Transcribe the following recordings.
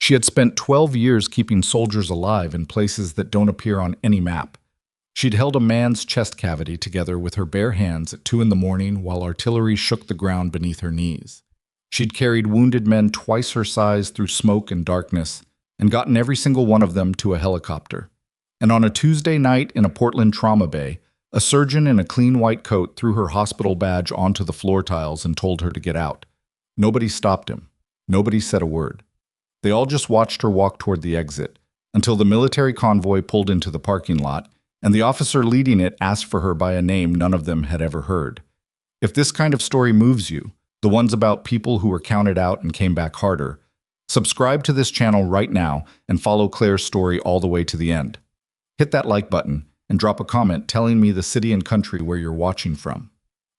She had spent 12 years keeping soldiers alive in places that don't appear on any map. She'd held a man's chest cavity together with her bare hands at 2 in the morning while artillery shook the ground beneath her knees. She'd carried wounded men twice her size through smoke and darkness and gotten every single one of them to a helicopter. And on a Tuesday night in a Portland trauma bay, a surgeon in a clean white coat threw her hospital badge onto the floor tiles and told her to get out. Nobody stopped him. Nobody said a word. They all just watched her walk toward the exit until the military convoy pulled into the parking lot and the officer leading it asked for her by a name none of them had ever heard. If this kind of story moves you, the ones about people who were counted out and came back harder, subscribe to this channel right now and follow Claire's story all the way to the end. Hit that like button and drop a comment telling me the city and country where you're watching from.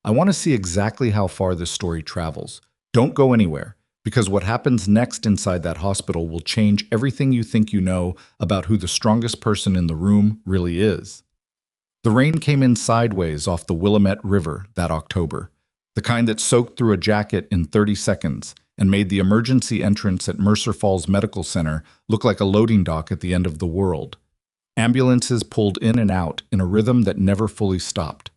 I want to see exactly how far this story travels. Don't go anywhere, because what happens next inside that hospital will change everything you think you know about who the strongest person in the room really is. The rain came in sideways off the Willamette River that October, the kind that soaked through a jacket in 30 seconds and made the emergency entrance at Mercer Falls Medical Center look like a loading dock at the end of the world. Ambulances pulled in and out in a rhythm that never fully stopped.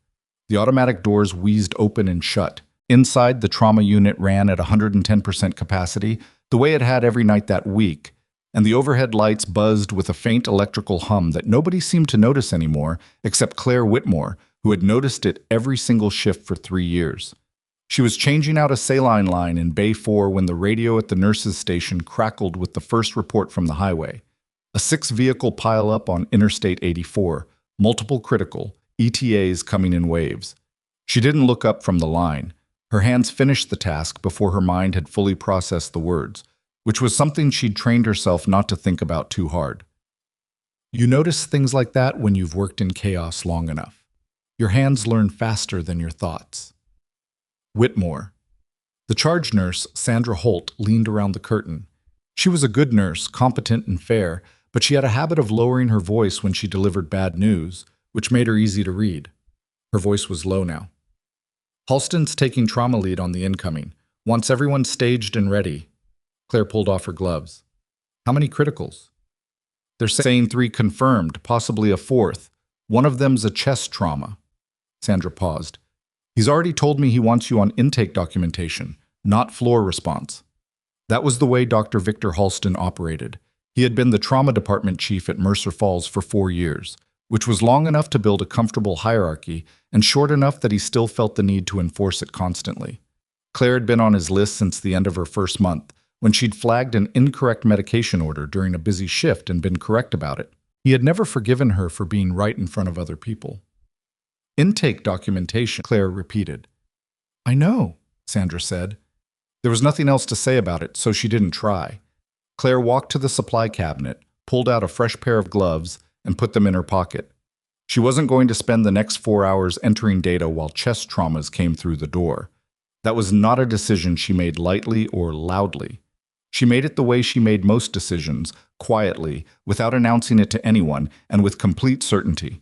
The automatic doors wheezed open and shut. Inside, the trauma unit ran at 110% capacity, the way it had every night that week, and the overhead lights buzzed with a faint electrical hum that nobody seemed to notice anymore except Claire Whitmore, who had noticed it every single shift for 3 years. She was changing out a saline line in Bay 4 when the radio at the nurses' station crackled with the first report from the highway. A 6-vehicle pileup on Interstate 84, multiple critical, ETAs coming in waves. She didn't look up from the line. Her hands finished the task before her mind had fully processed the words, which was something she'd trained herself not to think about too hard. You notice things like that when you've worked in chaos long enough. Your hands learn faster than your thoughts. Whitmore. The charge nurse, Sandra Holt, leaned around the curtain. She was a good nurse, competent and fair, but she had a habit of lowering her voice when she delivered bad news, which made her easy to read. Her voice was low now. Halston's taking trauma lead on the incoming. Wants everyone staged and ready. Claire pulled off her gloves. How many criticals? They're saying 3 confirmed, possibly a 4th. One of them's a chest trauma. Sandra paused. He's already told me he wants you on intake documentation, not floor response. That was the way Dr. Victor Halston operated. He had been the trauma department chief at Mercer Falls for 4 years, which was long enough to build a comfortable hierarchy and short enough that he still felt the need to enforce it constantly. Claire had been on his list since the end of her first month, when she'd flagged an incorrect medication order during a busy shift and been correct about it. He had never forgiven her for being right in front of other people. Intake documentation, Claire repeated. I know, Sandra said. There was nothing else to say about it, so she didn't try. Claire walked to the supply cabinet, pulled out a fresh pair of gloves, and put them in her pocket. She wasn't going to spend the next 4 hours entering data while chest traumas came through the door. That was not a decision she made lightly or loudly. She made it the way she made most decisions, quietly, without announcing it to anyone, and with complete certainty.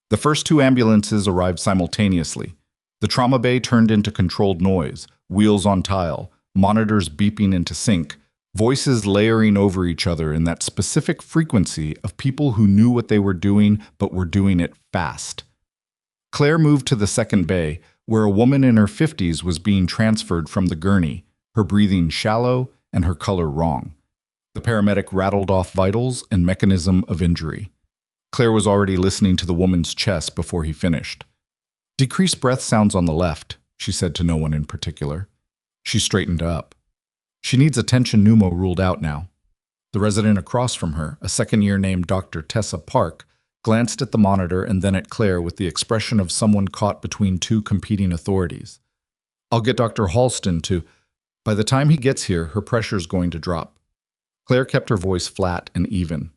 The first 2 ambulances arrived simultaneously. The trauma bay turned into controlled noise, wheels on tile, monitors beeping into sync, voices layering over each other in that specific frequency of people who knew what they were doing but were doing it fast. Claire moved to the second bay, where a woman in her 50s was being transferred from the gurney, her breathing shallow and her color wrong. The paramedic rattled off vitals and mechanism of injury. Claire was already listening to the woman's chest before he finished. Decreased breath sounds on the left, she said to no one in particular. She straightened up. She needs attention pneumo ruled out now. The resident across from her, a second-year named Dr. Tessa Park, glanced at the monitor and then at Claire with the expression of someone caught between 2 competing authorities. I'll get Dr. Halston to... By the time he gets here, her pressure's going to drop. Claire kept her voice flat and even.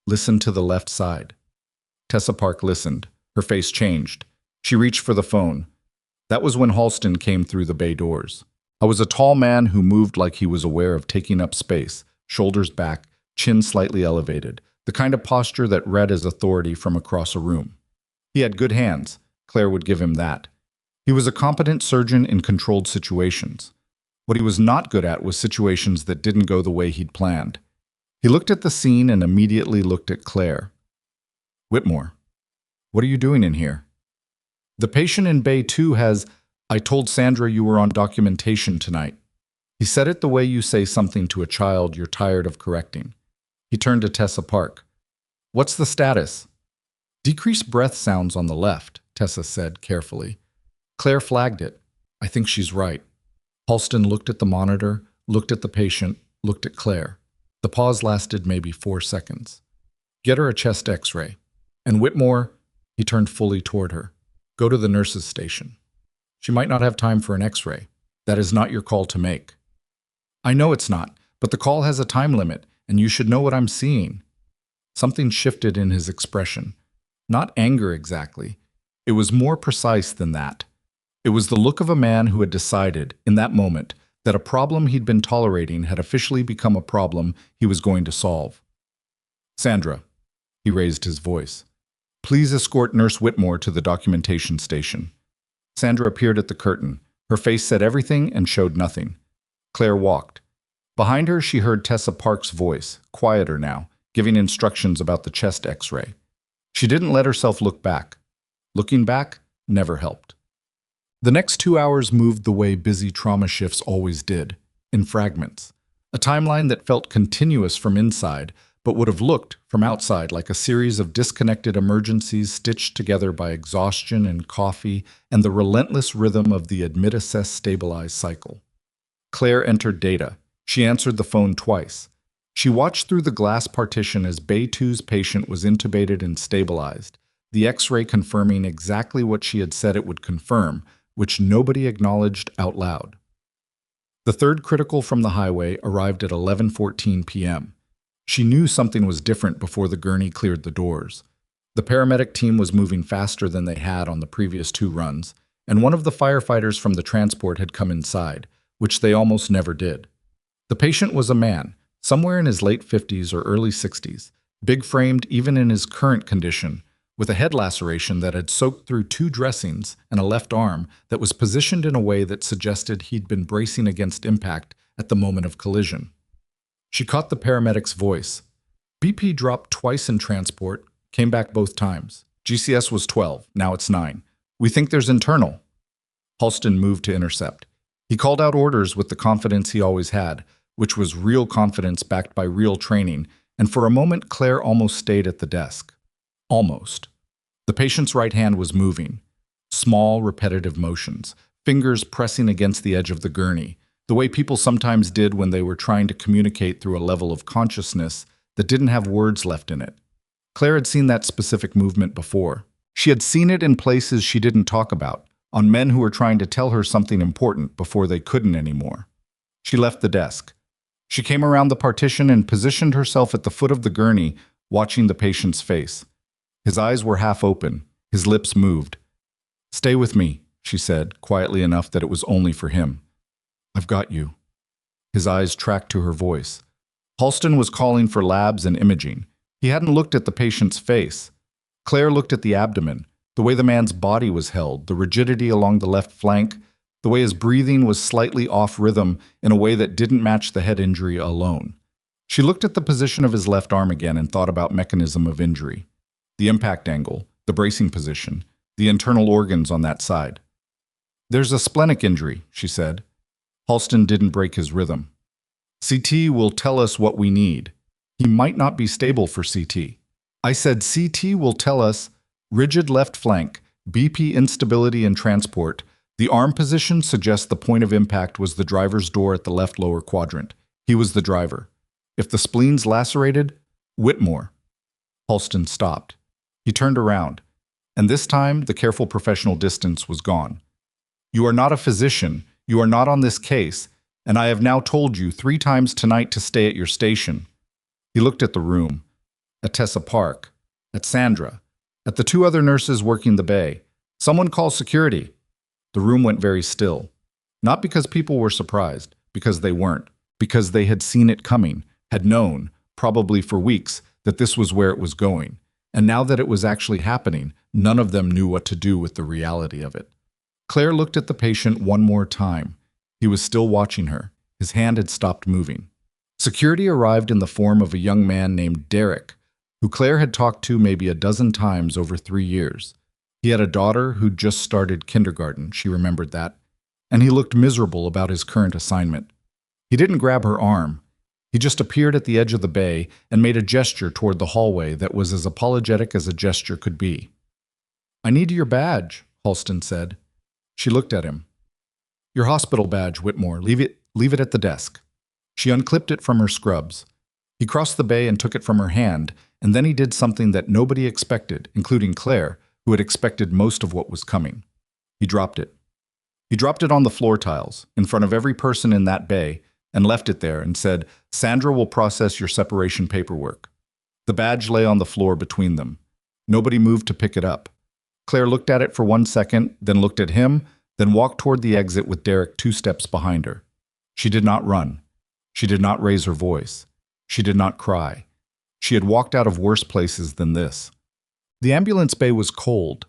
Listen to the left side. Tessa Park listened. Her face changed. She reached for the phone. That was when Halston came through the bay doors. I was a tall man who moved like he was aware of taking up space, shoulders back, chin slightly elevated, the kind of posture that read as authority from across a room. He had good hands. Claire would give him that. He was a competent surgeon in controlled situations. What he was not good at was situations that didn't go the way he'd planned. He looked at the scene and immediately looked at Claire. Whitmore, what are you doing in here? The patient in Bay 2 has, I told Sandra you were on documentation tonight. He said it the way you say something to a child you're tired of correcting. He turned to Tessa Park. What's the status? Decreased breath sounds on the left, Tessa said carefully. Claire flagged it. I think she's right. Halston looked at the monitor, looked at the patient, looked at Claire. The pause lasted maybe 4 seconds. Get her a chest x-ray. And Whitmore, he turned fully toward her. Go to the nurse's station. She might not have time for an x-ray. That is not your call to make. I know it's not, but the call has a time limit, and you should know what I'm seeing. Something shifted in his expression. Not anger exactly. It was more precise than that. It was the look of a man who had decided, in that moment, that a problem he'd been tolerating had officially become a problem he was going to solve. Sandra, he raised his voice. Please escort Nurse Whitmore to the documentation station. Sandra appeared at the curtain. Her face said everything and showed nothing. Claire walked. Behind her, she heard Tessa Park's voice, quieter now, giving instructions about the chest x-ray. She didn't let herself look back. Looking back never helped. The next 2 hours moved the way busy trauma shifts always did, in fragments. A timeline that felt continuous from inside, but would have looked, from outside, like a series of disconnected emergencies stitched together by exhaustion and coffee and the relentless rhythm of the admit-assess-stabilize cycle. Claire entered data. She answered the phone twice. She watched through the glass partition as Bay 2's patient was intubated and stabilized, the x-ray confirming exactly what she had said it would confirm, which nobody acknowledged out loud. The third critical from the highway arrived at 11:14 p.m. She knew something was different before the gurney cleared the doors. The paramedic team was moving faster than they had on the previous 2 runs, and one of the firefighters from the transport had come inside, which they almost never did. The patient was a man, somewhere in his late 50s or early 60s, big-framed even in his current condition, with a head laceration that had soaked through 2 dressings and a left arm that was positioned in a way that suggested he'd been bracing against impact at the moment of collision. She caught the paramedic's voice. BP dropped twice in transport, came back both times. GCS was 12, now it's 9. We think there's internal. Halston moved to intercept. He called out orders with the confidence he always had, which was real confidence backed by real training, and for a moment Claire almost stayed at the desk. Almost. The patient's right hand was moving. Small, repetitive motions, fingers pressing against the edge of the gurney, the way people sometimes did when they were trying to communicate through a level of consciousness that didn't have words left in it. Claire had seen that specific movement before. She had seen it in places she didn't talk about, on men who were trying to tell her something important before they couldn't anymore. She left the desk. She came around the partition and positioned herself at the foot of the gurney, watching the patient's face. His eyes were half open. His lips moved. "Stay with me," she said, quietly enough that it was only for him. "I've got you." His eyes tracked to her voice. Halston was calling for labs and imaging. He hadn't looked at the patient's face. Claire looked at the abdomen, the way the man's body was held, the rigidity along the left flank, the way his breathing was slightly off rhythm in a way that didn't match the head injury alone. She looked at the position of his left arm again and thought about mechanism of injury. The impact angle, the bracing position, the internal organs on that side. "There's a splenic injury," she said. Halston didn't break his rhythm. "CT will tell us what we need. He might not be stable for CT. I said CT will tell us rigid left flank, BP instability in transport. The arm position suggests the point of impact was the driver's door at the left lower quadrant. He was the driver. If the spleen's lacerated, Whitmore." Halston stopped. He turned around, and this time the careful professional distance was gone. "You are not a physician. You are not on this case, and I have now told you 3 times tonight to stay at your station." He looked at the room, at Tessa Park, at Sandra, at the 2 other nurses working the bay. "Someone call security." The room went very still. Not because people were surprised, because they weren't, because they had seen it coming, had known, probably for weeks, that this was where it was going. And now that it was actually happening, none of them knew what to do with the reality of it. Claire looked at the patient one more time. He was still watching her. His hand had stopped moving. Security arrived in the form of a young man named Derek, who Claire had talked to maybe a dozen times over 3 years. He had a daughter who'd just started kindergarten, she remembered that, and he looked miserable about his current assignment. He didn't grab her arm. He just appeared at the edge of the bay and made a gesture toward the hallway that was as apologetic as a gesture could be. "I need your badge," Halston said. She looked at him. "Your hospital badge, Whitmore. Leave it at the desk." She unclipped it from her scrubs. He crossed the bay and took it from her hand, and then he did something that nobody expected, including Claire, who had expected most of what was coming. He dropped it. He dropped it on the floor tiles, in front of every person in that bay, and left it there and said, "Sandra will process your separation paperwork." The badge lay on the floor between them. Nobody moved to pick it up. Claire looked at it for 1 second, then looked at him, then walked toward the exit with Derek 2 steps behind her. She did not run. She did not raise her voice. She did not cry. She had walked out of worse places than this. The ambulance bay was cold.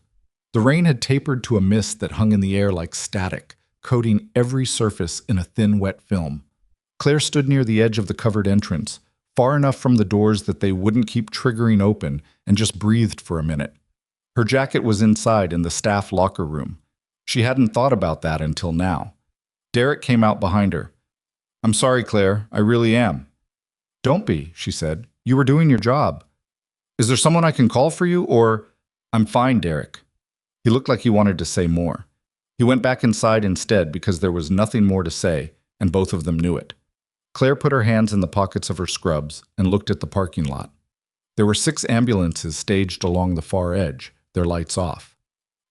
The rain had tapered to a mist that hung in the air like static, coating every surface in a thin, wet film. Claire stood near the edge of the covered entrance, far enough from the doors that they wouldn't keep triggering open, and just breathed for a minute. Her jacket was inside in the staff locker room. She hadn't thought about that until now. Derek came out behind her. "I'm sorry, Claire. I really am." "Don't be," she said. "You were doing your job. Is there someone I can call for you, or—" "I'm fine, Derek." He looked like he wanted to say more. He went back inside instead because there was nothing more to say, and both of them knew it. Claire put her hands in the pockets of her scrubs and looked at the parking lot. There were 6 ambulances staged along the far edge, their lights off.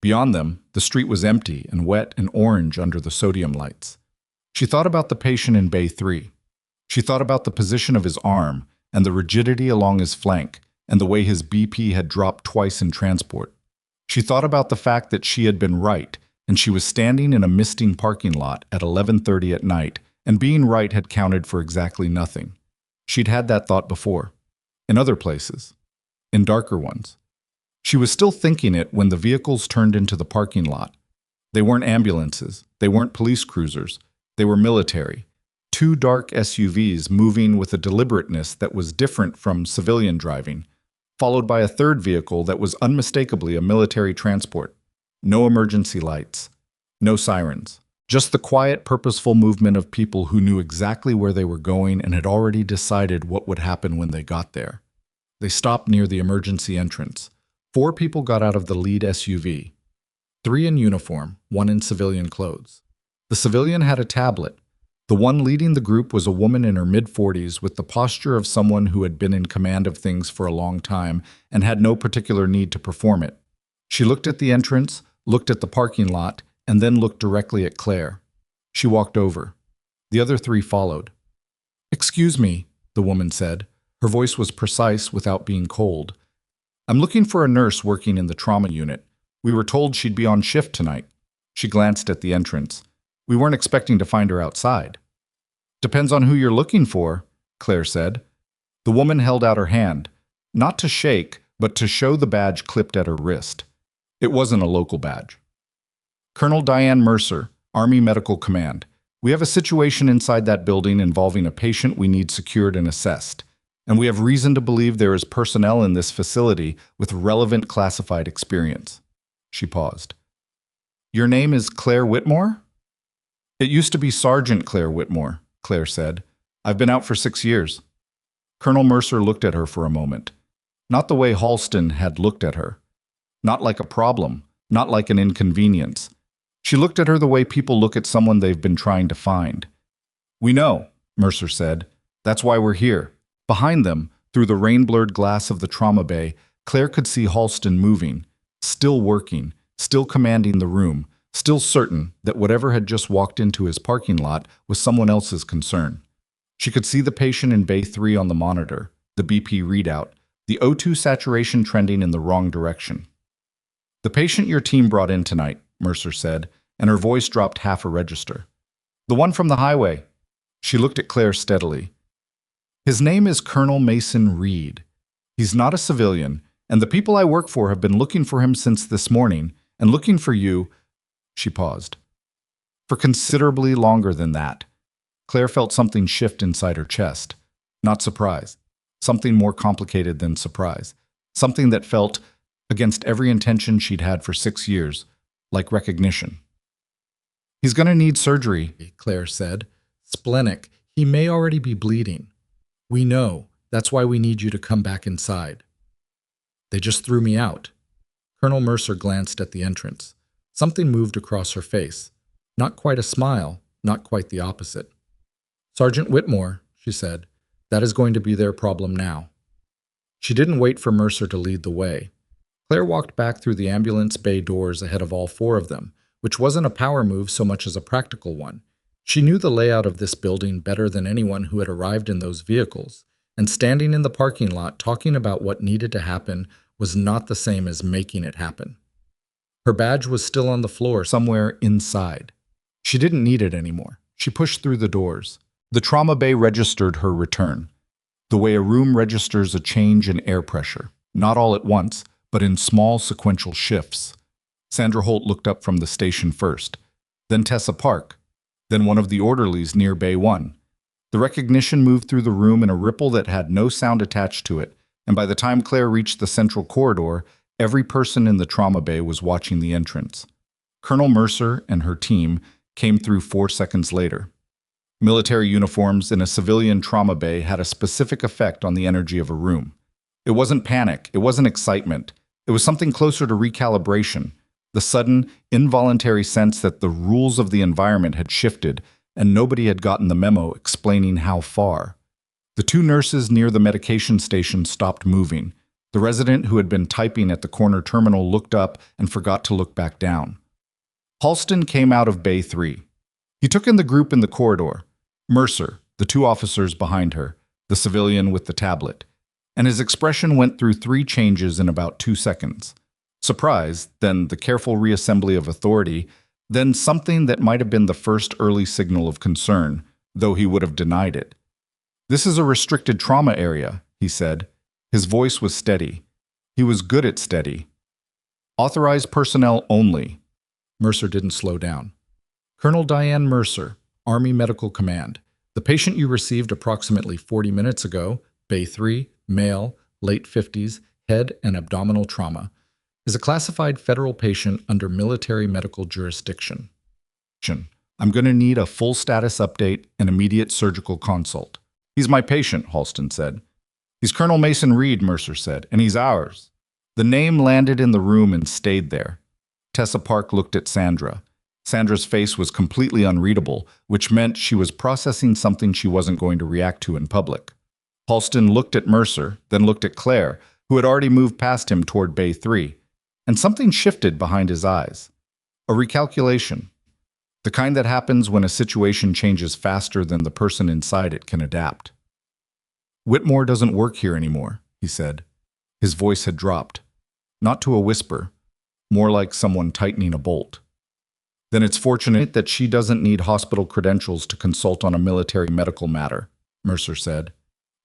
Beyond them, the street was empty and wet and orange under the sodium lights. She thought about the patient in Bay 3. She thought about the position of his arm and the rigidity along his flank and the way his BP had dropped twice in transport. She thought about the fact that she had been right and she was standing in a misting parking lot at 11:30 at night, and being right had counted for exactly nothing. She'd had that thought before. In other places. In darker ones. She was still thinking it when the vehicles turned into the parking lot. They weren't ambulances. They weren't police cruisers. They were military. 2 dark SUVs moving with a deliberateness that was different from civilian driving, followed by a third vehicle that was unmistakably a military transport. No emergency lights. No sirens. Just the quiet, purposeful movement of people who knew exactly where they were going and had already decided what would happen when they got there. They stopped near the emergency entrance. 4 people got out of the lead SUV. 3 in uniform, 1 in civilian clothes. The civilian had a tablet. The one leading the group was a woman in her mid-40s with the posture of someone who had been in command of things for a long time and had no particular need to perform it. She looked at the entrance, looked at the parking lot, and then looked directly at Claire. She walked over. The other 3 followed. "Excuse me," the woman said. Her voice was precise without being cold. "I'm looking for a nurse working in the trauma unit. We were told she'd be on shift tonight." She glanced at the entrance. "We weren't expecting to find her outside." "Depends on who you're looking for," Claire said. The woman held out her hand, not to shake, but to show the badge clipped at her wrist. It wasn't a local badge. "Colonel Diane Mercer, Army Medical Command. We have a situation inside that building involving a patient we need secured and assessed, and we have reason to believe there is personnel in this facility with relevant classified experience." She paused. "Your name is Claire Whitmore?" "It used to be Sergeant Claire Whitmore," Claire said. "I've been out for 6 years." Colonel Mercer looked at her for a moment. Not the way Halston had looked at her. Not like a problem, not like an inconvenience. She looked at her the way people look at someone they've been trying to find. "We know," Mercer said. "That's why we're here." Behind them, through the rain-blurred glass of the trauma bay, Claire could see Halston moving, still working, still commanding the room, still certain that whatever had just walked into his parking lot was someone else's concern. She could see the patient in Bay 3 on the monitor, the BP readout, the O2 saturation trending in the wrong direction. "The patient your team brought in tonight," Mercer said, and her voice dropped half a register. "The one from the highway." She looked at Claire steadily. "His name is Colonel Mason Reed. He's not a civilian, and the people I work for have been looking for him since this morning, and looking for you—" She paused. "For considerably longer than that." Claire felt something shift inside her chest. not surprise. Something more complicated than surprise. Something that felt, against every intention she'd had for 6 years, like recognition. "He's going to need surgery," Claire said. "Splenic. He may already be bleeding." "We know. That's why we need you to come back inside." "They just threw me out." Colonel Mercer glanced at the entrance. Something moved across her face. Not quite a smile, not quite the opposite. "Sergeant Whitmore," she said, "that is going to be their problem now." She didn't wait for Mercer to lead the way. Claire walked back through the ambulance bay doors ahead of all 4 of them, which wasn't a power move so much as a practical one. She knew the layout of this building better than anyone who had arrived in those vehicles, and standing in the parking lot talking about what needed to happen was not the same as making it happen. Her badge was still on the floor somewhere inside. She didn't need it anymore. She pushed through the doors. The trauma bay registered her return, the way a room registers a change in air pressure, not all at once, but in small sequential shifts. Sandra Holt looked up from the station first, then Tessa Park, then one of the orderlies near Bay 1. The recognition moved through the room in a ripple that had no sound attached to it, and by the time Claire reached the central corridor, every person in the trauma bay was watching the entrance. Colonel Mercer and her team came through 4 seconds later. Military uniforms in a civilian trauma bay had a specific effect on the energy of a room. It wasn't panic, it wasn't excitement. It was something closer to recalibration, the sudden, involuntary sense that the rules of the environment had shifted and nobody had gotten the memo explaining how far. The 2 nurses near the medication station stopped moving. The resident who had been typing at the corner terminal looked up and forgot to look back down. Halston came out of Bay 3. He took in the group in the corridor. Mercer, the 2 officers behind her, the civilian with the tablet. And his expression went through 3 changes in about 2 seconds. Surprise, then the careful reassembly of authority, then something that might have been the first early signal of concern, though he would have denied it. "This is a restricted trauma area," he said. His voice was steady. He was good at steady. "Authorized personnel only." Mercer didn't slow down. "Colonel Diane Mercer, Army Medical Command. The patient you received approximately 40 minutes ago, Bay 3, male, late 50s, head and abdominal trauma, is a classified federal patient under military medical jurisdiction. I'm going to need a full status update and immediate surgical consult." "He's my patient," Halston said. "He's Colonel Mason Reed," Mercer said, "and he's ours." The name landed in the room and stayed there. Tessa Park looked at Sandra. Sandra's face was completely unreadable, which meant she was processing something she wasn't going to react to in public. Halston looked at Mercer, then looked at Claire, who had already moved past him toward Bay 3, and something shifted behind his eyes. A recalculation. The kind that happens when a situation changes faster than the person inside it can adapt. "Whitmore doesn't work here anymore," he said. His voice had dropped. Not to a whisper, more like someone tightening a bolt. "Then it's fortunate that she doesn't need hospital credentials to consult on a military medical matter," Mercer said.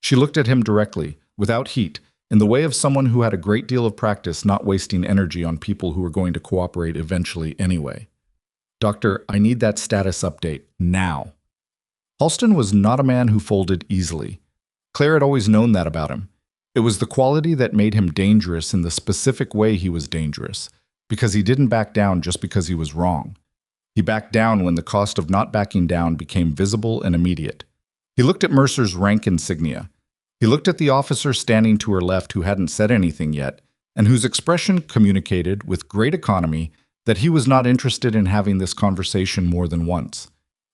She looked at him directly, without heat, in the way of someone who had a great deal of practice not wasting energy on people who were going to cooperate eventually anyway. "Doctor, I need that status update, now." Halston was not a man who folded easily. Claire had always known that about him. It was the quality that made him dangerous in the specific way he was dangerous, because he didn't back down just because he was wrong. He backed down when the cost of not backing down became visible and immediate. He looked at Mercer's rank insignia. He looked at the officer standing to her left who hadn't said anything yet, and whose expression communicated, with great economy, that he was not interested in having this conversation more than once.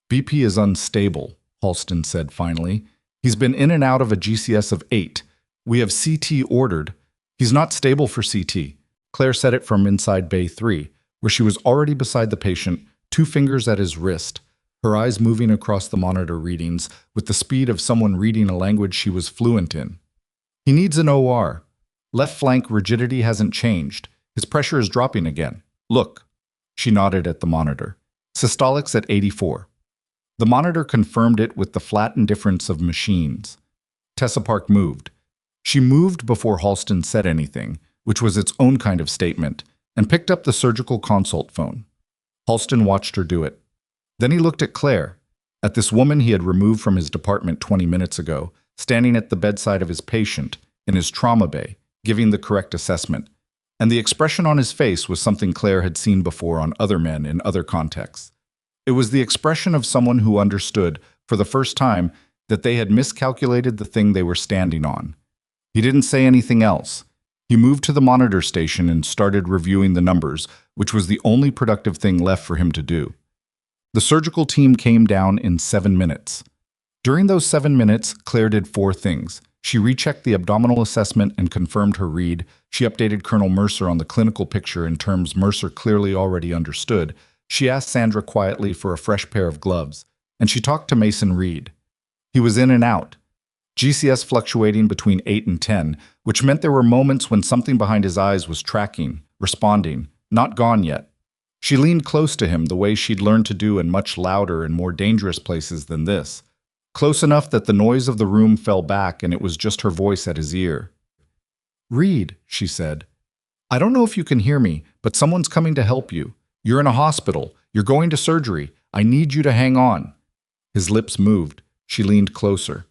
"BP is unstable," Halston said finally. "He's been in and out of a GCS of 8. We have CT ordered. He's not stable for CT." Claire said it from inside Bay 3, where she was already beside the patient, 2 fingers at his wrist, her eyes moving across the monitor readings with the speed of someone reading a language she was fluent in. "He needs an OR. Left flank rigidity hasn't changed. His pressure is dropping again. Look." She nodded at the monitor. "Systolics at 84. The monitor confirmed it with the flat indifference of machines. Tessa Park moved. She moved before Halston said anything, which was its own kind of statement, and picked up the surgical consult phone. Halston watched her do it. Then he looked at Claire, at this woman he had removed from his department 20 minutes ago, standing at the bedside of his patient in his trauma bay, giving the correct assessment. And the expression on his face was something Claire had seen before on other men in other contexts. It was the expression of someone who understood, for the first time, that they had miscalculated the thing they were standing on. He didn't say anything else. He moved to the monitor station and started reviewing the numbers, which was the only productive thing left for him to do. The surgical team came down in 7 minutes. During those 7 minutes, Claire did 4 things. She rechecked the abdominal assessment and confirmed her read. She updated Colonel Mercer on the clinical picture in terms Mercer clearly already understood. She asked Sandra quietly for a fresh pair of gloves, and she talked to Mason Reed. He was in and out, GCS fluctuating between 8 and 10, which meant there were moments when something behind his eyes was tracking, responding, not gone yet. She leaned close to him the way she'd learned to do in much louder and more dangerous places than this. Close enough that the noise of the room fell back and it was just her voice at his ear. "Reed," she said, "I don't know if you can hear me, but someone's coming to help you. You're in a hospital. You're going to surgery. I need you to hang on." His lips moved. She leaned closer.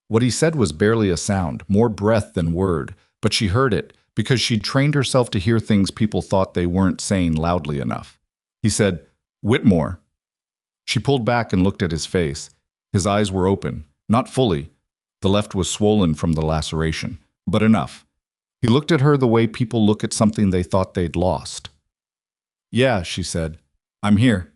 What he said was barely a sound, more breath than word, but she heard it because she'd trained herself to hear things people thought they weren't saying loudly enough. He said, "Whitmore." She pulled back and looked at his face. His eyes were open, not fully. The left was swollen from the laceration, but enough. He looked at her the way people look at something they thought they'd lost. "Yeah," she said. "I'm here."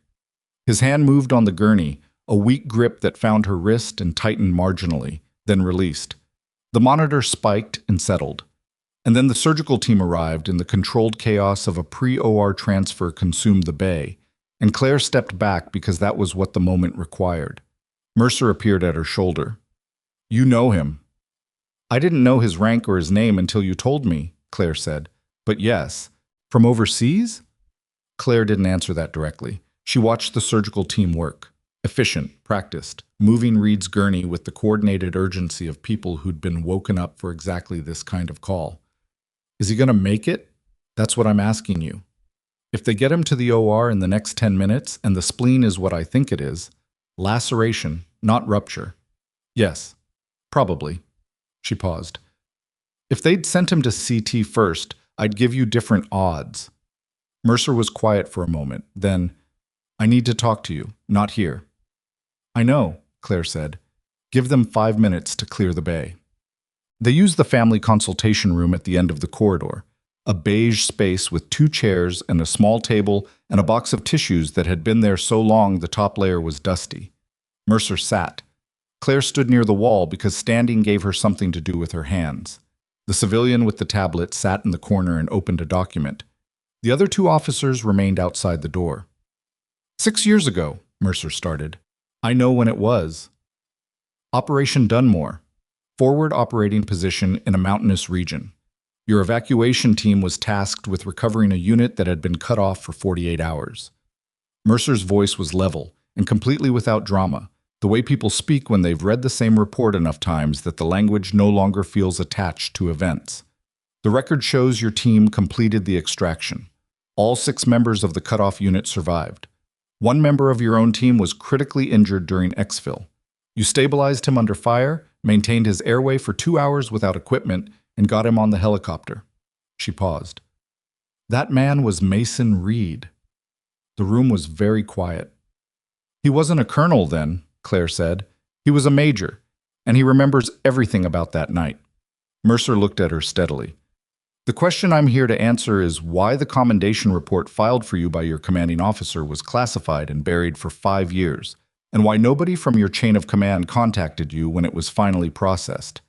His hand moved on the gurney, a weak grip that found her wrist and tightened marginally, then released. The monitor spiked and settled. And then the surgical team arrived and the controlled chaos of a pre-OR transfer consumed the bay, and Claire stepped back because that was what the moment required. Mercer appeared at her shoulder. "You know him." "I didn't know his rank or his name until you told me," Claire said. "But yes. From overseas?" Claire didn't answer that directly. She watched the surgical team work. Efficient, practiced, moving Reed's gurney with the coordinated urgency of people who'd been woken up for exactly this kind of call. "Is he going to make it? That's what I'm asking you. If they get him to the OR in the next 10 minutes and the spleen is what I think it is, laceration, not rupture." "Yes, probably." She paused. "If they'd sent him to CT first, I'd give you different odds." Mercer was quiet for a moment. Then, "I need to talk to you, not here." "I know," Claire said. "Give them 5 minutes to clear the bay." They used the family consultation room at the end of the corridor, a beige space with 2 chairs and a small table and a box of tissues that had been there so long the top layer was dusty. Mercer sat. Claire stood near the wall because standing gave her something to do with her hands. The civilian with the tablet sat in the corner and opened a document. The other 2 officers remained outside the door. "6 years ago," Mercer started. "I know when it was. Operation Dunmore. Forward operating position in a mountainous region. Your evacuation team was tasked with recovering a unit that had been cut off for 48 hours. Mercer's voice was level and completely without drama, the way people speak when they've read the same report enough times that the language no longer feels attached to events. The record shows your team completed the extraction. All 6 members of the cut-off unit survived. 1 member of your own team was critically injured during exfil. You stabilized him under fire, maintained his airway for 2 hours without equipment, and got him on the helicopter." She paused. "That man was Mason Reed." The room was very quiet. "He wasn't a colonel then," Claire said. "He was a major, and he remembers everything about that night." Mercer looked at her steadily. "The question I'm here to answer is why the commendation report filed for you by your commanding officer was classified and buried for 5 years, and why nobody from your chain of command contacted you when it was finally processed."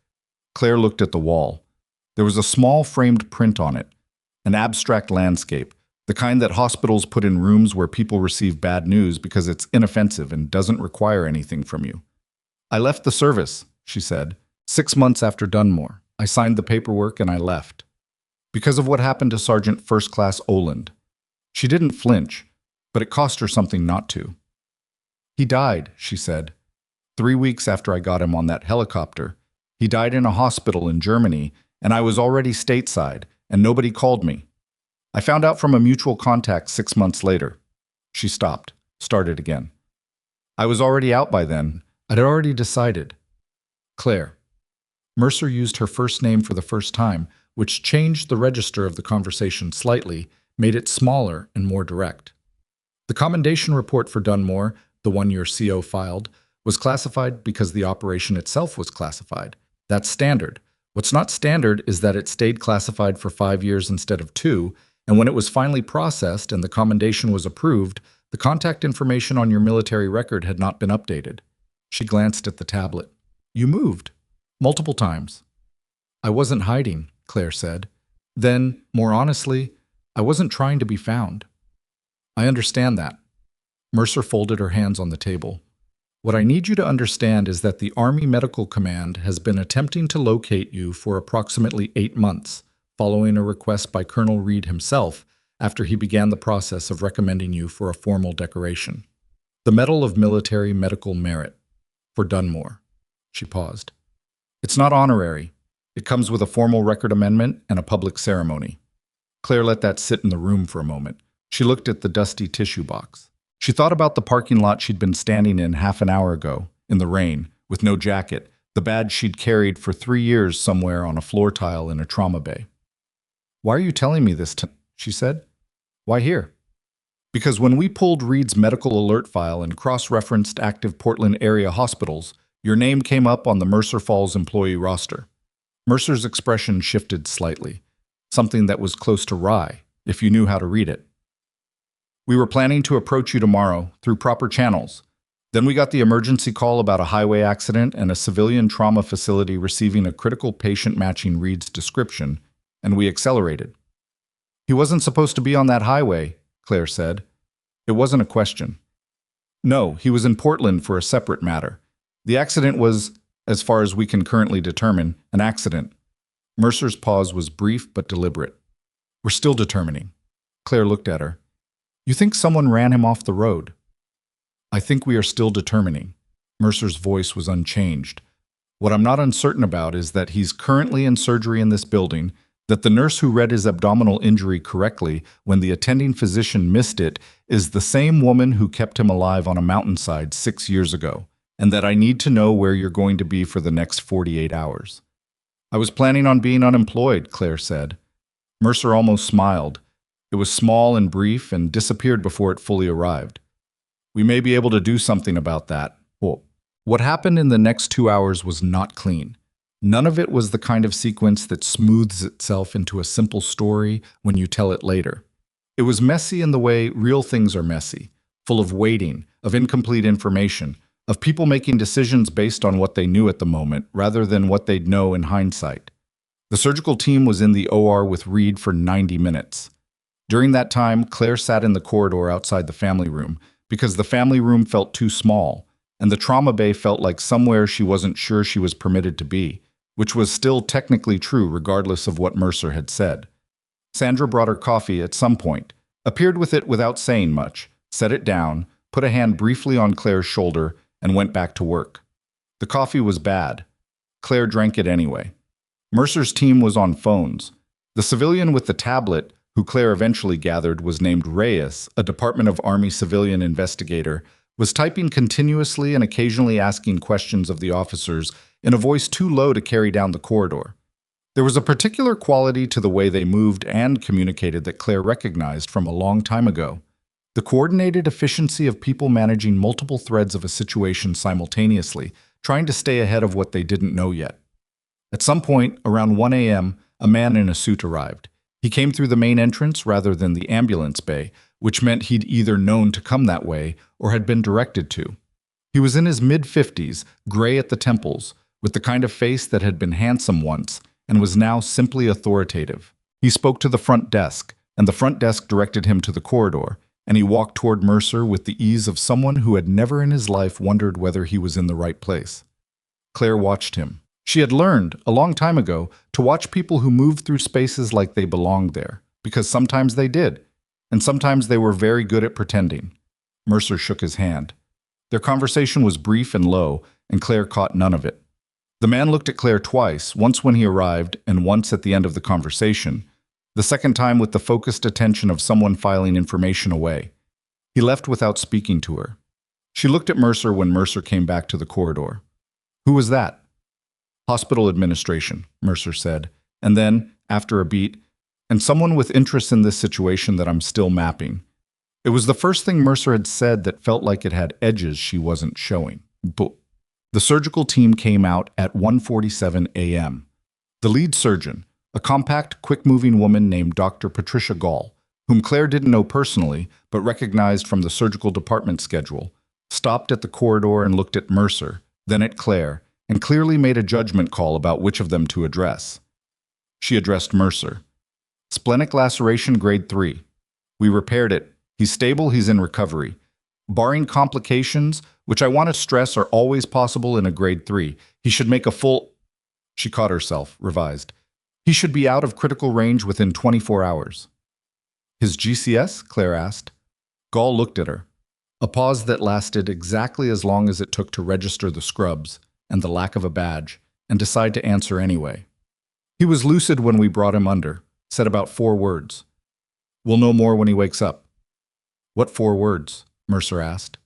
Claire looked at the wall. There was a small framed print on it, an abstract landscape, the kind that hospitals put in rooms where people receive bad news because it's inoffensive and doesn't require anything from you. "I left the service," she said, 6 months after Dunmore. "I signed the paperwork and I left. Because of what happened to Sergeant First Class Oland." She didn't flinch, but it cost her something not to. "He died," she said. 3 weeks after I got him on that helicopter. He died in a hospital in Germany, and I was already stateside, and nobody called me. I found out from a mutual contact 6 months later." She stopped, started again. "I was already out by then. I'd already decided." "Claire, Mercer used her first name for the first time, which changed the register of the conversation slightly, made it smaller and more direct. The commendation report for Dunmore, the one your CO filed, was classified because the operation itself was classified. That's standard. What's not standard is that it stayed classified for 5 years instead of 2, and when it was finally processed and the commendation was approved, the contact information on your military record had not been updated. She glanced at the tablet. You moved. Multiple times. I wasn't hiding, Claire said. Then, more honestly, I wasn't trying to be found. I understand that. Mercer folded her hands on the table. What I need you to understand is that the Army Medical Command has been attempting to locate you for approximately 8 months, following a request by Colonel Reed himself after he began the process of recommending you for a formal decoration. The Medal of Military Medical Merit. For Dunmore. She paused. It's not honorary. It comes with a formal record amendment and a public ceremony. Claire let that sit in the room for a moment. She looked at the dusty tissue box. She thought about the parking lot she'd been standing in half an hour ago, in the rain, with no jacket, the badge she'd carried for 3 years somewhere on a floor tile in a trauma bay. Why are you telling me this, she said. Why here? Because when we pulled Reed's medical alert file and cross-referenced active Portland area hospitals, your name came up on the Mercer Falls employee roster. Mercer's expression shifted slightly, something that was close to wry, if you knew how to read it. We were planning to approach you tomorrow through proper channels. Then we got the emergency call about a highway accident and a civilian trauma facility receiving a critical patient matching Reed's description, and we accelerated. He wasn't supposed to be on that highway, Claire said. It wasn't a question. No, he was in Portland for a separate matter. The accident was, as far as we can currently determine, an accident. Mercer's pause was brief but deliberate. We're still determining. Claire looked at her. You think someone ran him off the road? I think we are still determining. Mercer's voice was unchanged. What I'm not uncertain about is that he's currently in surgery in this building, that the nurse who read his abdominal injury correctly when the attending physician missed it is the same woman who kept him alive on a mountainside 6 years ago, and that I need to know where you're going to be for the next 48 hours. I was planning on being unemployed, Claire said. Mercer almost smiled. It was small and brief and disappeared before it fully arrived. We may be able to do something about that. Well, what happened in the next 2 hours was not clean. None of it was the kind of sequence that smooths itself into a simple story when you tell it later. It was messy in the way real things are messy, full of waiting, of incomplete information, of people making decisions based on what they knew at the moment rather than what they'd know in hindsight. The surgical team was in the OR with Reed for 90 minutes. During that time, Claire sat in the corridor outside the family room because the family room felt too small, and the trauma bay felt like somewhere she wasn't sure she was permitted to be, which was still technically true regardless of what Mercer had said. Sandra brought her coffee at some point, appeared with it without saying much, set it down, put a hand briefly on Claire's shoulder, and went back to work. The coffee was bad. Claire drank it anyway. Mercer's team was on phones. The civilian with the tablet, who Claire eventually gathered was named Reyes, a Department of Army civilian investigator, was typing continuously and occasionally asking questions of the officers in a voice too low to carry down the corridor. There was a particular quality to the way they moved and communicated that Claire recognized from a long time ago. The coordinated efficiency of people managing multiple threads of a situation simultaneously, trying to stay ahead of what they didn't know yet. At some point, around 1 a.m., a man in a suit arrived. He came through the main entrance rather than the ambulance bay, which meant he'd either known to come that way or had been directed to. He was in his mid-50s, gray at the temples, with the kind of face that had been handsome once and was now simply authoritative. He spoke to the front desk, and the front desk directed him to the corridor, and he walked toward Mercer with the ease of someone who had never in his life wondered whether he was in the right place. Claire watched him. She had learned, a long time ago, to watch people who moved through spaces like they belonged there, because sometimes they did, and sometimes they were very good at pretending. Mercer shook his hand. Their conversation was brief and low, and Claire caught none of it. The man looked at Claire twice, once when he arrived and once at the end of the conversation, the second time with the focused attention of someone filing information away. He left without speaking to her. She looked at Mercer when Mercer came back to the corridor. Who was that? Hospital administration, Mercer said. And then, after a beat, and someone with interest in this situation that I'm still mapping. It was the first thing Mercer had said that felt like it had edges she wasn't showing. The surgical team came out at 1:47 a.m. The lead surgeon, a compact, quick-moving woman named Dr. Patricia Gall, whom Claire didn't know personally but recognized from the surgical department schedule, stopped at the corridor and looked at Mercer, then at Claire, and clearly made a judgment call about which of them to address. She addressed Mercer. Splenic laceration grade 3. We repaired it. He's stable, he's in recovery. Barring complications, which I want to stress are always possible in a grade 3, he should make a full... She caught herself, revised. He should be out of critical range within 24 hours. His GCS? Claire asked. Gall looked at her. A pause that lasted exactly as long as it took to register the scrubs and the lack of a badge, and decide to answer anyway. He was lucid when we brought him under, said about 4 words. We'll know more when he wakes up. What 4 words? Mercer asked.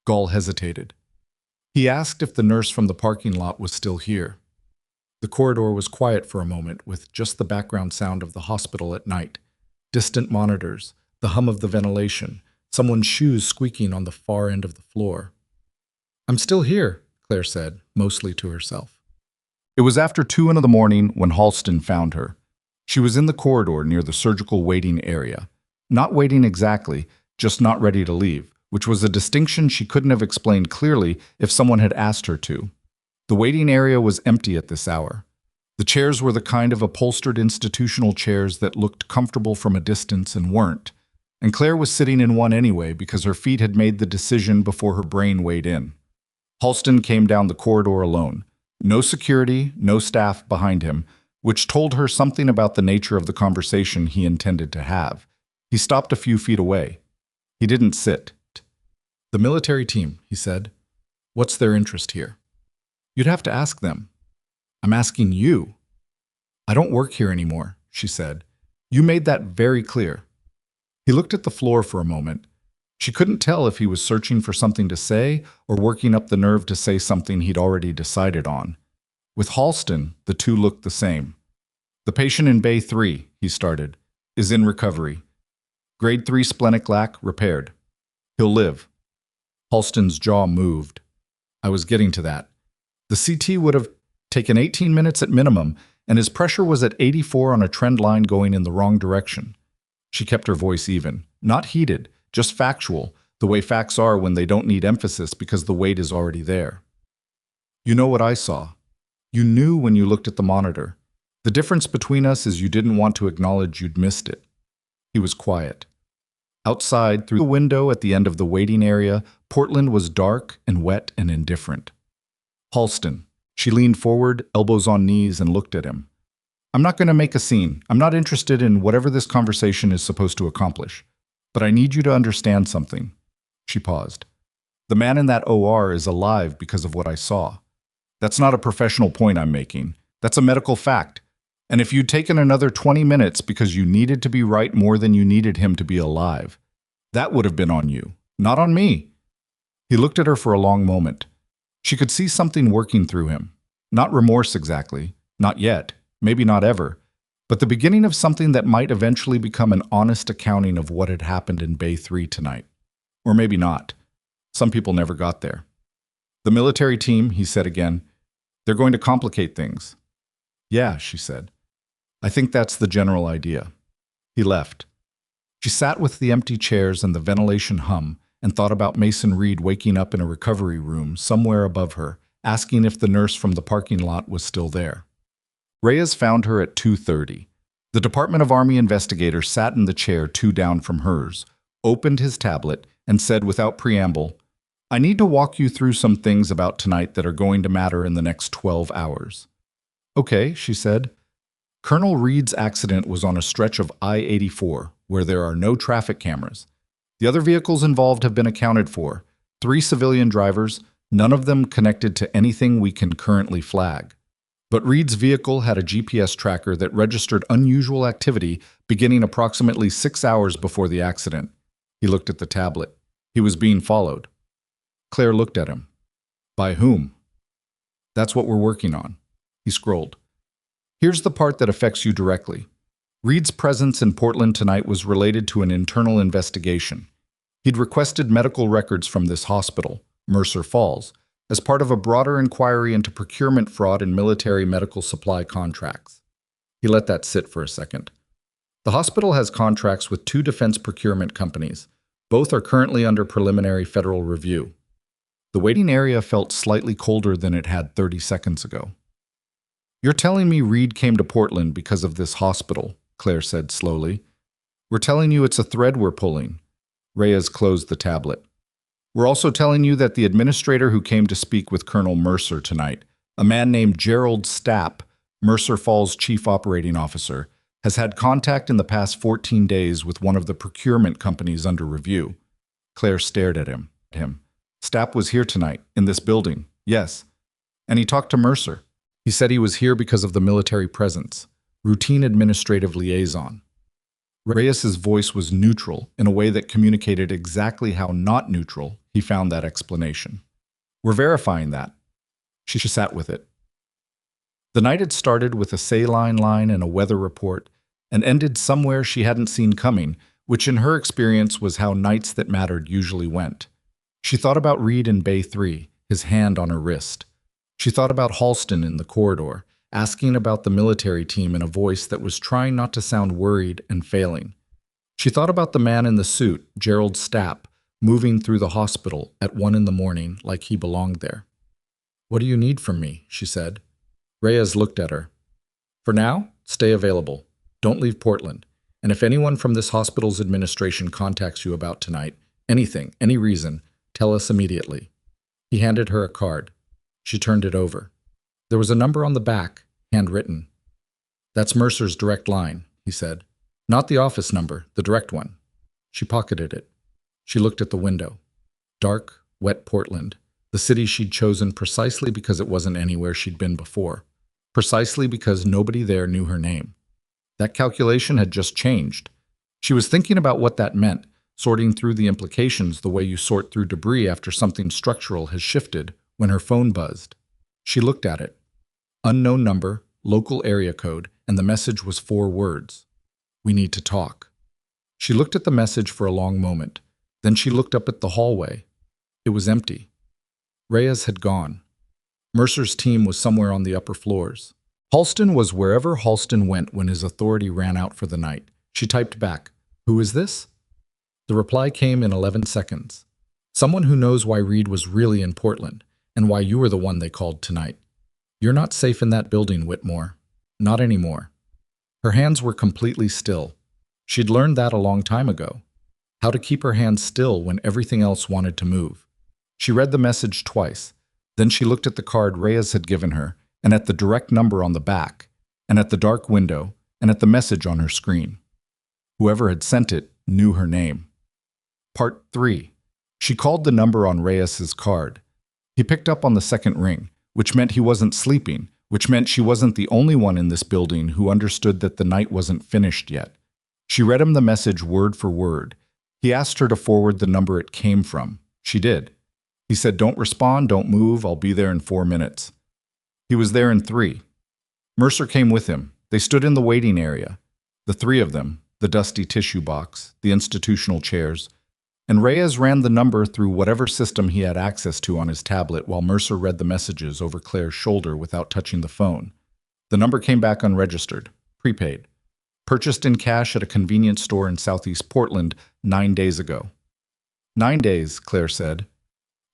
Gall hesitated. He asked if the nurse from the parking lot was still here. The corridor was quiet for a moment, with just the background sound of the hospital at night, distant monitors, the hum of the ventilation, someone's shoes squeaking on the far end of the floor. I'm still here, Claire said, mostly to herself. It was after 2 in the morning when Halston found her. She was in the corridor near the surgical waiting area. Not waiting exactly, just not ready to leave, which was a distinction she couldn't have explained clearly if someone had asked her to. The waiting area was empty at this hour. The chairs were the kind of upholstered institutional chairs that looked comfortable from a distance and weren't, and Claire was sitting in one anyway because her feet had made the decision before her brain weighed in. Halston came down the corridor alone. No security, no staff behind him, which told her something about the nature of the conversation he intended to have. He stopped a few feet away. He didn't sit. The military team, he said. What's their interest here? You'd have to ask them. I'm asking you. I don't work here anymore, she said. You made that very clear. He looked at the floor for a moment. She couldn't tell if he was searching for something to say or working up the nerve to say something he'd already decided on. With Halston, the two looked the same. The patient in Bay 3, he started, is in recovery. Grade 3 splenic lac repaired. He'll live. Halston's jaw moved. I was getting to that. The CT would have taken 18 minutes at minimum, and his pressure was at 84 on a trend line going in the wrong direction. She kept her voice even, not heated, just factual, the way facts are when they don't need emphasis because the weight is already there. You know what I saw. You knew when you looked at the monitor. The difference between us is you didn't want to acknowledge you'd missed it. He was quiet. Outside, through the window at the end of the waiting area, Portland was dark and wet and indifferent. Halston. She leaned forward, elbows on knees, and looked at him. I'm not going to make a scene. I'm not interested in whatever this conversation is supposed to accomplish. But I need you to understand something. She paused. The man in that OR is alive because of what I saw. That's not a professional point I'm making. That's a medical fact. And if you'd taken another 20 minutes because you needed to be right more than you needed him to be alive, that would have been on you, not on me. He looked at her for a long moment. She could see something working through him. Not remorse exactly, not yet, maybe not ever, but the beginning of something that might eventually become an honest accounting of what had happened in Bay 3 tonight. Or maybe not. Some people never got there. The military team, he said again, they're going to complicate things. Yeah, she said. I think that's the general idea. He left. She sat with the empty chairs and the ventilation hum and thought about Mason Reed waking up in a recovery room somewhere above her, asking if the nurse from the parking lot was still there. Reyes found her at 2:30. The Department of Army investigator sat in the chair 2 down from hers, opened his tablet, and said without preamble, I need to walk you through some things about tonight that are going to matter in the next 12 hours. Okay, she said. Colonel Reed's accident was on a stretch of I-84, where there are no traffic cameras. The other vehicles involved have been accounted for. 3 civilian drivers, none of them connected to anything we can currently flag. But Reed's vehicle had a GPS tracker that registered unusual activity beginning approximately 6 hours before the accident. He looked at the tablet. He was being followed. Claire looked at him. By whom? That's what we're working on. He scrolled. Here's the part that affects you directly. Reed's presence in Portland tonight was related to an internal investigation. He'd requested medical records from this hospital, Mercer Falls, as part of a broader inquiry into procurement fraud in military medical supply contracts. He let that sit for a second. The hospital has contracts with 2 defense procurement companies. Both are currently under preliminary federal review. The waiting area felt slightly colder than it had 30 seconds ago. You're telling me Reed came to Portland because of this hospital, Claire said slowly. We're telling you it's a thread we're pulling. Reyes closed the tablet. We're also telling you that the administrator who came to speak with Colonel Mercer tonight, a man named Gerald Stapp, Mercer Falls Chief Operating Officer, has had contact in the past 14 days with one of the procurement companies under review. Claire stared at him. Stapp was here tonight, in this building, yes. And he talked to Mercer. He said he was here because of the military presence, routine administrative liaison. Reyes's voice was neutral in a way that communicated exactly how not neutral he found that explanation. We're verifying that. She sat with it. The night had started with a saline line and a weather report, and ended somewhere she hadn't seen coming, which in her experience was how nights that mattered usually went. She thought about Reed in Bay 3, his hand on her wrist. She thought about Halston in the corridor, asking about the military team in a voice that was trying not to sound worried and failing. She thought about the man in the suit, Gerald Stapp, moving through the hospital at 1 a.m. like he belonged there. What do you need from me? She said. Reyes looked at her. For now, stay available. Don't leave Portland. And if anyone from this hospital's administration contacts you about tonight, anything, any reason, tell us immediately. He handed her a card. She turned it over. There was a number on the back, handwritten. That's Mercer's direct line, he said. Not the office number, the direct one. She pocketed it. She looked at the window. Dark, wet Portland, the city she'd chosen precisely because it wasn't anywhere she'd been before, precisely because nobody there knew her name. That calculation had just changed. She was thinking about what that meant, sorting through the implications the way you sort through debris after something structural has shifted, when her phone buzzed. She looked at it. Unknown number, local area code, and the message was 4 words. We need to talk. She looked at the message for a long moment. Then she looked up at the hallway. It was empty. Reyes had gone. Mercer's team was somewhere on the upper floors. Halston was wherever Halston went when his authority ran out for the night. She typed back, "Who is this?" The reply came in 11 seconds. Someone who knows why Reed was really in Portland, and why you were the one they called tonight. You're not safe in that building, Whitmore. Not anymore. Her hands were completely still. She'd learned that a long time ago. How to keep her hands still when everything else wanted to move. She read the message twice. Then she looked at the card Reyes had given her, and at the direct number on the back, and at the dark window, and at the message on her screen. Whoever had sent it knew her name. Part 3. She called the number on Reyes's card. He picked up on the second ring, which meant he wasn't sleeping, which meant she wasn't the only one in this building who understood that the night wasn't finished yet. She read him the message word for word. He asked her to forward the number it came from. She did. He said, "Don't respond, don't move, I'll be there in 4 minutes." He was there in 3. Mercer came with him. They stood in the waiting area. The 3 of them, the dusty tissue box, the institutional chairs, and Reyes ran the number through whatever system he had access to on his tablet while Mercer read the messages over Claire's shoulder without touching the phone. The number came back unregistered, prepaid, purchased in cash at a convenience store in Southeast Portland 9 days ago. 9 days, Claire said.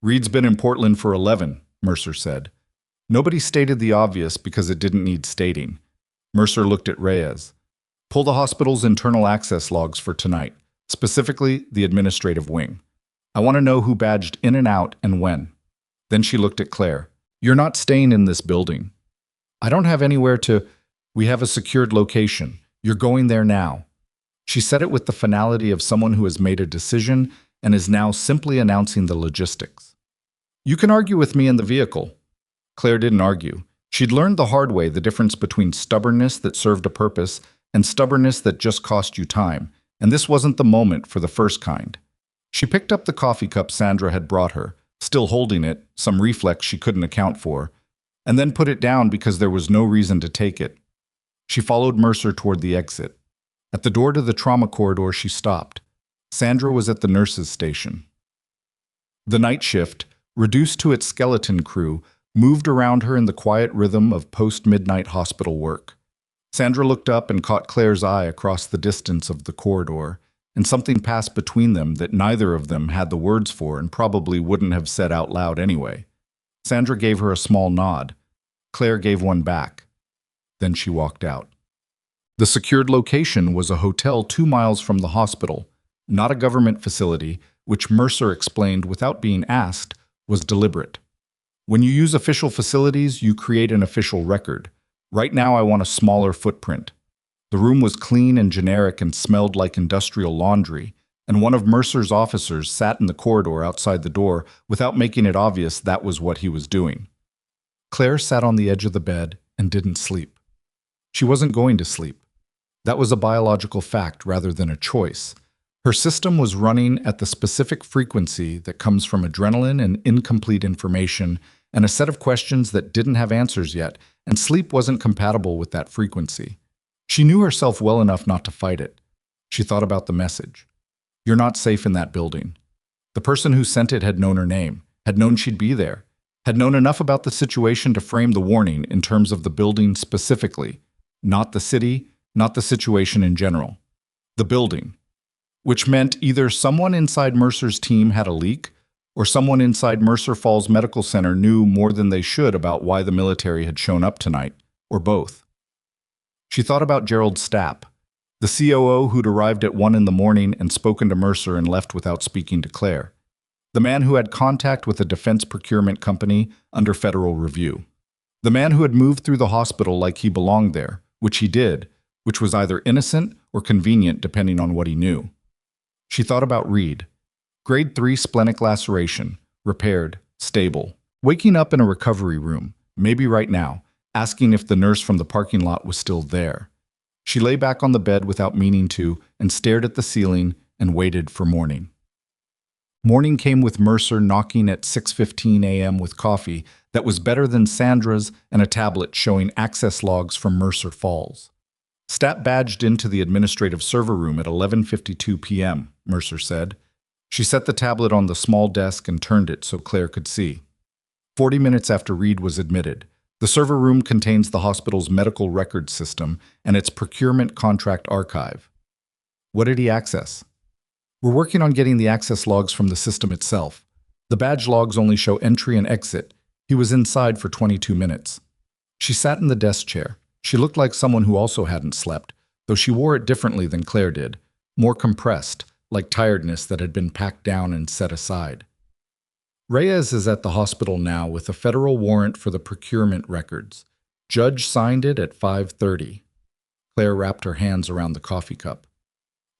Reed's been in Portland for 11, Mercer said. Nobody stated the obvious because it didn't need stating. Mercer looked at Reyes. Pull the hospital's internal access logs for tonight, specifically the administrative wing. I want to know who badged in and out and when. Then she looked at Claire. You're not staying in this building. I don't have anywhere to... We have a secured location. You're going there now. She said it with the finality of someone who has made a decision and is now simply announcing the logistics. You can argue with me in the vehicle. Claire didn't argue. She'd learned the hard way the difference between stubbornness that served a purpose and stubbornness that just cost you time, and this wasn't the moment for the first kind. She picked up the coffee cup Sandra had brought her, still holding it, some reflex she couldn't account for. and then put it down because there was no reason to take it. She followed Mercer toward the exit. At the door to the trauma corridor, she stopped. Sandra was at the nurses' station. The night shift, reduced to its skeleton crew, moved around her in the quiet rhythm of post-midnight hospital work. Sandra looked up and caught Claire's eye across the distance of the corridor, and something passed between them that neither of them had the words for and probably wouldn't have said out loud anyway. Sandra gave her a small nod. Claire gave one back. Then she walked out. The secured location was a hotel 2 miles from the hospital, not a government facility, which Mercer explained without being asked was deliberate. When you use official facilities, you create an official record. Right now, I want a smaller footprint. The room was clean and generic and smelled like industrial laundry, and one of Mercer's officers sat in the corridor outside the door without making it obvious that was what he was doing. Claire sat on the edge of the bed and didn't sleep. She wasn't going to sleep. That was a biological fact rather than a choice. Her system was running at the specific frequency that comes from adrenaline and incomplete information and a set of questions that didn't have answers yet, and sleep wasn't compatible with that frequency. She knew herself well enough not to fight it. She thought about the message. You're not safe in that building. The person who sent it had known her name, had known she'd be there, had known enough about the situation to frame the warning in terms of the building specifically, not the city, not the situation in general. The building. Which meant either someone inside Mercer's team had a leak, or someone inside Mercer Falls Medical Center knew more than they should about why the military had shown up tonight, or both. She thought about Gerald Stapp, the COO who'd arrived at 1 in the morning and spoken to Mercer and left without speaking to Claire. The man who had contact with a defense procurement company under federal review. The man who had moved through the hospital like he belonged there, which he did, which was either innocent or convenient depending on what he knew. She thought about Reed. Grade 3 splenic laceration, repaired, stable. Waking up in a recovery room, maybe right now, asking if the nurse from the parking lot was still there. She lay back on the bed without meaning to and stared at the ceiling and waited for morning. Morning came with Mercer knocking at 6:15 a.m. with coffee that was better than Sandra's and a tablet showing access logs from Mercer Falls. Stapp badged into the administrative server room at 11:52 p.m., Mercer said. She set the tablet on the small desk and turned it so Claire could see. 40 minutes after Reed was admitted, the server room contains the hospital's medical records system and its procurement contract archive. What did he access? We're working on getting the access logs from the system itself. The badge logs only show entry and exit. He was inside for 22 minutes. She sat in the desk chair. She looked like someone who also hadn't slept, though she wore it differently than Claire did, more compressed, like tiredness that had been packed down and set aside. Reyes is at the hospital now with a federal warrant for the procurement records. Judge signed it at 5:30. Claire wrapped her hands around the coffee cup.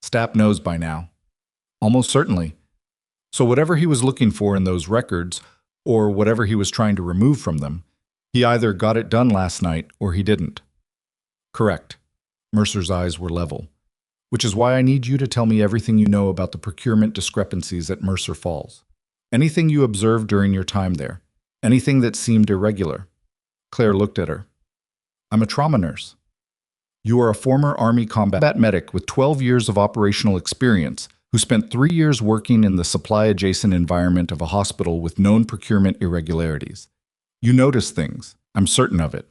Stapp knows by now. Almost certainly. So whatever he was looking for in those records, or whatever he was trying to remove from them, he either got it done last night or he didn't. Correct. Mercer's eyes were level. Which is why I need you to tell me everything you know about the procurement discrepancies at Mercer Falls. Anything you observed during your time there. Anything that seemed irregular. Claire looked at her. I'm a trauma nurse. You are a former Army combat medic with 12 years of operational experience who spent 3 years working in the supply-adjacent environment of a hospital with known procurement irregularities. You noticed things. I'm certain of it.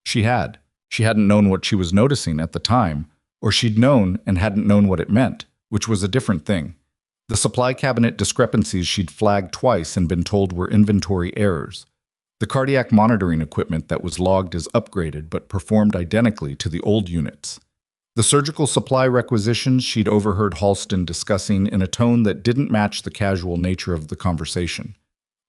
She had. She hadn't known what she was noticing at the time, or she'd known and hadn't known what it meant, which was a different thing. The supply cabinet discrepancies she'd flagged twice and been told were inventory errors. The cardiac monitoring equipment that was logged as upgraded but performed identically to the old units. The surgical supply requisitions she'd overheard Halston discussing in a tone that didn't match the casual nature of the conversation.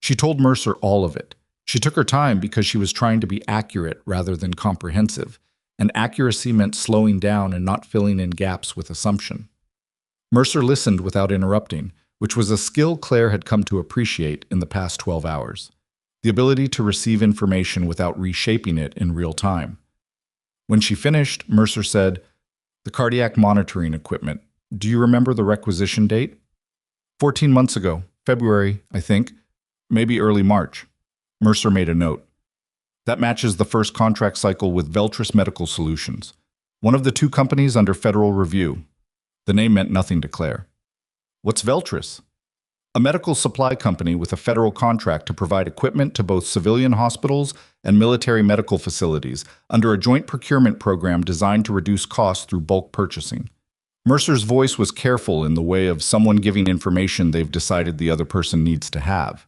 She told Mercer all of it. She took her time because she was trying to be accurate rather than comprehensive, and accuracy meant slowing down and not filling in gaps with assumption. Mercer listened without interrupting, which was a skill Claire had come to appreciate in the past 12 hours. The ability to receive information without reshaping it in real time. When she finished, Mercer said, "The cardiac monitoring equipment. Do you remember the requisition date?" 14 months ago, February, I think, maybe early March. Mercer made a note. That matches the first contract cycle with Veltris Medical Solutions, one of the two companies under federal review. The name meant nothing to Claire. What's Veltris? A medical supply company with a federal contract to provide equipment to both civilian hospitals and military medical facilities under a joint procurement program designed to reduce costs through bulk purchasing. Mercer's voice was careful in the way of someone giving information they've decided the other person needs to have.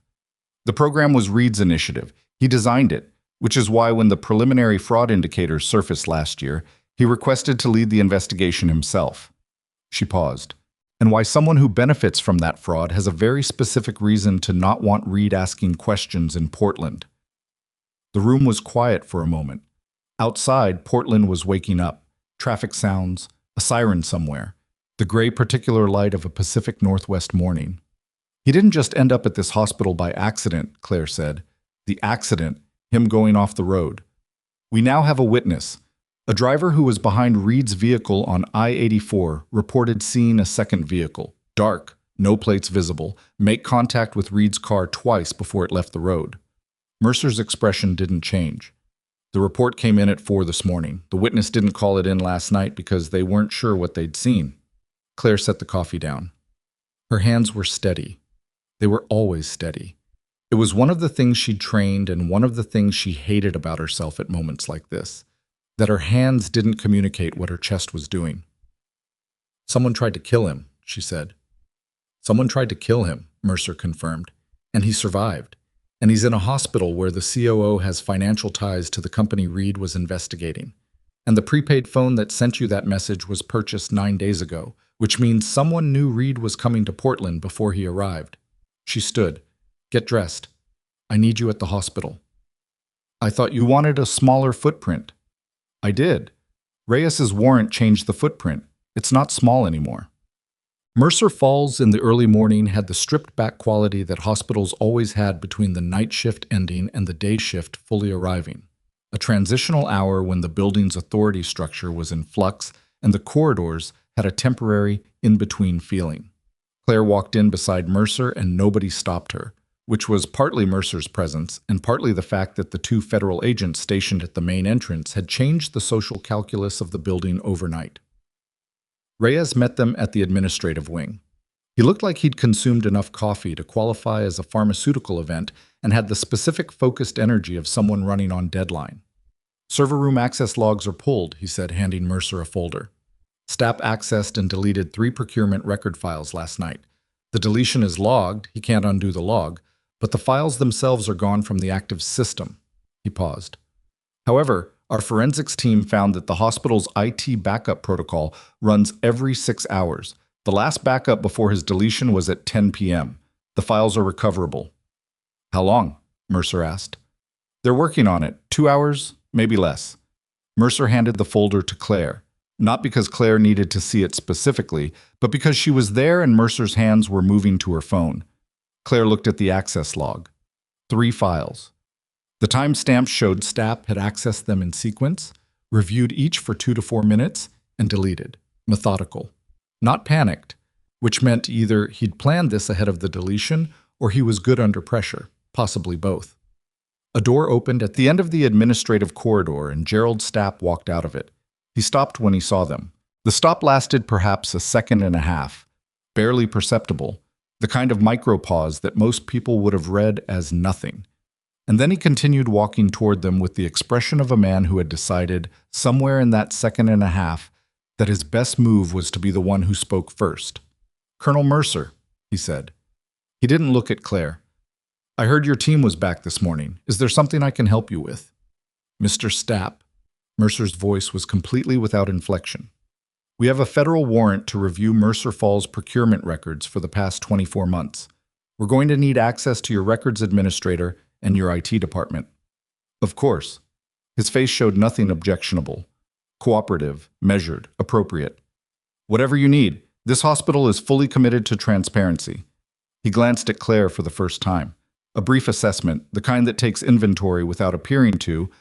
The program was Reed's initiative. He designed it, which is why when the preliminary fraud indicators surfaced last year, he requested to lead the investigation himself. She paused. And why someone who benefits from that fraud has a very specific reason to not want Reed asking questions in Portland. The room was quiet for a moment. Outside, Portland was waking up. Traffic sounds, a siren somewhere, the gray particular light of a Pacific Northwest morning. He didn't just end up at this hospital by accident, Claire said. The accident, him going off the road. We now have a witness. A driver who was behind Reed's vehicle on I-84 reported seeing a second vehicle, dark, no plates visible, make contact with Reed's car twice before it left the road. Mercer's expression didn't change. The report came in at 4 this morning. The witness didn't call it in last night because they weren't sure what they'd seen. Claire set the coffee down. Her hands were steady. They were always steady. It was one of the things she'd trained and one of the things she hated about herself at moments like this. That her hands didn't communicate what her chest was doing. Someone tried to kill him, she said. Someone tried to kill him, Mercer confirmed, and he survived. And he's in a hospital where the COO has financial ties to the company Reed was investigating. And the prepaid phone that sent you that message was purchased 9 days ago, which means someone knew Reed was coming to Portland before he arrived. She stood. Get dressed. I need you at the hospital. I thought you wanted a smaller footprint. I did. Reyes's warrant changed the footprint. It's not small anymore. Mercer Falls in the early morning had the stripped-back quality that hospitals always had between the night shift ending and the day shift fully arriving. A transitional hour when the building's authority structure was in flux and the corridors had a temporary in-between feeling. Claire walked in beside Mercer and nobody stopped her, which was partly Mercer's presence and partly the fact that the two federal agents stationed at the main entrance had changed the social calculus of the building overnight. Reyes met them at the administrative wing. He looked like he'd consumed enough coffee to qualify as a pharmaceutical event and had the specific focused energy of someone running on deadline. Server room access logs are pulled, he said, handing Mercer a folder. Stapp accessed and deleted 3 procurement record files last night. The deletion is logged, he can't undo the log, but the files themselves are gone from the active system. He paused. However, our forensics team found that the hospital's IT backup protocol runs every 6 hours. The last backup before his deletion was at 10 p.m. The files are recoverable. How long? Mercer asked. They're working on it. 2 hours, maybe less. Mercer handed the folder to Claire, not because Claire needed to see it specifically, but because she was there and Mercer's hands were moving to her phone. Claire looked at the access log. 3 files. The timestamps showed Stapp had accessed them in sequence, reviewed each for 2 to 4 minutes, and deleted. Methodical. Not panicked, which meant either he'd planned this ahead of the deletion or he was good under pressure, possibly both. A door opened at the end of the administrative corridor and Gerald Stapp walked out of it. He stopped when he saw them. The stop lasted perhaps a second and a half, barely perceptible, the kind of micro-pause that most people would have read as nothing. And then he continued walking toward them with the expression of a man who had decided, somewhere in that second and a half, that his best move was to be the one who spoke first. Colonel Mercer, he said. He didn't look at Claire. I heard your team was back this morning. Is there something I can help you with? Mr. Stapp. Mercer's voice was completely without inflection. We have a federal warrant to review Mercer Falls procurement records for the past 24 months. We're going to need access to your records administrator and your IT department. Of course. His face showed nothing objectionable. Cooperative, measured, appropriate. Whatever you need. This hospital is fully committed to transparency. He glanced at Claire for the first time. A brief assessment, the kind that takes inventory without appearing to,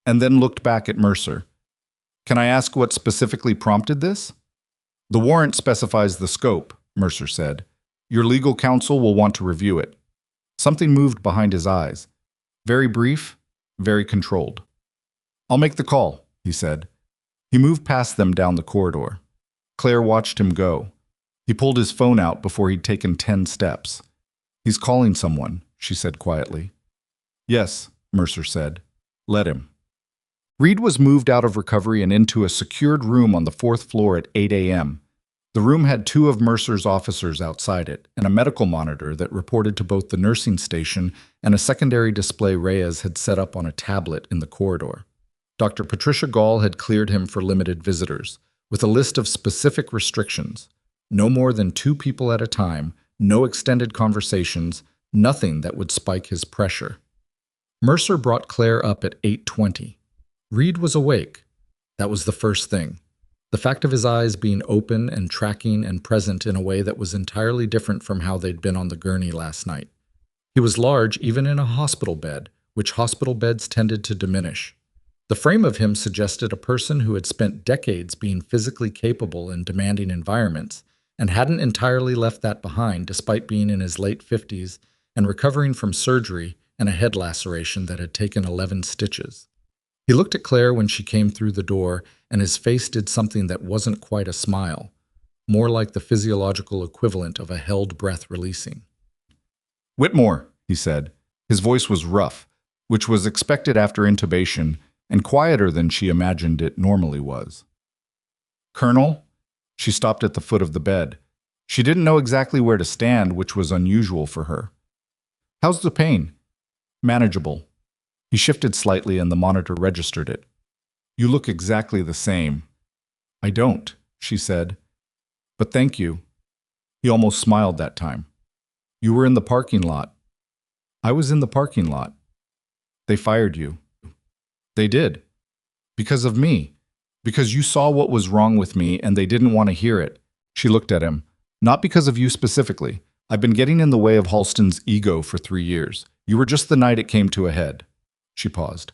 and then looked back at Mercer. Can I ask what specifically prompted this? The warrant specifies the scope, Mercer said. Your legal counsel will want to review it. Something moved behind his eyes. Very brief, very controlled. "I'll make the call," he said. He moved past them down the corridor. Claire watched him go. He pulled his phone out before he'd taken 10 steps. "He's calling someone," she said quietly. "Yes," Mercer said. "Let him." Reed was moved out of recovery and into a secured room on the 4th floor at 8 a.m. The room had 2 of Mercer's officers outside it, and a medical monitor that reported to both the nursing station and a secondary display Reyes had set up on a tablet in the corridor. Dr. Patricia Gall had cleared him for limited visitors, with a list of specific restrictions. No more than 2 people at a time, no extended conversations, nothing that would spike his pressure. Mercer brought Claire up at 8:20. Reed was awake. That was the first thing. The fact of his eyes being open and tracking and present in a way that was entirely different from how they'd been on the gurney last night. He was large even in a hospital bed, which hospital beds tended to diminish. The frame of him suggested a person who had spent decades being physically capable in demanding environments and hadn't entirely left that behind despite being in his late 50s and recovering from surgery and a head laceration that had taken 11 stitches. He looked at Claire when she came through the door, and his face did something that wasn't quite a smile, more like the physiological equivalent of a held breath releasing. "Whitmore," he said. His voice was rough, which was expected after intubation, and quieter than she imagined it normally was. "Colonel?" She stopped at the foot of the bed. She didn't know exactly where to stand, which was unusual for her. "How's the pain?" "Manageable." He shifted slightly and the monitor registered it. "You look exactly the same." "I don't," she said. "But thank you." He almost smiled that time. "You were in the parking lot." "I was in the parking lot." "They fired you." "They did." "Because of me. Because you saw what was wrong with me and they didn't want to hear it." She looked at him. "Not because of you specifically. I've been getting in the way of Halston's ego for 3 years. You were just the night it came to a head." She paused.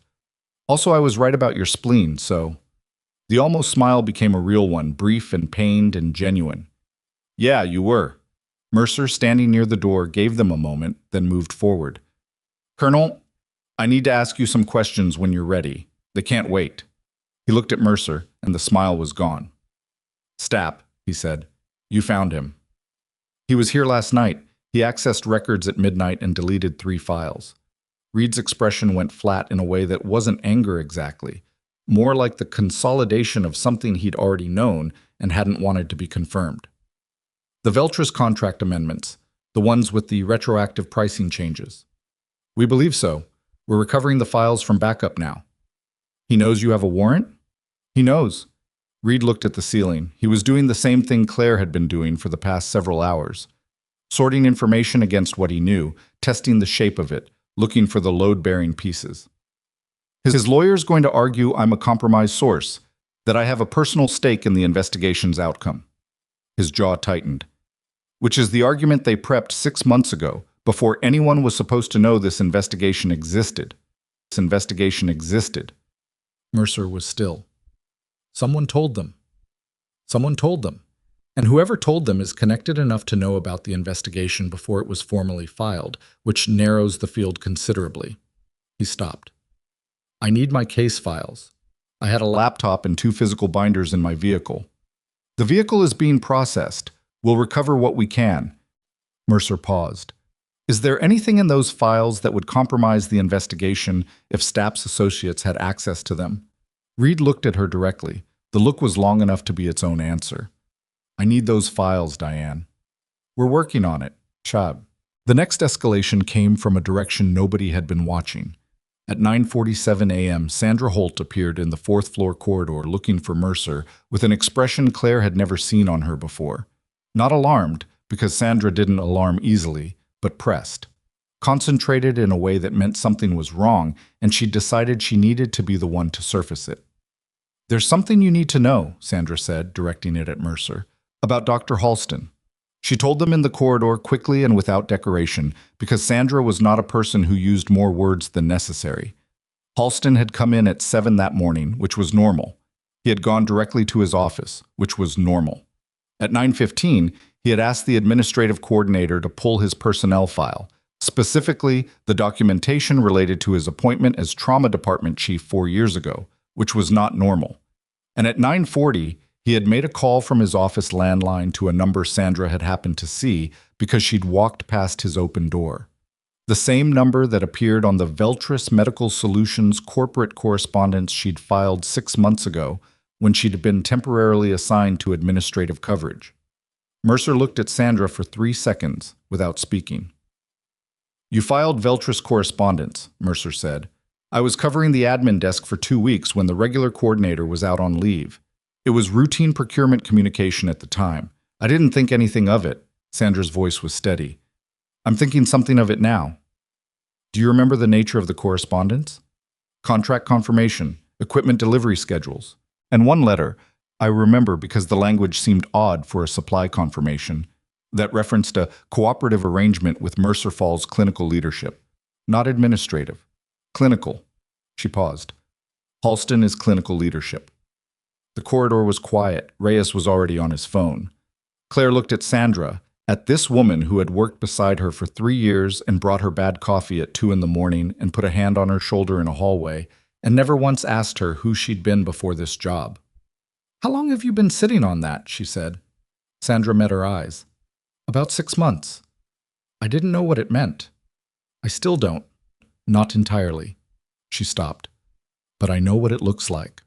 "Also, I was right about your spleen, so—" The almost smile became a real one, brief and pained and genuine. "Yeah, you were." Mercer, standing near the door, gave them a moment, then moved forward. "Colonel, I need to ask you some questions when you're ready. They can't wait." He looked at Mercer, and the smile was gone. "Stapp," he said. "You found him." "He was here last night. He accessed records at midnight and deleted 3 files. Reed's expression went flat in a way that wasn't anger exactly, more like the consolidation of something he'd already known and hadn't wanted to be confirmed. "The Veltris contract amendments, the ones with the retroactive pricing changes." "We believe so. We're recovering the files from backup now." "He knows you have a warrant?" "He knows." Reed looked at the ceiling. He was doing the same thing Claire had been doing for the past several hours. Sorting information against what he knew, testing the shape of it, looking for the load-bearing pieces. "His lawyer's going to argue I'm a compromised source, that I have a personal stake in the investigation's outcome." His jaw tightened. "Which is the argument they prepped 6 months ago, before anyone was supposed to know this investigation existed." This investigation existed. Mercer was still. Someone told them. Someone told them. And whoever told them is connected enough to know about the investigation before it was formally filed, which narrows the field considerably. He stopped. "I need my case files. I had a laptop and 2 physical binders in my vehicle." "The vehicle is being processed. We'll recover what we can." Mercer paused. "Is there anything in those files that would compromise the investigation if Stapp's associates had access to them?" Reed looked at her directly. The look was long enough to be its own answer. "I need those files, Diane." "We're working on it, Chab." The next escalation came from a direction nobody had been watching. At 9:47 a.m., Sandra Holt appeared in the 4th floor corridor looking for Mercer with an expression Claire had never seen on her before. Not alarmed, because Sandra didn't alarm easily, but pressed. Concentrated in a way that meant something was wrong, and she decided she needed to be the one to surface it. "There's something you need to know," Sandra said, directing it at Mercer, "about Dr. Halston." She told them in the corridor quickly and without decoration, because Sandra was not a person who used more words than necessary. Halston had come in at 7 that morning, which was normal. He had gone directly to his office, which was normal. At 9:15, he had asked the administrative coordinator to pull his personnel file, Specifically, the documentation related to his appointment as trauma department chief 4 years ago, which was not normal. And at 9:40, he had made a call from his office landline to a number Sandra had happened to see because she'd walked past his open door. The same number that appeared on the Veltris Medical Solutions corporate correspondence she'd filed 6 months ago when she'd been temporarily assigned to administrative coverage. Mercer looked at Sandra for 3 seconds without speaking. "You filed Veltris correspondence," Mercer said. "I was covering the admin desk for 2 weeks when the regular coordinator was out on leave. It was routine procurement communication at the time. I didn't think anything of it." Sandra's voice was steady. "I'm thinking something of it now." "Do you remember the nature of the correspondence?" "Contract confirmation, equipment delivery schedules, and one letter. I remember because the language seemed odd for a supply confirmation that referenced a cooperative arrangement with Mercer Falls clinical leadership. Not administrative. Clinical." She paused. "Halston is clinical leadership." The corridor was quiet. Reyes was already on his phone. Claire looked at Sandra, at this woman who had worked beside her for 3 years and brought her bad coffee at 2 in the morning and put a hand on her shoulder in a hallway, and never once asked her who she'd been before this job. "How long have you been sitting on that?" she said. Sandra met her eyes. "About 6 months. I didn't know what it meant. I still don't. Not entirely." She stopped. "But I know what it looks like."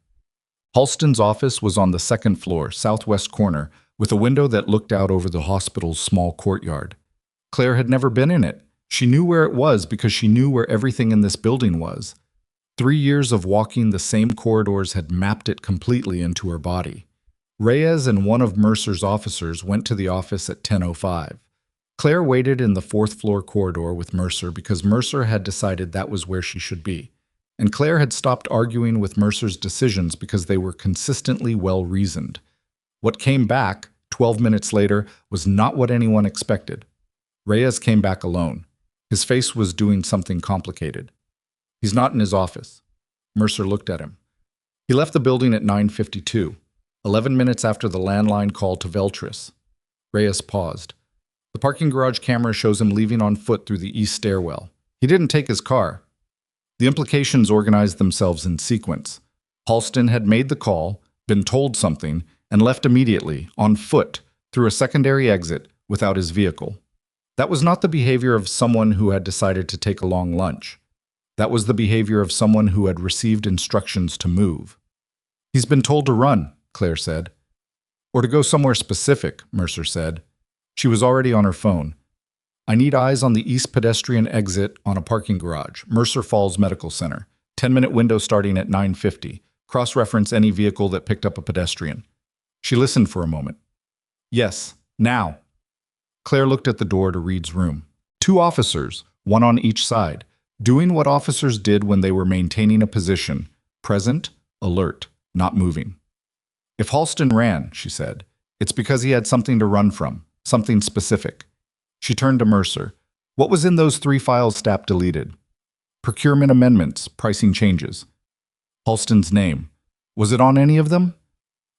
Halston's office was on the second floor, southwest corner, with a window that looked out over the hospital's small courtyard. Claire had never been in it. She knew where it was because she knew where everything in this building was. 3 years of walking the same corridors had mapped it completely into her body. Reyes and one of Mercer's officers went to the office at 10:05. Claire waited in the fourth-floor corridor with Mercer because Mercer had decided that was where she should be. And Claire had stopped arguing with Mercer's decisions because they were consistently well-reasoned. What came back, 12 minutes later, was not what anyone expected. Reyes came back alone. His face was doing something complicated. "He's not in his office." Mercer looked at him. "He left the building at 9:52, 11 minutes after the landline call to Veltris." Reyes paused. "The parking garage camera shows him leaving on foot through the east stairwell. He didn't take his car." The implications organized themselves in sequence. Halston had made the call, been told something, and left immediately, on foot, through a secondary exit, without his vehicle. That was not the behavior of someone who had decided to take a long lunch. That was the behavior of someone who had received instructions to move. "He's been told to run," Claire said. "Or to go somewhere specific," Mercer said. She was already on her phone. "I need eyes on the east pedestrian exit on a parking garage, Mercer Falls Medical Center. 10-minute window starting at 9:50. Cross-reference any vehicle that picked up a pedestrian." She listened for a moment. "Yes, now." Claire looked at the door to Reed's room. 2 officers, one on each side, doing what officers did when they were maintaining a position, present, alert, not moving. "If Halston ran," she said, "it's because he had something to run from, something specific." She turned to Mercer. "What was in those 3 files Stapp deleted?" "Procurement amendments, pricing changes." "Halston's name. Was it on any of them?"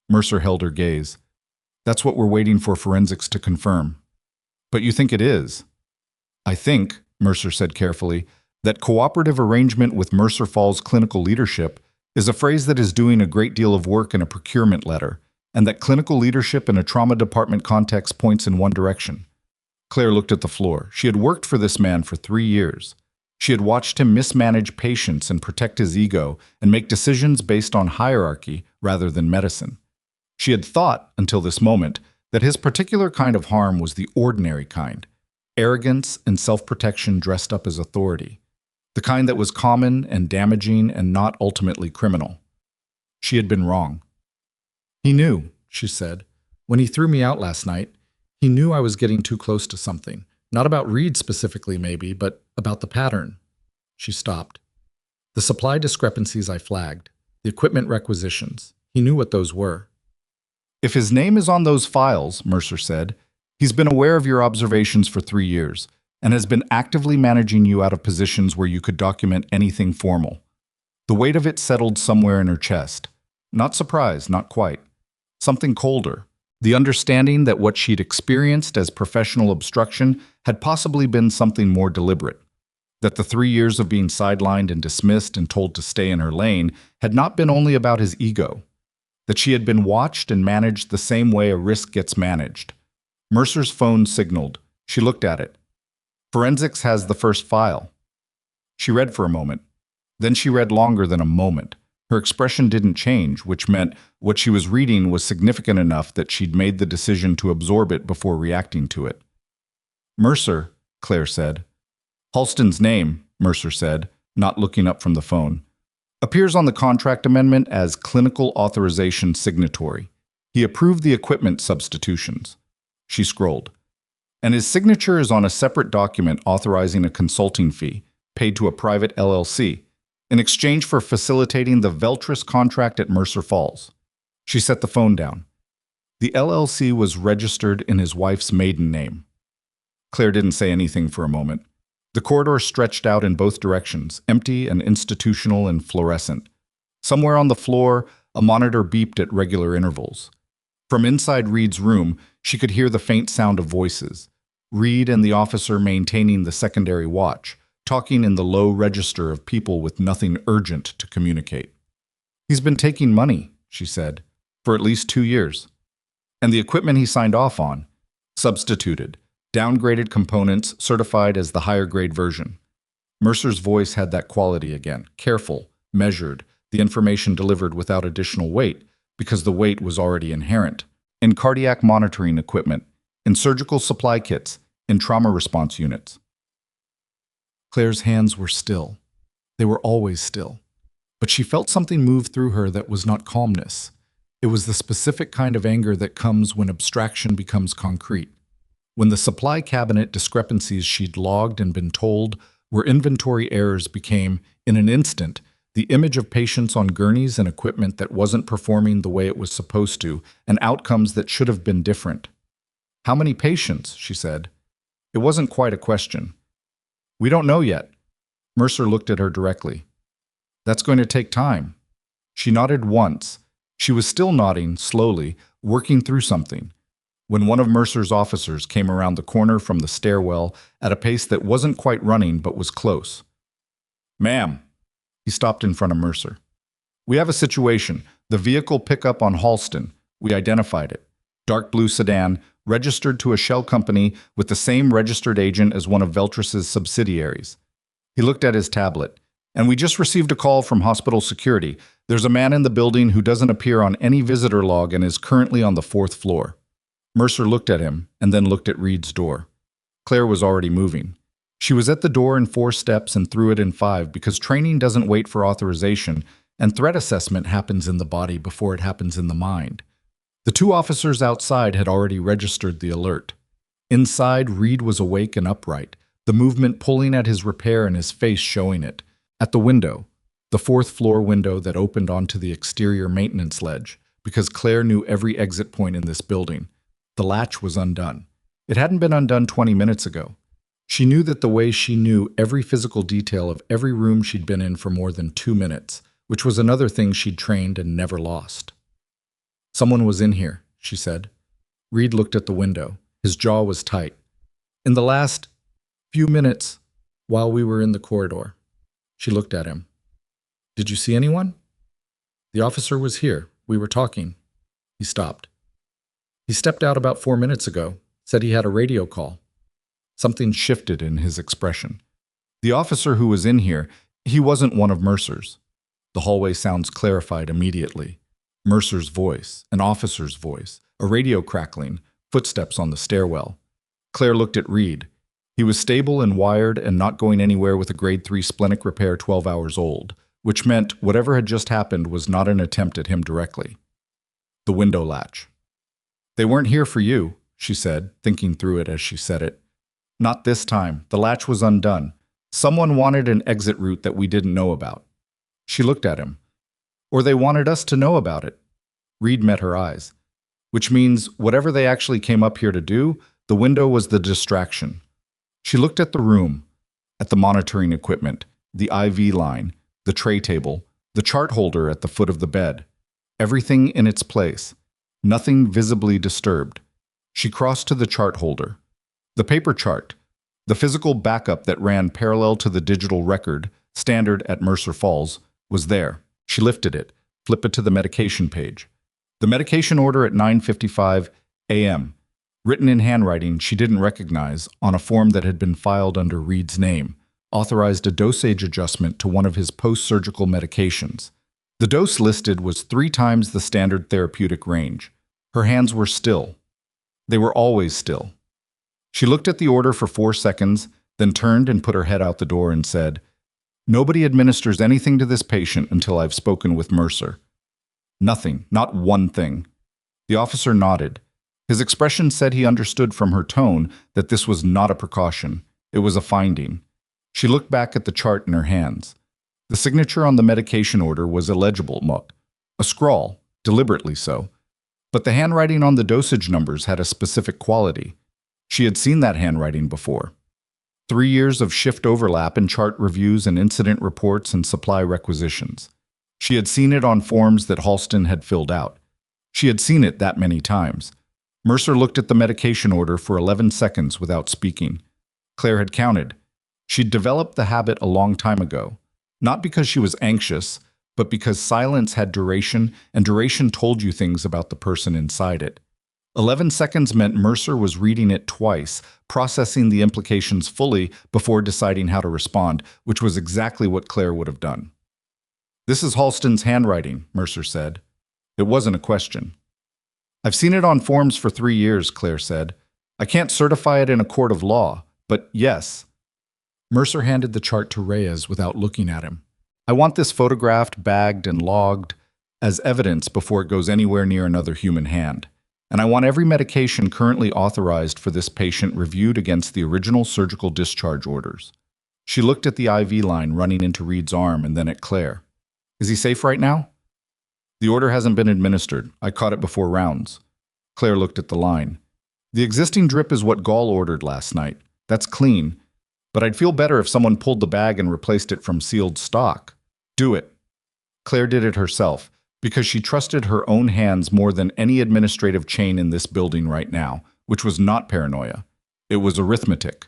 Mercer held her gaze. "That's what we're waiting for forensics to confirm." "But you think it is?" "I think," Mercer said carefully, "that cooperative arrangement with Mercer Falls clinical leadership is a phrase that is doing a great deal of work in a procurement letter, and that clinical leadership in a trauma department context points in one direction." Claire looked at the floor. She had worked for this man for 3 years. She had watched him mismanage patients and protect his ego and make decisions based on hierarchy rather than medicine. She had thought, until this moment, that his particular kind of harm was the ordinary kind, arrogance and self-protection dressed up as authority, the kind that was common and damaging and not ultimately criminal. She had been wrong. "He knew," she said. "When he threw me out last night, he knew I was getting too close to something. Not about Reed specifically, maybe, but about the pattern." She stopped. "The supply discrepancies I flagged, the equipment requisitions, he knew what those were." "If his name is on those files," Mercer said, "he's been aware of your observations for 3 years and has been actively managing you out of positions where you could document anything formal." The weight of it settled somewhere in her chest. Not surprise, not quite. Something colder. The understanding that what she'd experienced as professional obstruction had possibly been something more deliberate, that the 3 years of being sidelined and dismissed and told to stay in her lane had not been only about his ego, that she had been watched and managed the same way a risk gets managed. Mercer's phone signaled. She looked at it. Forensics has the first file. She read for a moment. Then she read longer than a moment. Her expression didn't change, which meant what she was reading was significant enough that she'd made the decision to absorb it before reacting to it. Mercer, Claire said. Halston's name, Mercer said, not looking up from the phone, appears on the contract amendment as clinical authorization signatory. He approved the equipment substitutions. She scrolled. And his signature is on a separate document authorizing a consulting fee, paid to a private LLC, in exchange for facilitating the Veltris contract at Mercer Falls. She set the phone down. The LLC was registered in his wife's maiden name. Claire didn't say anything for a moment. The corridor stretched out in both directions, empty and institutional and fluorescent. Somewhere on the floor, a monitor beeped at regular intervals. From inside Reed's room, she could hear the faint sound of voices. Reed and the officer maintaining the secondary watch, talking in the low register of people with nothing urgent to communicate. He's been taking money, she said, for at least 2 years. And the equipment he signed off on, substituted, downgraded components certified as the higher grade version. Mercer's voice had that quality again, careful, measured, the information delivered without additional weight, because the weight was already inherent. In cardiac monitoring equipment, in surgical supply kits, in trauma response units. Claire's hands were still. They were always still. But she felt something move through her that was not calmness. It was the specific kind of anger that comes when abstraction becomes concrete. When the supply cabinet discrepancies she'd logged and been told were inventory errors became, in an instant, the image of patients on gurneys and equipment that wasn't performing the way it was supposed to, and outcomes that should have been different. How many patients? She said. It wasn't quite a question. We don't know yet. Mercer looked at her directly. That's going to take time. She nodded once. She was still nodding, slowly, working through something, when one of Mercer's officers came around the corner from the stairwell at a pace that wasn't quite running but was close. Ma'am. He stopped in front of Mercer. We have a situation. The vehicle pickup on Halston. We identified it. Dark blue sedan, registered to a shell company with the same registered agent as one of Veltris's subsidiaries. He looked at his tablet. And we just received a call from hospital security. There's a man in the building who doesn't appear on any visitor log and is currently on the 4th floor. Mercer looked at him and then looked at Reed's door. Claire was already moving. She was at the door in 4 steps and through it in 5 because training doesn't wait for authorization and threat assessment happens in the body before it happens in the mind. The 2 officers outside had already registered the alert. Inside, Reed was awake and upright, the movement pulling at his repair and his face showing it. At the window, the 4th floor window that opened onto the exterior maintenance ledge, because Claire knew every exit point in this building. The latch was undone. It hadn't been undone 20 minutes ago. She knew that the way she knew every physical detail of every room she'd been in for more than 2 minutes, which was another thing she'd trained and never lost. Someone was in here, she said. Reed looked at the window. His jaw was tight. In the last few minutes, while we were in the corridor. She looked at him. Did you see anyone? The officer was here. We were talking. He stopped. He stepped out about 4 minutes ago, said he had a radio call. Something shifted in his expression. The officer who was in here, he wasn't one of Mercer's. The hallway sounds clarified immediately. Mercer's voice, an officer's voice, a radio crackling, footsteps on the stairwell. Claire looked at Reed. He was stable and wired and not going anywhere with a grade 3 splenic repair 12 hours old, which meant whatever had just happened was not an attempt at him directly. The window latch. They weren't here for you, she said, thinking through it as she said it. Not this time. The latch was undone. Someone wanted an exit route that we didn't know about. She looked at him. Or they wanted us to know about it. Reed met her eyes. Which means whatever they actually came up here to do, the window was the distraction. She looked at the room, at the monitoring equipment, the IV line, the tray table, the chart holder at the foot of the bed. Everything in its place. nothing visibly disturbed. She crossed to the chart holder. The paper chart, the physical backup that ran parallel to the digital record, standard at Mercer Falls, was there. She lifted it, flipped it to the medication page. The medication order at 9:55 a.m., written in handwriting she didn't recognize, on a form that had been filed under Reed's name, authorized a dosage adjustment to one of his post-surgical medications. The dose listed was 3 times the standard therapeutic range. Her hands were still. They were always still. She looked at the order for 4 seconds, then turned and put her head out the door and said, "Nobody administers anything to this patient until I've spoken with Mercer." Nothing, not one thing. The officer nodded. His expression said he understood from her tone that this was not a precaution. It was a finding. She looked back at the chart in her hands. The signature on the medication order was illegible, a scrawl, deliberately so. But the handwriting on the dosage numbers had a specific quality. She had seen that handwriting before. 3 years of shift overlap in chart reviews and incident reports and supply requisitions. She had seen it on forms that Halston had filled out. She had seen it that many times. Mercer looked at the medication order for 11 seconds without speaking. Claire had counted. She'd developed the habit a long time ago, not because she was anxious, but because silence had duration, and duration told you things about the person inside it. 11 seconds meant Mercer was reading it twice, processing the implications fully before deciding how to respond, which was exactly what Claire would have done. "This is Halston's handwriting," Mercer said. It wasn't a question. "I've seen it on forms for 3 years," Claire said. "I can't certify it in a court of law, but yes." Mercer handed the chart to Reyes without looking at him. "I want this photographed, bagged, and logged as evidence before it goes anywhere near another human hand. And I want every medication currently authorized for this patient reviewed against the original surgical discharge orders." She looked at the IV line running into Reed's arm and then at Claire. "Is he safe right now?" "The order hasn't been administered. I caught it before rounds." Claire looked at the line. "The existing drip is what Gall ordered last night. That's clean. But I'd feel better if someone pulled the bag and replaced it from sealed stock." "Do it." Claire did it herself, because she trusted her own hands more than any administrative chain in this building right now, which was not paranoia. It was arithmetic.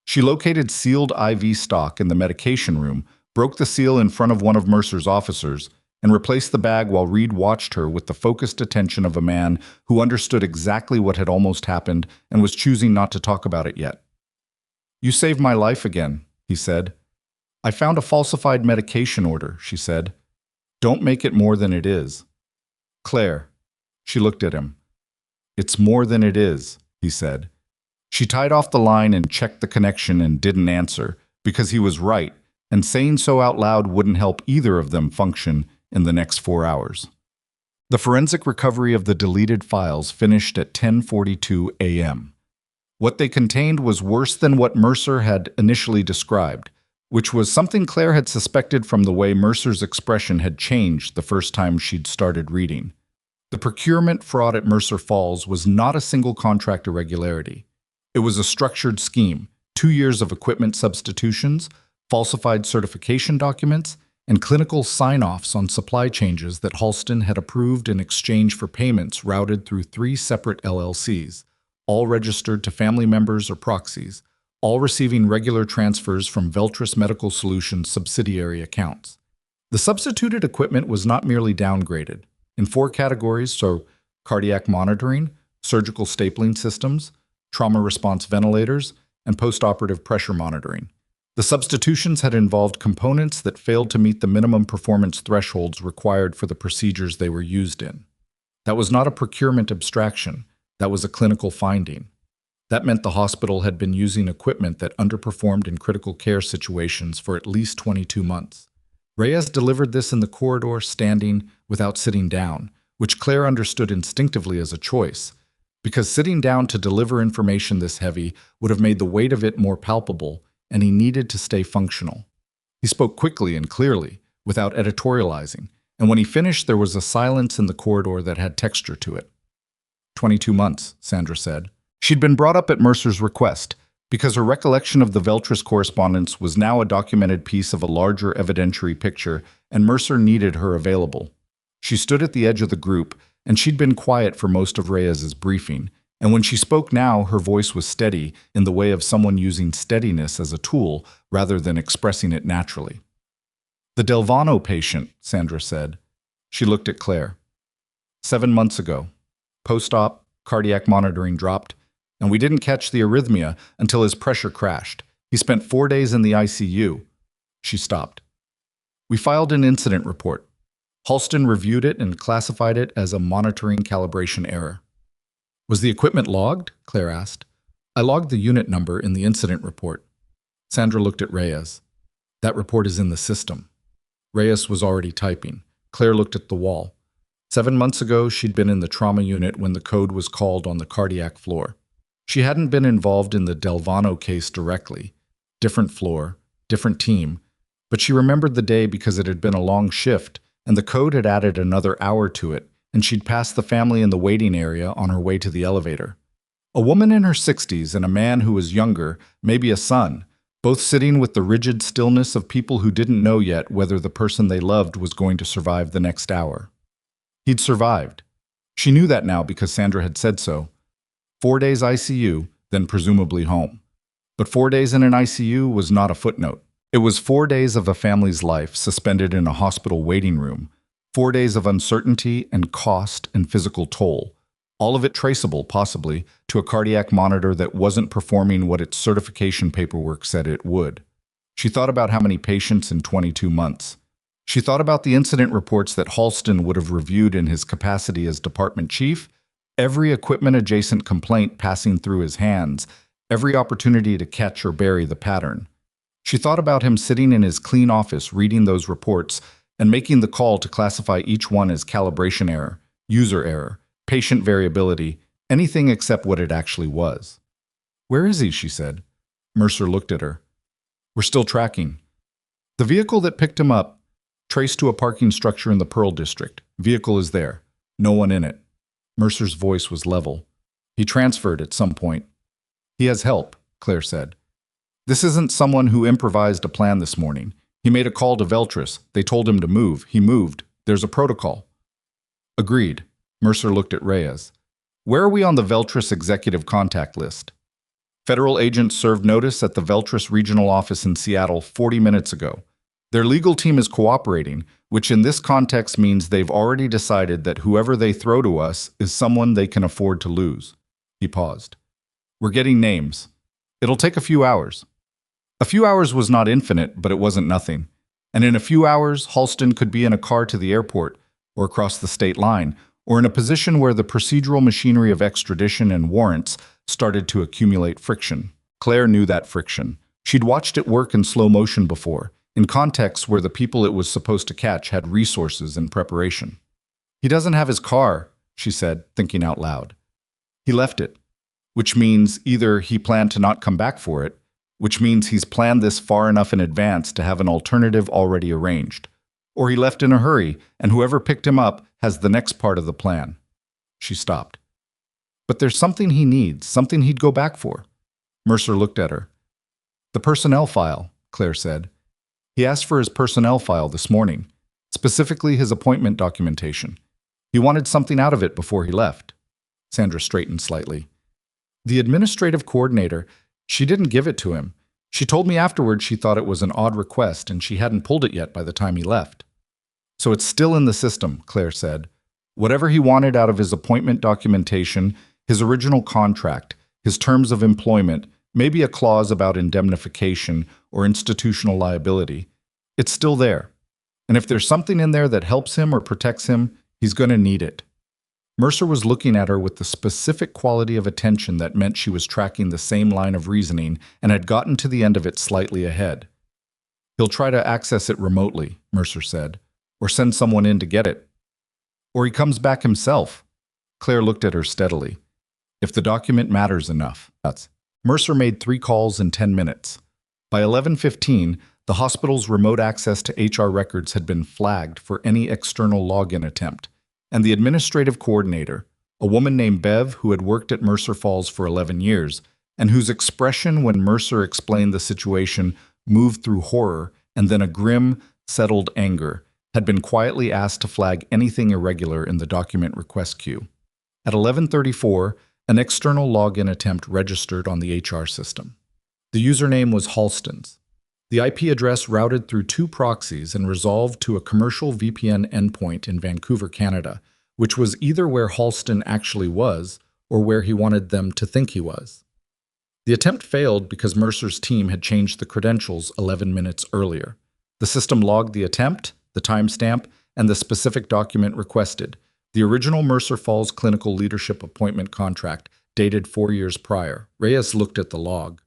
She located sealed IV stock in the medication room, broke the seal in front of one of Mercer's officers, and replaced the bag while Reed watched her with the focused attention of a man who understood exactly what had almost happened and was choosing not to talk about it yet. "You saved my life again," he said. "I found a falsified medication order," she said. "Don't make it more than it is." "Claire." She looked at him. "It's more than it is," he said. She tied off the line and checked the connection and didn't answer, because he was right, and saying so out loud wouldn't help either of them function in the next 4 hours. The forensic recovery of the deleted files finished at 10:42 a.m. What they contained was worse than what Mercer had initially described, which was something Claire had suspected from the way Mercer's expression had changed the first time she'd started reading. The procurement fraud at Mercer Falls was not a single contract irregularity. It was a structured scheme, 2 years of equipment substitutions, falsified certification documents, and clinical sign-offs on supply changes that Halston had approved in exchange for payments routed through 3 separate LLCs, all registered to family members or proxies, all receiving regular transfers from Veltris Medical Solutions subsidiary accounts. The substituted equipment was not merely downgraded, in 4 categories, so cardiac monitoring, surgical stapling systems, trauma response ventilators, and postoperative pressure monitoring. The substitutions had involved components that failed to meet the minimum performance thresholds required for the procedures they were used in. That was not a procurement abstraction, that was a clinical finding. That meant the hospital had been using equipment that underperformed in critical care situations for at least 22 months. Reyes delivered this in the corridor, standing, without sitting down, which Claire understood instinctively as a choice, because sitting down to deliver information this heavy would have made the weight of it more palpable, and he needed to stay functional. He spoke quickly and clearly, without editorializing, and when he finished there was a silence in the corridor that had texture to it. 22 months, Sandra said. She'd been brought up at Mercer's request, because her recollection of the Veltris correspondence was now a documented piece of a larger evidentiary picture, and Mercer needed her available. She stood at the edge of the group, and she'd been quiet for most of Reyes's briefing. And when she spoke now, her voice was steady, in the way of someone using steadiness as a tool rather than expressing it naturally. "The Delvano patient," Sandra said. She looked at Claire. 7 months ago. Post-op, cardiac monitoring dropped, and we didn't catch the arrhythmia until his pressure crashed. He spent 4 days in the ICU. She stopped. "We filed an incident report. Halston reviewed it and classified it as a monitoring calibration error." "Was the equipment logged?" Claire asked. "I logged the unit number in the incident report." Sandra looked at Reyes. "That report is in the system." Reyes was already typing. Claire looked at the wall. 7 months ago, she'd been in the trauma unit when the code was called on the cardiac floor. She hadn't been involved in the Delvano case directly. Different floor, different team. But she remembered the day because it had been a long shift, and the code had added another hour to it, and she'd passed the family in the waiting area on her way to the elevator. A woman in her 60s and a man who was younger, maybe a son, both sitting with the rigid stillness of people who didn't know yet whether the person they loved was going to survive the next hour. He'd survived. She knew that now because Sandra had said so. 4 days ICU, then presumably home. But 4 days in an ICU was not a footnote. It was 4 days of a family's life suspended in a hospital waiting room, 4 days of uncertainty and cost and physical toll, all of it traceable, possibly, to a cardiac monitor that wasn't performing what its certification paperwork said it would. She thought about how many patients in 22 months. She thought about the incident reports that Halston would have reviewed in his capacity as department chief, every equipment-adjacent complaint passing through his hands, every opportunity to catch or bury the pattern. She thought about him sitting in his clean office reading those reports and making the call to classify each one as calibration error, user error, patient variability, anything except what it actually was. "Where is he?" she said. Mercer looked at her. "We're still tracking. The vehicle that picked him up traced to a parking structure in the Pearl District. Vehicle is there. No one in it." Mercer's voice was level. "He transferred at some point." "He has help," Claire said. "This isn't someone who improvised a plan this morning. He made a call to Veltris. They told him to move. He moved. There's a protocol." "Agreed." Mercer looked at Reyes. "Where are we on the Veltris executive contact list?" "Federal agents served notice at the Veltris regional office in Seattle 40 minutes ago. Their legal team is cooperating, which in this context means they've already decided that whoever they throw to us is someone they can afford to lose." He paused. "We're getting names. It'll take a few hours." A few hours was not infinite, but it wasn't nothing. And in a few hours, Halston could be in a car to the airport, or across the state line, or in a position where the procedural machinery of extradition and warrants started to accumulate friction. Claire knew that friction. She'd watched it work in slow motion before, in contexts where the people it was supposed to catch had resources and preparation. "He doesn't have his car," she said, thinking out loud. "He left it, which means either he planned to not come back for it, which means he's planned this far enough in advance to have an alternative already arranged, or he left in a hurry, and whoever picked him up has the next part of the plan." She stopped. "But there's something he needs, something he'd go back for." Mercer looked at her. "The personnel file," Claire said. "He asked for his personnel file this morning, specifically his appointment documentation. He wanted something out of it before he left." Sandra straightened slightly. "The administrative coordinator, she didn't give it to him. She told me afterward she thought it was an odd request and she hadn't pulled it yet by the time he left." "So it's still in the system," Claire said. "Whatever he wanted out of his appointment documentation, his original contract, his terms of employment, maybe a clause about indemnification or institutional liability, it's still there. And if there's something in there that helps him or protects him, he's going to need it." Mercer was looking at her with the specific quality of attention that meant she was tracking the same line of reasoning and had gotten to the end of it slightly ahead. "He'll try to access it remotely," Mercer said, "or send someone in to get it. Or he comes back himself." Claire looked at her steadily. "If the document matters enough." Mercer made 3 calls in 10 minutes. By 11:15, the hospital's remote access to HR records had been flagged for any external login attempt, and the administrative coordinator, a woman named Bev who had worked at Mercer Falls for 11 years, and whose expression when Mercer explained the situation moved through horror and then a grim, settled anger, had been quietly asked to flag anything irregular in the document request queue. At 11:34, an external login attempt registered on the HR system. The username was Halston's. The IP address routed through two proxies and resolved to a commercial VPN endpoint in Vancouver, Canada, which was either where Halston actually was or where he wanted them to think he was. The attempt failed because Mercer's team had changed the credentials 11 minutes earlier. The system logged the attempt, the timestamp, and the specific document requested, the original Mercer Falls clinical leadership appointment contract dated 4 years prior. Reyes looked at the log.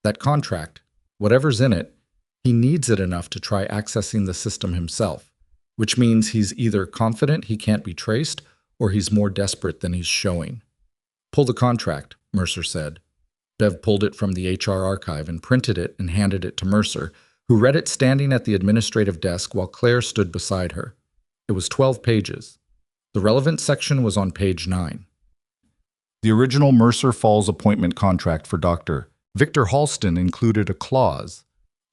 That contract, whatever's in it, he needs it enough to try accessing the system himself, which means he's either confident he can't be traced or he's more desperate than he's showing. Pull the contract, Mercer said. Bev pulled it from the HR archive and printed it and handed it to Mercer, who read it standing at the administrative desk while Claire stood beside her. It was 12 pages. The relevant section was on page 9. The original Mercer Falls appointment contract for Dr. Victor Halston included a clause,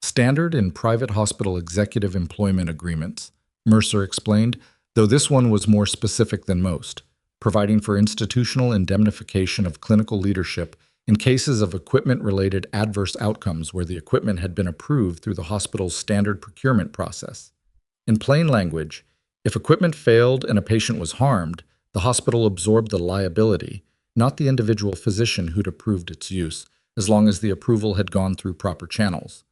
standard in private hospital executive employment agreements, Mercer explained, though this one was more specific than most, providing for institutional indemnification of clinical leadership in cases of equipment-related adverse outcomes where the equipment had been approved through the hospital's standard procurement process. In plain language, if equipment failed and a patient was harmed, the hospital absorbed the liability, not the individual physician who'd approved its use, as long as the approval had gone through proper channels.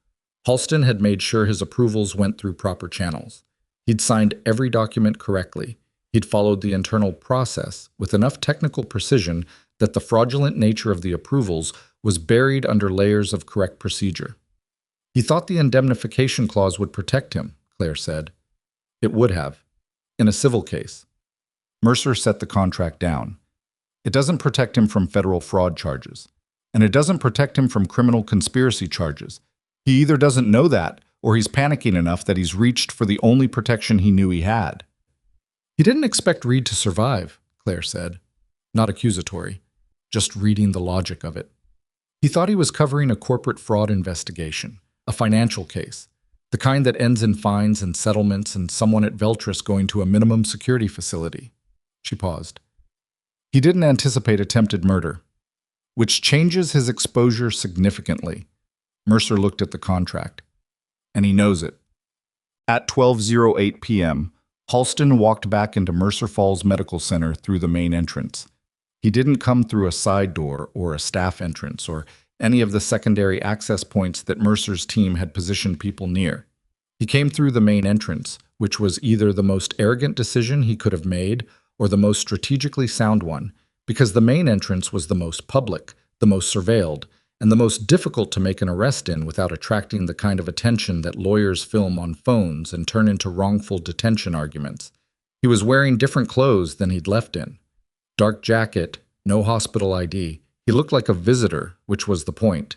Halston had made sure his approvals went through proper channels. He'd signed every document correctly. He'd followed the internal process with enough technical precision that the fraudulent nature of the approvals was buried under layers of correct procedure. He thought the indemnification clause would protect him, Claire said. It would have. In a civil case. Mercer set the contract down. It doesn't protect him from federal fraud charges. And it doesn't protect him from criminal conspiracy charges. He either doesn't know that, or he's panicking enough that he's reached for the only protection he knew he had. He didn't expect Reed to survive, Claire said. Not accusatory, just reading the logic of it. He thought he was covering a corporate fraud investigation, a financial case, the kind that ends in fines and settlements and someone at Veltris going to a minimum security facility. She paused. He didn't anticipate attempted murder, which changes his exposure significantly. Mercer looked at the contract. And he knows it. At 12:08 p.m., Halston walked back into Mercer Falls Medical Center through the main entrance. He didn't come through a side door or a staff entrance or any of the secondary access points that Mercer's team had positioned people near. He came through the main entrance, which was either the most arrogant decision he could have made or the most strategically sound one, because the main entrance was the most public, the most surveilled, and the most difficult to make an arrest in without attracting the kind of attention that lawyers film on phones and turn into wrongful detention arguments. He was wearing different clothes than he'd left in. Dark jacket, no hospital ID. He looked like a visitor, which was the point.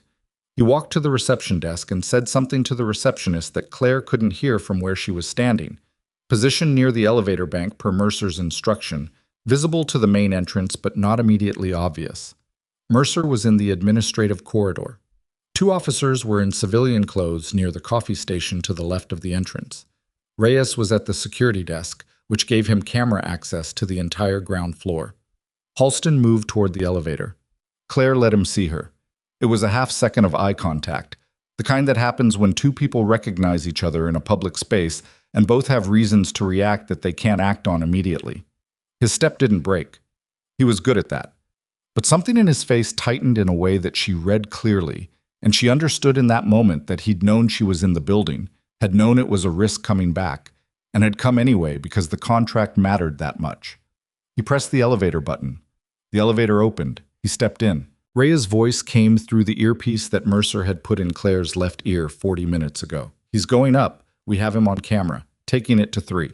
He walked to the reception desk and said something to the receptionist that Claire couldn't hear from where she was standing. Positioned near the elevator bank per Mercer's instruction, visible to the main entrance but not immediately obvious. Mercer was in the administrative corridor. 2 officers were in civilian clothes near the coffee station to the left of the entrance. Reyes was at the security desk, which gave him camera access to the entire ground floor. Halston moved toward the elevator. Claire let him see her. It was a half-second of eye contact, the kind that happens when 2 people recognize each other in a public space and both have reasons to react that they can't act on immediately. His step didn't break. He was good at that. But something in his face tightened in a way that she read clearly, and she understood in that moment that he'd known she was in the building, had known it was a risk coming back, and had come anyway because the contract mattered that much. He pressed the elevator button. The elevator opened. He stepped in. Rhea's voice came through the earpiece that Mercer had put in Claire's left ear 40 minutes ago. He's going up. We have him on camera, taking it to 3.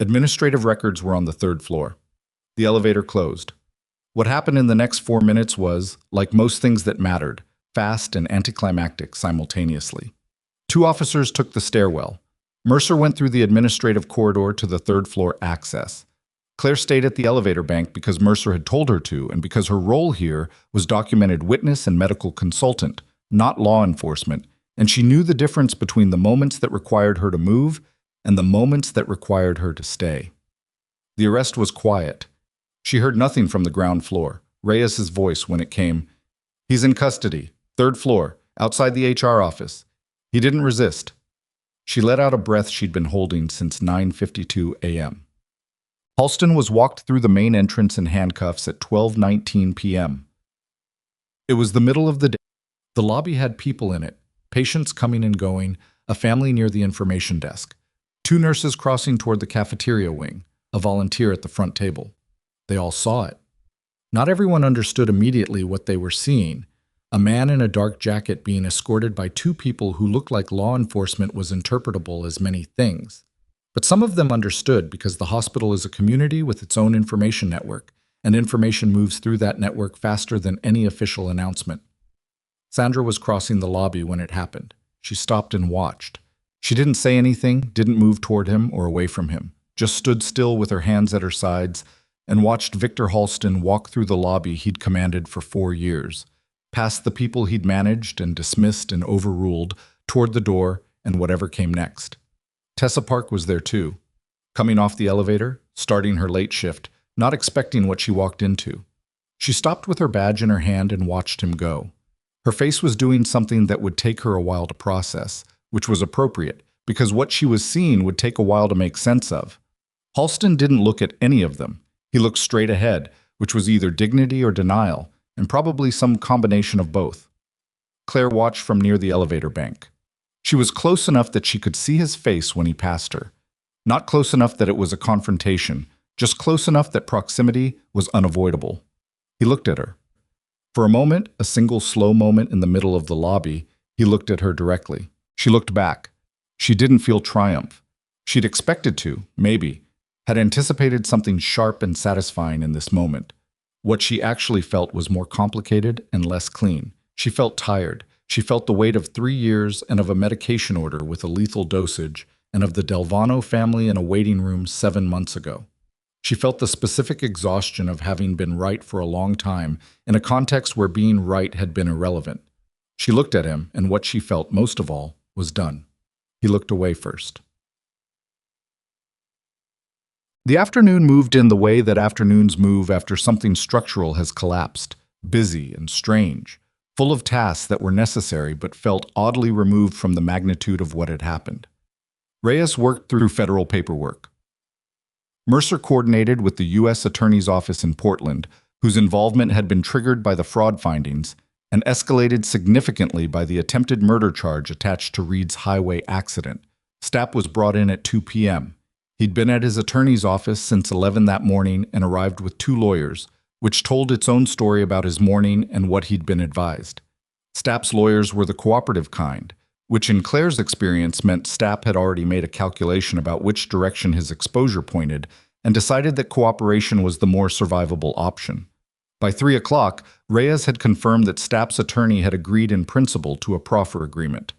Administrative records were on the 3rd floor. The elevator closed. What happened in the next 4 minutes was, like most things that mattered, fast and anticlimactic simultaneously. 2 officers took the stairwell. Mercer went through the administrative corridor to the 3rd floor access. Claire stayed at the elevator bank because Mercer had told her to and because her role here was documented witness and medical consultant, not law enforcement, and she knew the difference between the moments that required her to move and the moments that required her to stay. The arrest was quiet. She heard nothing from the ground floor. Reyes's voice when it came, "He's in custody, third floor, outside the HR office." He didn't resist. She let out a breath she'd been holding since 9:52 a.m. Halston was walked through the main entrance in handcuffs at 12:19 p.m. It was the middle of the day. The lobby had people in it, patients coming and going, a family near the information desk, two nurses crossing toward the cafeteria wing, a volunteer at the front table. They all saw it. Not everyone understood immediately what they were seeing. A man in a dark jacket being escorted by two people who looked like law enforcement was interpretable as many things. But some of them understood because the hospital is a community with its own information network, and information moves through that network faster than any official announcement. Sandra was crossing the lobby when it happened. She stopped and watched. She didn't say anything, didn't move toward him or away from him, just stood still with her hands at her sides and watched Victor Halston walk through the lobby he'd commanded for 4 years, past the people he'd managed and dismissed and overruled, toward the door and whatever came next. Tessa Park was there too, coming off the elevator, starting her late shift, not expecting what she walked into. She stopped with her badge in her hand and watched him go. Her face was doing something that would take her a while to process, which was appropriate, because what she was seeing would take a while to make sense of. Halston didn't look at any of them. He looked straight ahead, which was either dignity or denial, and probably some combination of both. Claire watched from near the elevator bank. She was close enough that she could see his face when he passed her. Not close enough that it was a confrontation, just close enough that proximity was unavoidable. He looked at her. For a moment, a single slow moment in the middle of the lobby, he looked at her directly. She looked back. She didn't feel triumph. She'd expected to, maybe, had anticipated something sharp and satisfying in this moment. What she actually felt was more complicated and less clean. She felt tired. She felt the weight of 3 years and of a medication order with a lethal dosage and of the Delvano family in a waiting room 7 months ago. She felt the specific exhaustion of having been right for a long time in a context where being right had been irrelevant. She looked at him, and what she felt most of all was done. He looked away first. The afternoon moved in the way that afternoons move after something structural has collapsed, busy and strange, full of tasks that were necessary but felt oddly removed from the magnitude of what had happened. Reyes worked through federal paperwork. Mercer coordinated with the U.S. Attorney's Office in Portland, whose involvement had been triggered by the fraud findings and escalated significantly by the attempted murder charge attached to Reed's highway accident. Stapp was brought in at 2 p.m. He'd been at his attorney's office since 11 that morning and arrived with 2 lawyers, which told its own story about his morning and what he'd been advised. Stapp's lawyers were the cooperative kind, which in Claire's experience meant Stapp had already made a calculation about which direction his exposure pointed and decided that cooperation was the more survivable option. By 3 o'clock, Reyes had confirmed that Stapp's attorney had agreed in principle to a proffer agreement.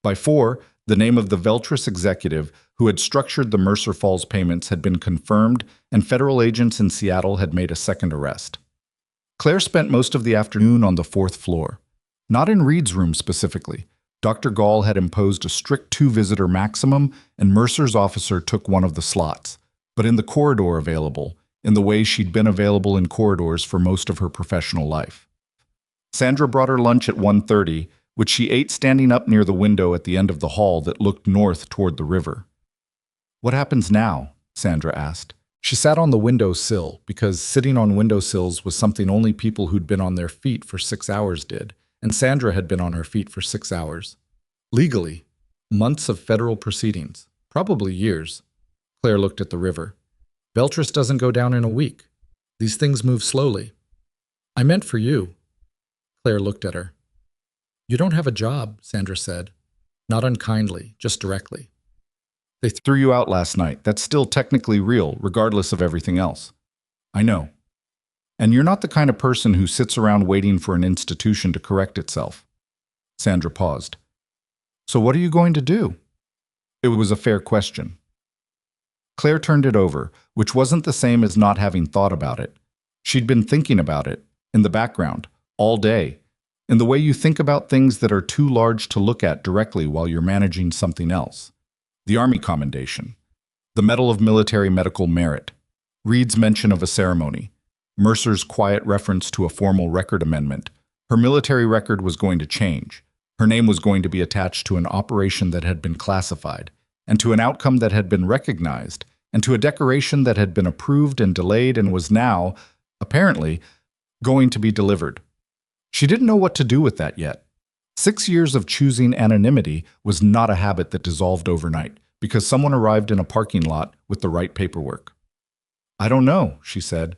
By 4, the name of the Veltris executive who had structured the Mercer Falls payments had been confirmed, and federal agents in Seattle had made a second arrest. Claire spent most of the afternoon on the 4th floor. Not in Reed's room specifically. Dr. Gall had imposed a strict 2-visitor maximum, and Mercer's officer took one of the slots, but in the corridor available, in the way she'd been available in corridors for most of her professional life. Sandra brought her lunch at 1:30, which she ate standing up near the window at the end of the hall that looked north toward the river. "What happens now?" Sandra asked. She sat on the window sill because sitting on window sills was something only people who'd been on their feet for 6 hours did, and Sandra had been on her feet for 6 hours. Legally, months of federal proceedings, probably years. Claire looked at the river. Veltris doesn't go down in a week. These things move slowly. I meant for you. Claire looked at her. You don't have a job, Sandra said. Not unkindly, just directly. They threw you out last night. That's still technically real, regardless of everything else. I know. And you're not the kind of person who sits around waiting for an institution to correct itself. Sandra paused. So what are you going to do? It was a fair question. Claire turned it over, which wasn't the same as not having thought about it. She'd been thinking about it, in the background, all day, in the way you think about things that are too large to look at directly while you're managing something else. The Army Commendation, the Medal of Military Medical Merit, Reed's mention of a ceremony, Mercer's quiet reference to a formal record amendment. Her military record was going to change. Her name was going to be attached to an operation that had been classified, and to an outcome that had been recognized, and to a decoration that had been approved and delayed and was now, apparently, going to be delivered. She didn't know what to do with that yet. 6 years of choosing anonymity was not a habit that dissolved overnight because someone arrived in a parking lot with the right paperwork. "I don't know," she said.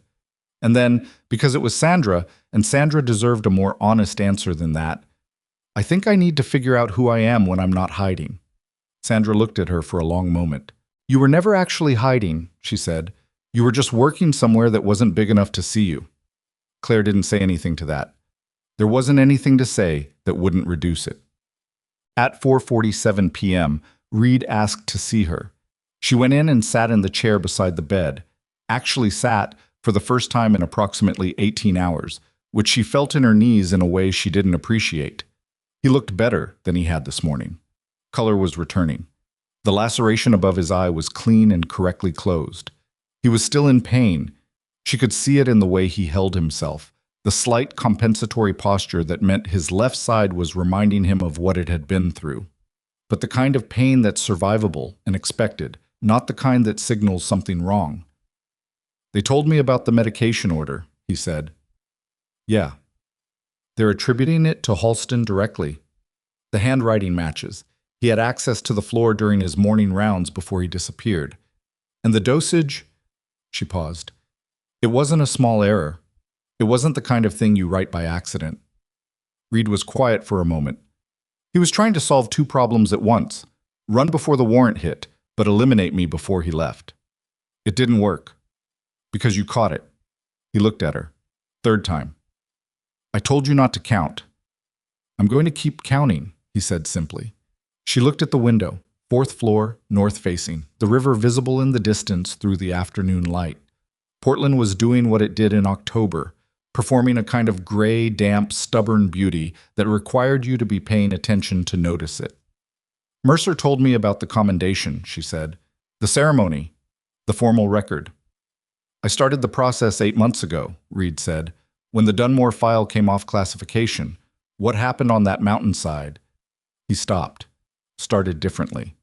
And then, because it was Sandra, and Sandra deserved a more honest answer than that, "I think I need to figure out who I am when I'm not hiding." Sandra looked at her for a long moment. "You were never actually hiding," she said. "You were just working somewhere that wasn't big enough to see you." Claire didn't say anything to that. There wasn't anything to say that wouldn't reduce it. At 4:47 p.m., Reed asked to see her. She went in and sat in the chair beside the bed, actually sat for the first time in approximately 18 hours, which she felt in her knees in a way she didn't appreciate. He looked better than he had this morning. Color was returning. The laceration above his eye was clean and correctly closed. He was still in pain. She could see it in the way he held himself, the slight compensatory posture that meant his left side was reminding him of what it had been through. But the kind of pain that's survivable and expected, not the kind that signals something wrong. "They told me about the medication order," he said. "Yeah. They're attributing it to Halston directly. The handwriting matches. He had access to the floor during his morning rounds before he disappeared. And the dosage..." She paused. "It wasn't a small error. It wasn't the kind of thing you write by accident." Reed was quiet for a moment. He was trying to solve two problems at once. Run before the warrant hit, but eliminate me before he left. "It didn't work. Because you caught it." He looked at her. "Third time. I told you not to count." "I'm going to keep counting," he said simply. She looked at the window, 4th floor, north-facing, the river visible in the distance through the afternoon light. Portland was doing what it did in October, performing a kind of gray, damp, stubborn beauty that required you to be paying attention to notice it. "Mercer told me about the commendation," she said. "The ceremony, the formal record." "I started the process 8 months ago," Reed said, "when the Dunmore file came off classification. What happened on that mountainside?" He stopped, started differently.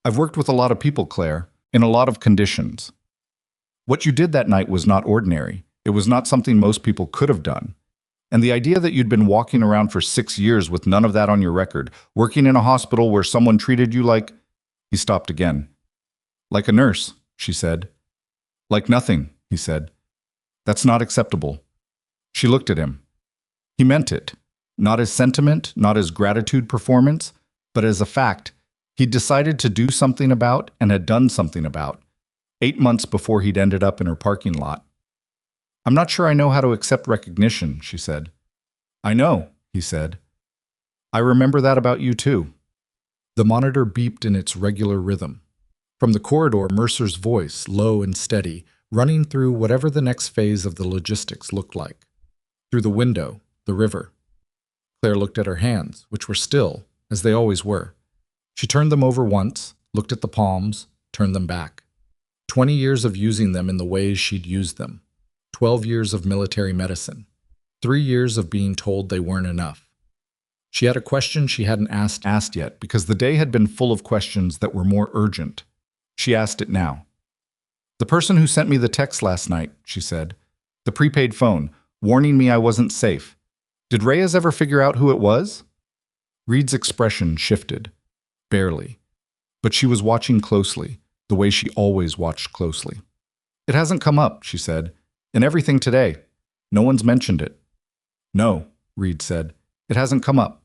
"I've worked with a lot of people, Claire, in a lot of conditions. What you did that night was not ordinary. It was not something most people could have done. And the idea that you'd been walking around for 6 years with none of that on your record, working in a hospital where someone treated you like..." He stopped again. "Like a nurse," she said. "Like nothing," he said. "That's not acceptable." She looked at him. He meant it. Not as sentiment, not as gratitude performance, but as a fact he'd decided to do something about and had done something about. 8 months before he'd ended up in her parking lot. "I'm not sure I know how to accept recognition," she said. "I know," he said. "I remember that about you too." The monitor beeped in its regular rhythm. From the corridor, Mercer's voice, low and steady, running through whatever the next phase of the logistics looked like. Through the window, the river. Claire looked at her hands, which were still, as they always were. She turned them over once, looked at the palms, turned them back. 20 years of using them in the ways she'd used them. 12 years of military medicine. 3 years of being told they weren't enough. She had a question she hadn't asked yet because the day had been full of questions that were more urgent. She asked it now. "The person who sent me the text last night," she said. "The prepaid phone, warning me I wasn't safe. Did Reyes ever figure out who it was?" Reed's expression shifted. Barely. But she was watching closely, the way she always watched closely. "It hasn't come up," she said. "In everything today. No one's mentioned it." "No," Reed said. "It hasn't come up."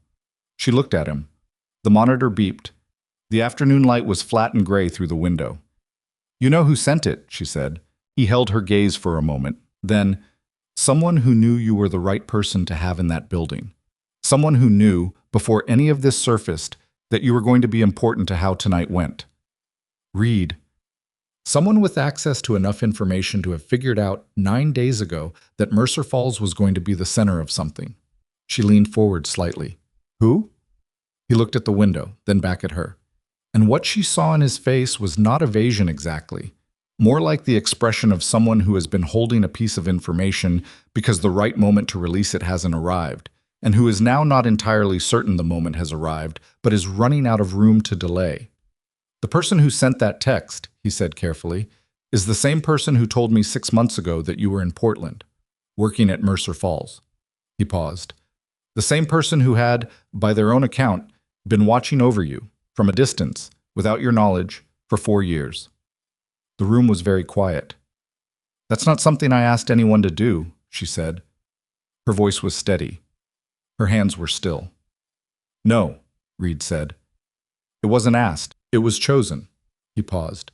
She looked at him. The monitor beeped. The afternoon light was flat and gray through the window. "You know who sent it," she said. He held her gaze for a moment. Then, "Someone who knew you were the right person to have in that building. Someone who knew, before any of this surfaced, that you were going to be important to how tonight went." Reed. Someone with access to enough information to have figured out 9 days ago that Mercer Falls was going to be the center of something. She leaned forward slightly. "Who?" He looked at the window, then back at her. And what she saw in his face was not evasion exactly, more like the expression of someone who has been holding a piece of information because the right moment to release it hasn't arrived, and who is now not entirely certain the moment has arrived, but is running out of room to delay. The person who sent that text, he said carefully, is the same person who told me 6 months ago that you were in Portland, working at Mercer Falls. He paused. The same person who had, by their own account, been watching over you, from a distance, without your knowledge, for 4 years. The room was very quiet. That's not something I asked anyone to do, she said. Her voice was steady. Her hands were still. No, Reed said. It wasn't asked. It was chosen. He paused.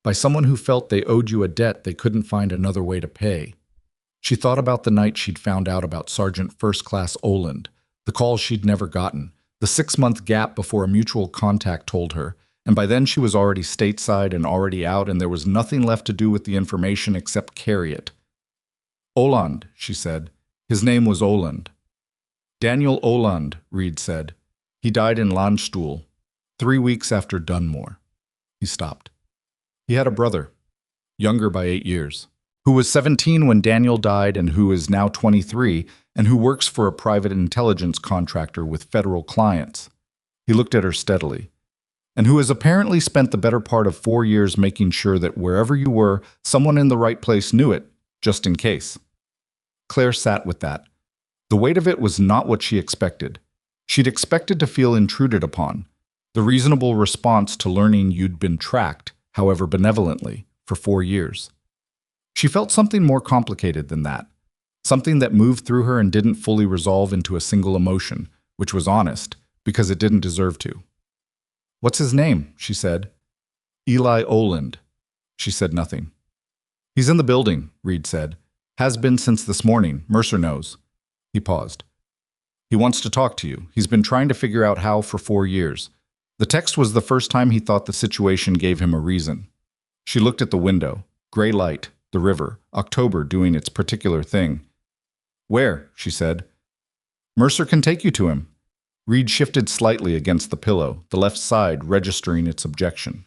By someone who felt they owed you a debt they couldn't find another way to pay. She thought about the night she'd found out about Sergeant First Class Oland, the call she'd never gotten, the 6-month gap before a mutual contact told her, and by then she was already stateside and already out, and there was nothing left to do with the information except carry it. Oland, she said. His name was Oland. Daniel Oland, Reed said. He died in Landstuhl, 3 weeks after Dunmore. He stopped. He had a brother, younger by 8 years, who was 17 when Daniel died and who is now 23 and who works for a private intelligence contractor with federal clients. He looked at her steadily. And who has apparently spent the better part of 4 years making sure that wherever you were, someone in the right place knew it, just in case. Claire sat with that. The weight of it was not what she expected. She'd expected to feel intruded upon, the reasonable response to learning you'd been tracked, however benevolently, for 4 years. She felt something more complicated than that, something that moved through her and didn't fully resolve into a single emotion, which was honest, because it didn't deserve to. What's his name? She said. Eli Oland. She said nothing. He's in the building, Reed said. Has been since this morning. Mercer knows. He paused. He wants to talk to you. He's been trying to figure out how for 4 years. The text was the first time he thought the situation gave him a reason. She looked at the window. Gray light, the river, October doing its particular thing. Where? She said. Mercer can take you to him. Reed shifted slightly against the pillow, the left side registering its objection.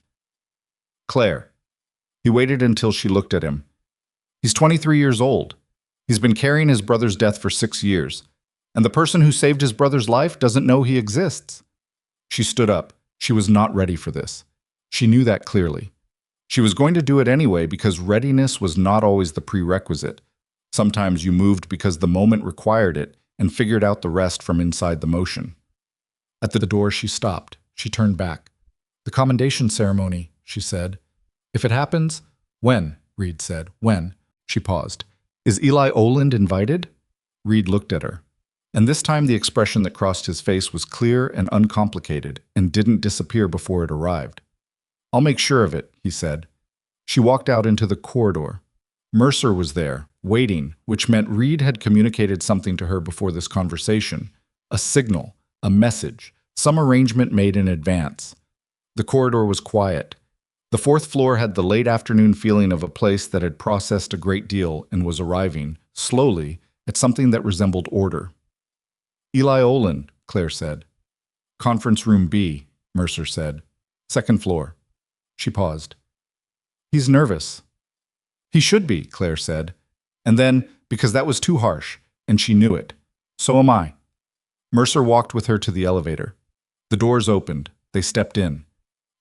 Claire. He waited until she looked at him. He's 23 years old. He's been carrying his brother's death for 6 years, and the person who saved his brother's life doesn't know he exists. She stood up. She was not ready for this. She knew that clearly. She was going to do it anyway because readiness was not always the prerequisite. Sometimes you moved because the moment required it and figured out the rest from inside the motion. At the door she stopped. She turned back. The commendation ceremony, she said. If it happens, when? Reed said. When? She paused. Is Eli Oland invited? Reed looked at her. And this time the expression that crossed his face was clear and uncomplicated and didn't disappear before it arrived. I'll make sure of it, he said. She walked out into the corridor. Mercer was there, waiting, which meant Reed had communicated something to her before this conversation. A signal, a message, some arrangement made in advance. The corridor was quiet. The 4th floor had the late afternoon feeling of a place that had processed a great deal and was arriving, slowly, at something that resembled order. Eli Oland, Claire said. Conference room B, Mercer said. 2nd floor. She paused. He's nervous. He should be, Claire said. And then, because that was too harsh, and she knew it. So am I. Mercer walked with her to the elevator. The doors opened. They stepped in.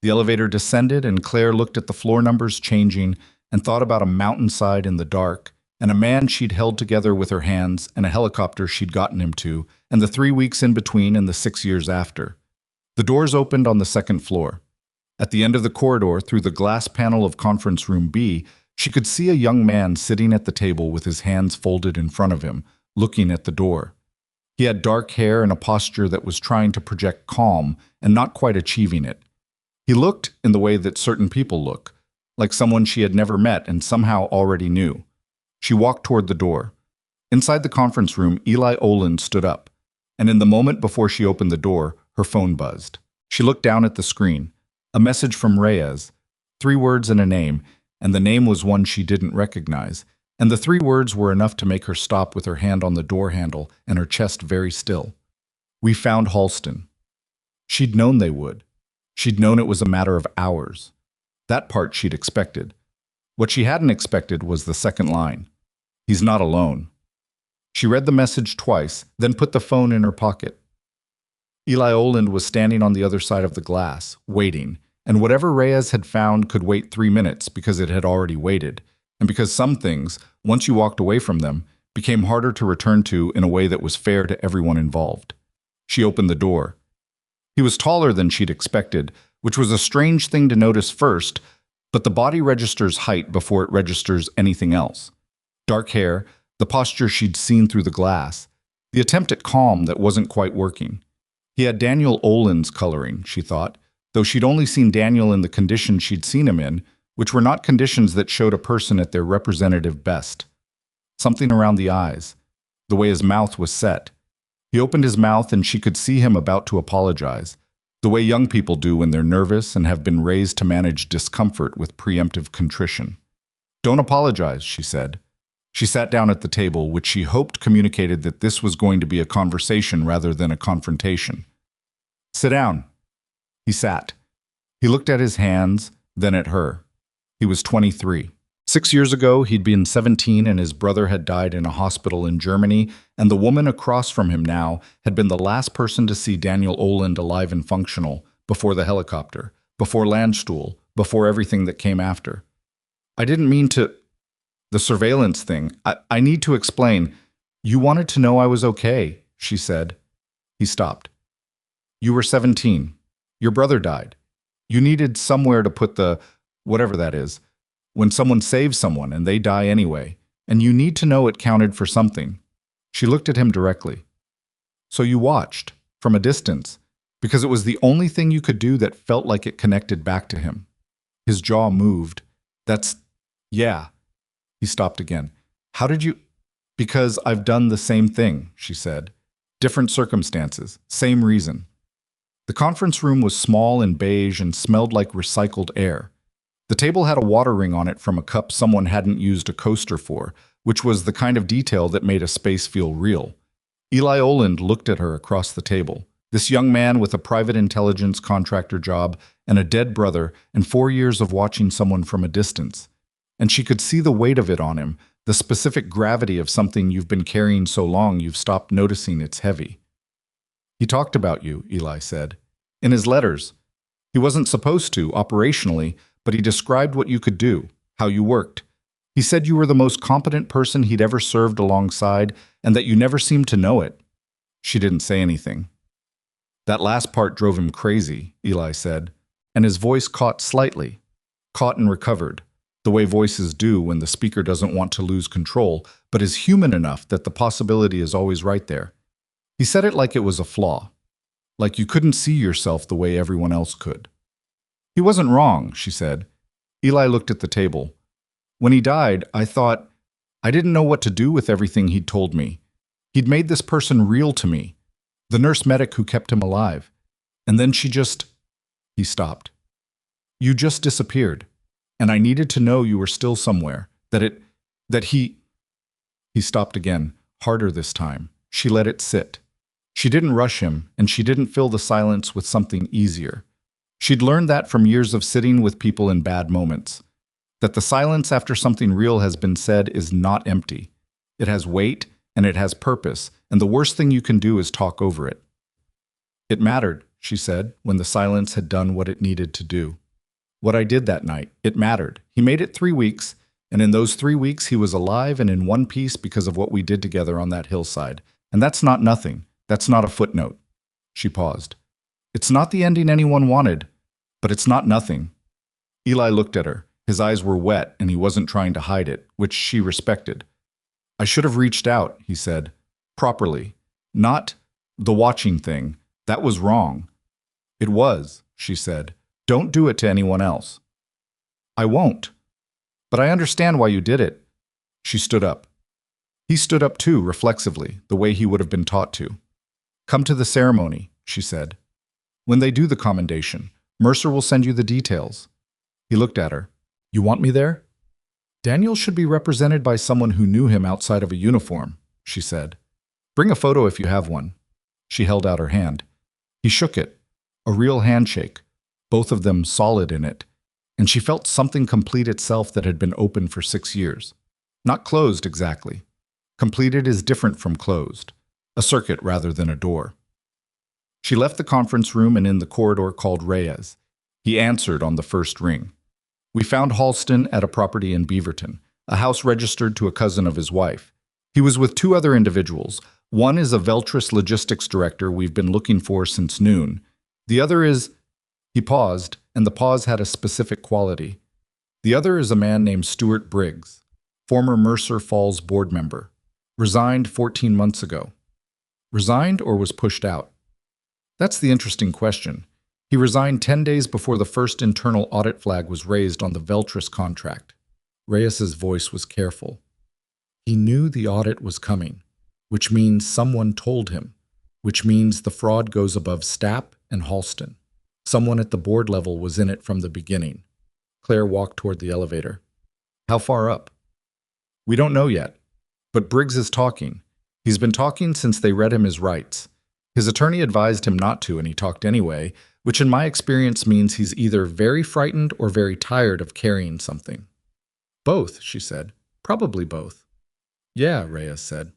The elevator descended, and Claire looked at the floor numbers changing and thought about a mountainside in the dark, and a man she'd held together with her hands, and a helicopter she'd gotten him to, and the 3 weeks in between and the 6 years after. The doors opened on the 2nd floor. At the end of the corridor, through the glass panel of conference room B, she could see a young man sitting at the table with his hands folded in front of him, looking at the door. He had dark hair and a posture that was trying to project calm and not quite achieving it. He looked in the way that certain people look, like someone she had never met and somehow already knew. She walked toward the door. Inside the conference room, Eli Oland stood up, and in the moment before she opened the door, her phone buzzed. She looked down at the screen. A message from Reyes, 3 words and a name, and the name was one she didn't recognize, and the 3 words were enough to make her stop with her hand on the door handle and her chest very still. We found Halston. She'd known they would. She'd known it was a matter of hours. That part she'd expected. What she hadn't expected was the second line. He's not alone. She read the message twice, then put the phone in her pocket. Eli Oland was standing on the other side of the glass, waiting, and whatever Reyes had found could wait 3 minutes because it had already waited, and because some things, once you walked away from them, became harder to return to in a way that was fair to everyone involved. She opened the door. He was taller than she'd expected, which was a strange thing to notice first, but the body registers height before it registers anything else. Dark hair, the posture she'd seen through the glass, the attempt at calm that wasn't quite working. He had Daniel Oland's coloring, she thought, though she'd only seen Daniel in the conditions she'd seen him in, which were not conditions that showed a person at their representative best. Something around the eyes, the way his mouth was set. He opened his mouth and she could see him about to apologize, the way young people do when they're nervous and have been raised to manage discomfort with preemptive contrition. "Don't apologize," she said. She sat down at the table, which she hoped communicated that this was going to be a conversation rather than a confrontation. "Sit down." He sat. He looked at his hands, then at her. He was 23. 6 years ago, he'd been 17 and his brother had died in a hospital in Germany, and the woman across from him now had been the last person to see Daniel Oland alive and functional, before the helicopter, before Landstuhl, before everything that came after. "I didn't mean to... the surveillance thing. I need to explain. You wanted to know I was okay," she said. He stopped. "You were 17. Your brother died. You needed somewhere to put the... whatever that is. When someone saves someone and they die anyway, and you need to know it counted for something." She looked at him directly. "So you watched, from a distance, because it was the only thing you could do that felt like it connected back to him." His jaw moved. "That's... yeah." He stopped again. "How did you..." "Because I've done the same thing," she said. "Different circumstances, same reason." The conference room was small and beige and smelled like recycled air. The table had a water ring on it from a cup someone hadn't used a coaster for, which was the kind of detail that made a space feel real. Eli Oland looked at her across the table. This young man with a private intelligence contractor job and a dead brother and 4 years of watching someone from a distance. And she could see the weight of it on him, the specific gravity of something you've been carrying so long you've stopped noticing it's heavy. "He talked about you," Eli said. "In his letters. He wasn't supposed to, operationally, but he described what you could do, how you worked. He said you were the most competent person he'd ever served alongside and that you never seemed to know it." She didn't say anything. "That last part drove him crazy," Eli said, and his voice caught slightly, caught and recovered, the way voices do when the speaker doesn't want to lose control, but is human enough that the possibility is always right there. He said it like it was a flaw, like you couldn't see yourself the way everyone else could. "He wasn't wrong," she said. Eli looked at the table. "When he died, I thought, I didn't know what to do with everything he'd told me. He'd made this person real to me, the nurse medic who kept him alive. And then she just..." He stopped. "You just disappeared. And I needed to know you were still somewhere, that he..." He stopped again, harder this time. She let it sit. She didn't rush him, and she didn't fill the silence with something easier. She'd learned that from years of sitting with people in bad moments, that the silence after something real has been said is not empty. It has weight, and it has purpose, and the worst thing you can do is talk over it. "It mattered," she said, when the silence had done what it needed to do. "What I did that night, it mattered. He made it 3 weeks, and in those 3 weeks he was alive and in one piece because of what we did together on that hillside. And that's not nothing. That's not a footnote." She paused. "It's not the ending anyone wanted, but it's not nothing." Eli looked at her. His eyes were wet, and he wasn't trying to hide it, which she respected. "I should have reached out," he said. "Properly. Not the watching thing. That was wrong." "It was," she said. "Don't do it to anyone else." "I won't. But I understand why you did it." She stood up. He stood up too, reflexively, the way he would have been taught to. "Come to the ceremony," she said. "When they do the commendation, Mercer will send you the details." He looked at her. "You want me there?" "Daniel should be represented by someone who knew him outside of a uniform," she said. "Bring a photo if you have one." She held out her hand. He shook it. A real handshake. both of them solid in it, and she felt something complete itself that had been open for 6 years. Not closed exactly. Completed is different from closed, a circuit rather than a door. She left the conference room and in the corridor called Reyes. He answered on the first ring. We found Halston at a property in Beaverton, a house registered to a cousin of his wife. He was with two other individuals. One is a Veltris logistics director we've been looking for since noon. The other is... He paused, and the pause had a specific quality. The other is a man named Stuart Briggs, former Mercer Falls board member. Resigned 14 months ago. Resigned or was pushed out? That's the interesting question. He resigned 10 days before the first internal audit flag was raised on the Veltris contract. Reyes's voice was careful. He knew the audit was coming, which means someone told him, which means the fraud goes above Stapp and Halston. Someone at the board level was in it from the beginning. Claire walked toward the elevator. How far up? We don't know yet, but Briggs is talking. He's been talking since they read him his rights. His attorney advised him not to, and he talked anyway, which in my experience means he's either very frightened or very tired of carrying something. Both, she said. Probably both. Yeah, Reyes said.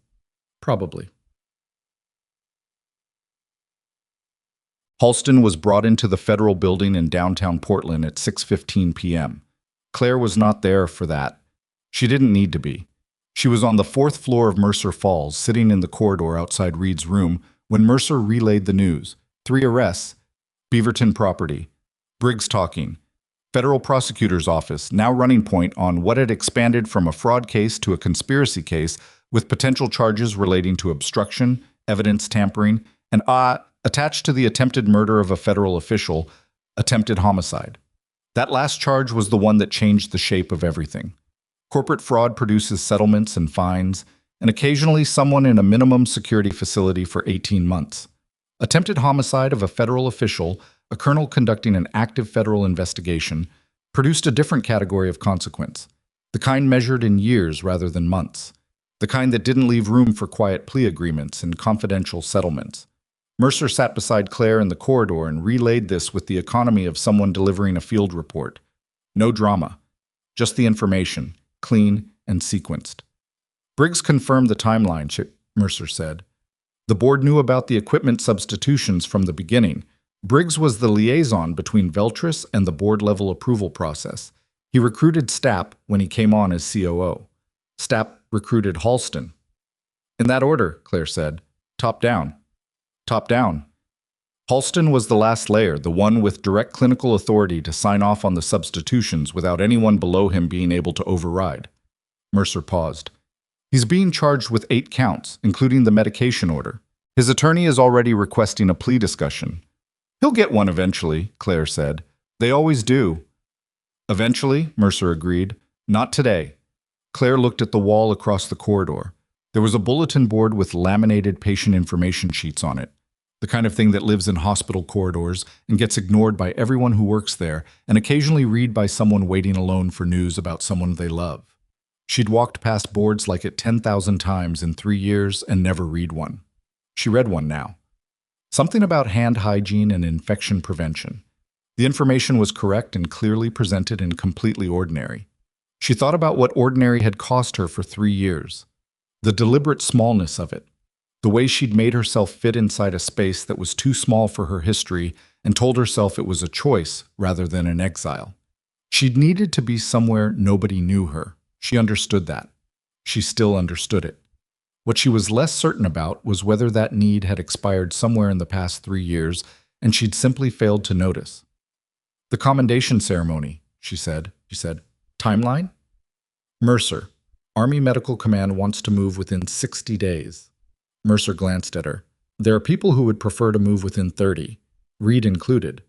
Probably. Halston was brought into the federal building in downtown Portland at 6:15 p.m. Claire was not there for that. She didn't need to be. She was on the 4th floor of Mercer Falls, sitting in the corridor outside Reed's room, when Mercer relayed the news. 3 arrests. Beaverton property. Briggs talking. Federal prosecutor's office, now running point on what had expanded from a fraud case to a conspiracy case with potential charges relating to obstruction, evidence tampering, and attached to the attempted murder of a federal official, attempted homicide. That last charge was the one that changed the shape of everything. Corporate fraud produces settlements and fines, and occasionally someone in a minimum security facility for 18 months. Attempted homicide of a federal official, a colonel conducting an active federal investigation, produced a different category of consequence, the kind measured in years rather than months, the kind that didn't leave room for quiet plea agreements and confidential settlements. Mercer sat beside Claire in the corridor and relayed this with the economy of someone delivering a field report. No drama, just the information, clean and sequenced. Briggs confirmed the timeline, Mercer said. The board knew about the equipment substitutions from the beginning. Briggs was the liaison between Veltris and the board-level approval process. He recruited Stapp when he came on as COO. Stapp recruited Halston. In that order, Claire said. Top down. Top down. Halston was the last layer, the one with direct clinical authority to sign off on the substitutions without anyone below him being able to override. Mercer paused. He's being charged with 8 counts, including the medication order. His attorney is already requesting a plea discussion. He'll get one eventually, Claire said. They always do. Eventually, Mercer agreed. Not today. Claire looked at the wall across the corridor. There was a bulletin board with laminated patient information sheets on it, the kind of thing that lives in hospital corridors and gets ignored by everyone who works there and occasionally read by someone waiting alone for news about someone they love. She'd walked past boards like it 10,000 times in 3 years and never read one. She read one now. Something about hand hygiene and infection prevention. The information was correct and clearly presented and completely ordinary. She thought about what ordinary had cost her for 3 years. The deliberate smallness of it. The way she'd made herself fit inside a space that was too small for her history and told herself it was a choice rather than an exile. She'd needed to be somewhere nobody knew her. She understood that. She still understood it. What she was less certain about was whether that need had expired somewhere in the past 3 years, and she'd simply failed to notice. The commendation ceremony, she said. Timeline? Mercer. Army Medical Command wants to move within 60 days. Mercer glanced at her. There are people who would prefer to move within 30, Reed included.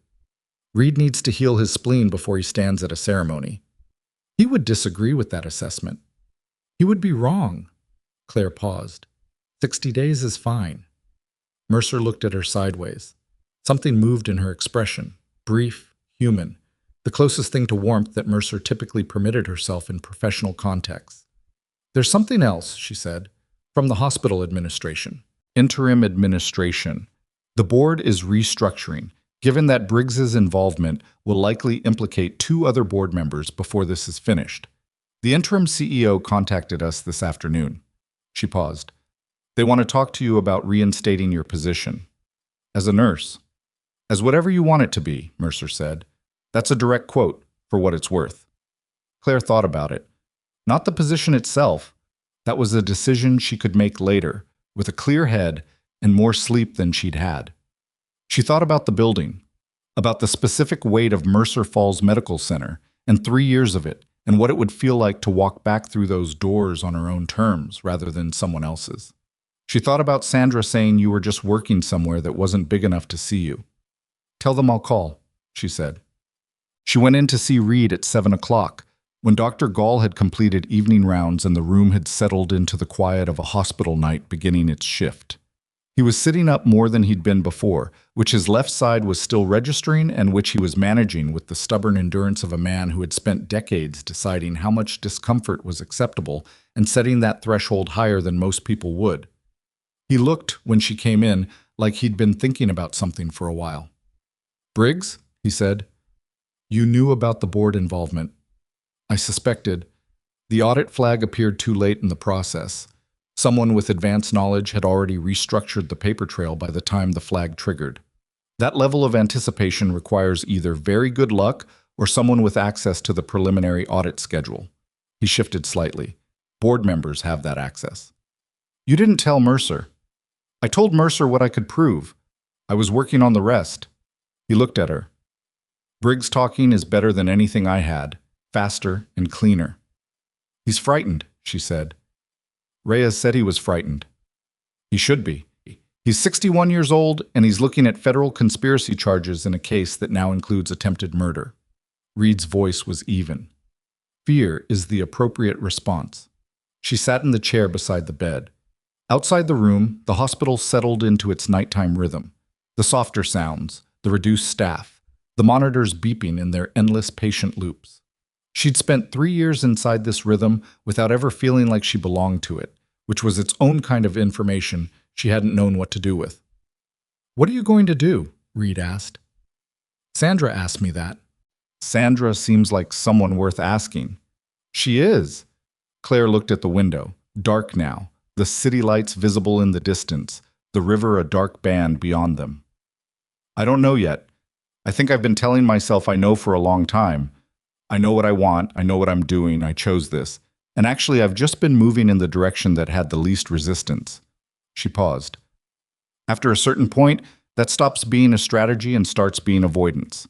Reed needs to heal his spleen before he stands at a ceremony. He would disagree with that assessment. He would be wrong. Claire paused. 60 days is fine. Mercer looked at her sideways. Something moved in her expression, brief, human, the closest thing to warmth that Mercer typically permitted herself in professional contexts. There's something else, she said, from the hospital administration. Interim administration. The board is restructuring. given that Briggs's involvement will likely implicate two other board members before this is finished. The interim CEO contacted us this afternoon. She paused. They want to talk to you about reinstating your position. As a nurse. As whatever you want it to be, Mercer said. That's a direct quote, for what it's worth. Claire thought about it. Not the position itself. That was a decision she could make later, with a clear head and more sleep than she'd had. She thought about the building, about the specific weight of Mercer Falls Medical Center, and 3 years of it, and what it would feel like to walk back through those doors on her own terms rather than someone else's. She thought about Sandra saying you were just working somewhere that wasn't big enough to see you. Tell them I'll call, she said. She went in to see Reed at 7 o'clock, when Dr. Gall had completed evening rounds and the room had settled into the quiet of a hospital night beginning its shift. He was sitting up more than he'd been before, which his left side was still registering and which he was managing with the stubborn endurance of a man who had spent decades deciding how much discomfort was acceptable and setting that threshold higher than most people would. He looked, when she came in, like he'd been thinking about something for a while. "Briggs," he said, "you knew about the board involvement. I suspected. The audit flag appeared too late in the process. Someone with advanced knowledge had already restructured the paper trail by the time the flag triggered. That level of anticipation requires either very good luck or someone with access to the preliminary audit schedule." He shifted slightly. "Board members have that access." "You didn't tell Mercer." "I told Mercer what I could prove. I was working on the rest." He looked at her. "Briggs talking is better than anything I had, faster and cleaner." "He's frightened," she said. Reyes said he was frightened. He should be. He's 61 years old, and he's looking at federal conspiracy charges in a case that now includes attempted murder. Reed's voice was even. Fear is the appropriate response. She sat in the chair beside the bed. Outside the room, the hospital settled into its nighttime rhythm. The softer sounds, the reduced staff, the monitors beeping in their endless patient loops. She'd spent 3 years inside this rhythm without ever feeling like she belonged to it, which was its own kind of information she hadn't known what to do with. "What are you going to do?" Reed asked. "Sandra asked me that." "Sandra seems like someone worth asking." "She is." Claire looked at the window, dark now, the city lights visible in the distance, the river a dark band beyond them. "I don't know yet. I think I've been telling myself I know for a long time. I know what I want, I know what I'm doing, I chose this. And actually, I've just been moving in the direction that had the least resistance." She paused. "After a certain point, that stops being a strategy and starts being avoidance."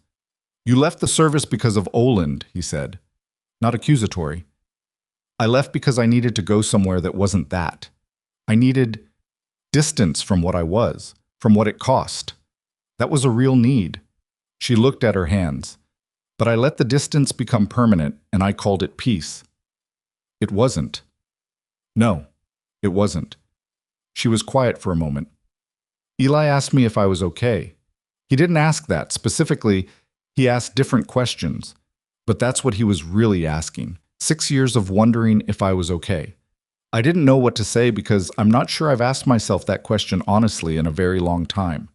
"You left the service because of Oland," he said. Not accusatory. "I left because I needed to go somewhere that wasn't that. I needed distance from what I was, from what it cost. That was a real need." She looked at her hands. "But I let the distance become permanent, and I called it peace." "It wasn't." "No, it wasn't." She was quiet for a moment. "Eli asked me if I was okay. He didn't ask that specifically. He asked different questions. But that's what he was really asking. 6 years of wondering if I was okay. I didn't know what to say because I'm not sure I've asked myself that question honestly in a very long time."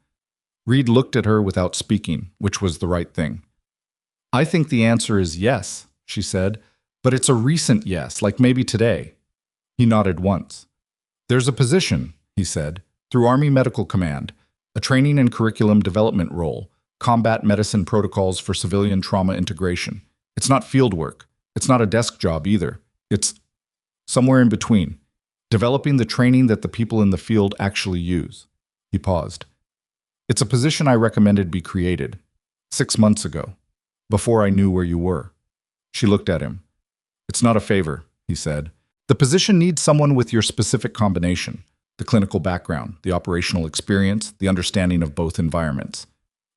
Reed looked at her without speaking, which was the right thing. "I think the answer is yes," she said, "but it's a recent yes, like maybe today." He nodded once. "There's a position," he said, "through Army Medical Command, a training and curriculum development role, combat medicine protocols for civilian trauma integration. It's not field work. It's not a desk job either. It's somewhere in between, developing the training that the people in the field actually use." He paused. "It's a position I recommended be created 6 months ago. Before I knew where you were." She looked at him. "It's not a favor," he said. "The position needs someone with your specific combination, the clinical background, the operational experience, the understanding of both environments.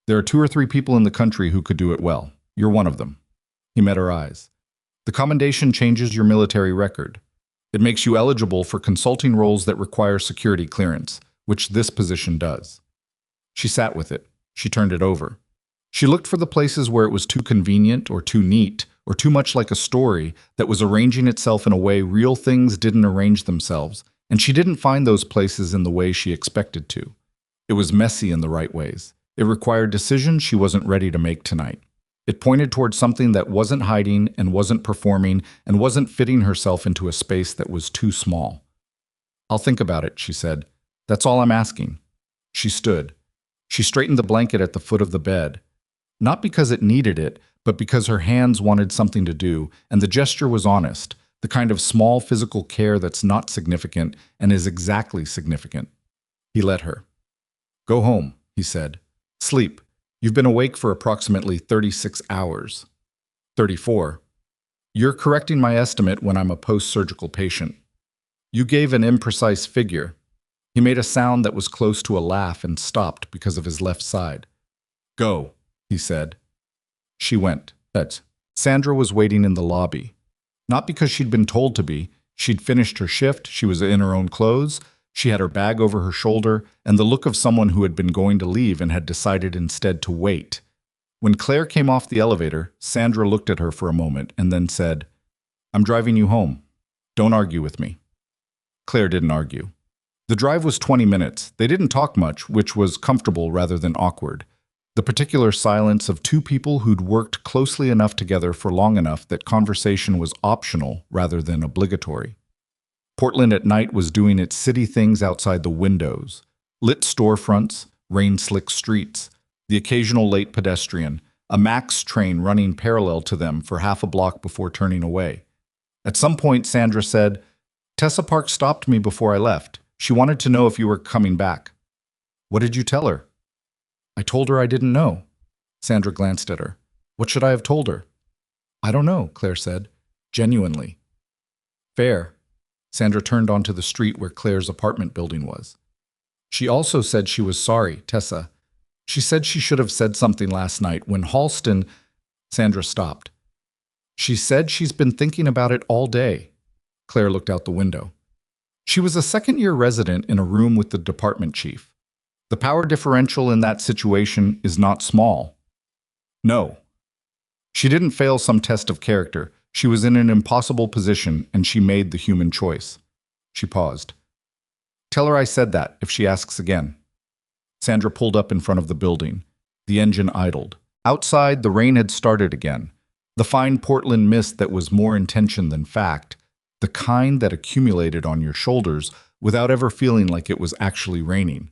There are 2 or 3 people in the country who could do it well. You're one of them." He met her eyes. "The commendation changes your military record. It makes you eligible for consulting roles that require security clearance, which this position does." She sat with it. She turned it over. She looked for the places where it was too convenient or too neat or too much like a story that was arranging itself in a way real things didn't arrange themselves, and she didn't find those places in the way she expected to. It was messy in the right ways. It required decisions she wasn't ready to make tonight. It pointed towards something that wasn't hiding and wasn't performing and wasn't fitting herself into a space that was too small. "I'll think about it," she said. "That's all I'm asking." She stood. She straightened the blanket at the foot of the bed. Not because it needed it, but because her hands wanted something to do, and the gesture was honest, the kind of small physical care that's not significant and is exactly significant. He let her. "Go home," he said. "Sleep. You've been awake for approximately 36 hours. 34. You're correcting my estimate when I'm a post-surgical patient. You gave an imprecise figure." He made a sound that was close to a laugh and stopped because of his left side. "Go," he said. She went. Sandra was waiting in the lobby. Not because she'd been told to be. She'd finished her shift, she was in her own clothes, she had her bag over her shoulder, and the look of someone who had been going to leave and had decided instead to wait. When Claire came off the elevator, Sandra looked at her for a moment and then said, "I'm driving you home. Don't argue with me." Claire didn't argue. The drive was 20 minutes. They didn't talk much, which was comfortable rather than awkward. The particular silence of two people who'd worked closely enough together for long enough that conversation was optional rather than obligatory. Portland at night was doing its city things outside the windows. Lit storefronts, rain-slick streets, the occasional late pedestrian, a MAX train running parallel to them for half a block before turning away. At some point, Sandra said, "Tessa Park stopped me before I left. She wanted to know if you were coming back." "What did you tell her?" "I told her I didn't know." Sandra glanced at her. "What should I have told her?" "I don't know," Claire said, genuinely. "Fair." Sandra turned onto the street where Claire's apartment building was. "She also said she was sorry, Tessa. She said she should have said something last night when Halston—" Sandra stopped. "She said she's been thinking about it all day." Claire looked out the window. She was a second-year resident in a room with the department chief. The power differential in that situation is not small. No. She didn't fail some test of character. She was in an impossible position, and she made the human choice. She paused. "Tell her I said that, if she asks again." Sandra pulled up in front of the building. The engine idled. Outside, the rain had started again. The fine Portland mist that was more intention than fact, the kind that accumulated on your shoulders without ever feeling like it was actually raining.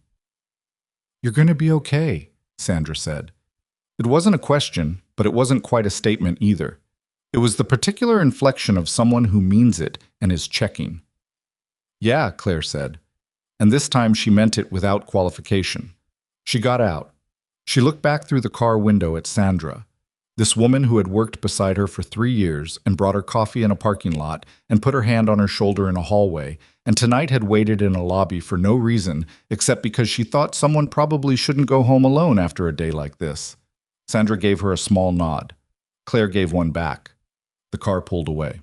"You're going to be okay," Sandra said. It wasn't a question, but it wasn't quite a statement either. It was the particular inflection of someone who means it and is checking. "Yeah," Claire said. And this time she meant it without qualification. She got out. She looked back through the car window at Sandra, this woman who had worked beside her for 3 years and brought her coffee in a parking lot and put her hand on her shoulder in a hallway, and tonight had waited in a lobby for no reason except because she thought someone probably shouldn't go home alone after a day like this. Sandra gave her a small nod. Claire gave one back. The car pulled away.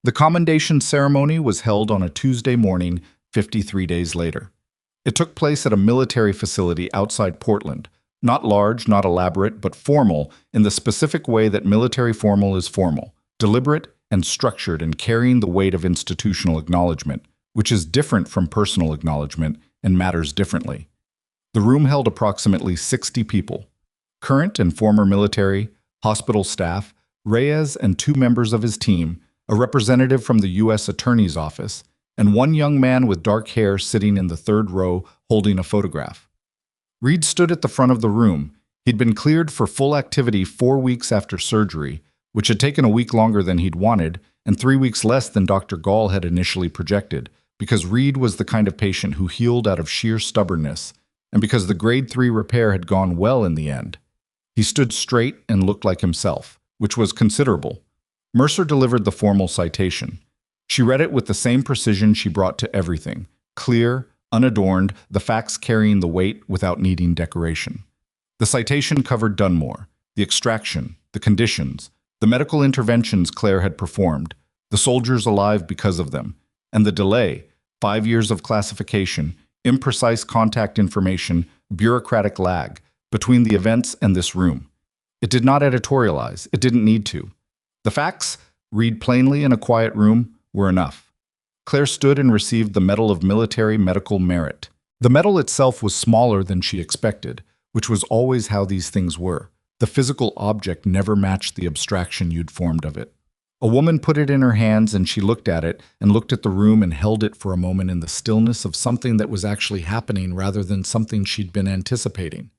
The commendation ceremony was held on a Tuesday morning, 53 days later. It took place at a military facility outside Portland, not large, not elaborate, but formal in the specific way that military formal is formal, deliberate and structured and carrying the weight of institutional acknowledgement, which is different from personal acknowledgement and matters differently. The room held approximately 60 people, current and former military, hospital staff, Reyes and 2 members of his team, a representative from the U.S. Attorney's Office, and one young man with dark hair sitting in the 3rd row holding a photograph. Reed stood at the front of the room. He'd been cleared for full activity 4 weeks after surgery, which had taken a week longer than he'd wanted, and 3 weeks less than Dr. Gall had initially projected, because Reed was the kind of patient who healed out of sheer stubbornness, and because the grade 3 repair had gone well in the end. He stood straight and looked like himself, which was considerable. Mercer delivered the formal citation. She read it with the same precision she brought to everything, clear, unadorned, the facts carrying the weight without needing decoration. The citation covered Dunmore, the extraction, the conditions, the medical interventions Claire had performed, the soldiers alive because of them, and the delay, 5 years of classification, imprecise contact information, bureaucratic lag, between the events and this room. It did not editorialize. It didn't need to. The facts, read plainly in a quiet room, were enough. Claire stood and received the Medal of Military Medical Merit. The medal itself was smaller than she expected, which was always how these things were. The physical object never matched the abstraction you'd formed of it. A woman put it in her hands and she looked at it and looked at the room and held it for a moment in the stillness of something that was actually happening rather than something she'd been anticipating.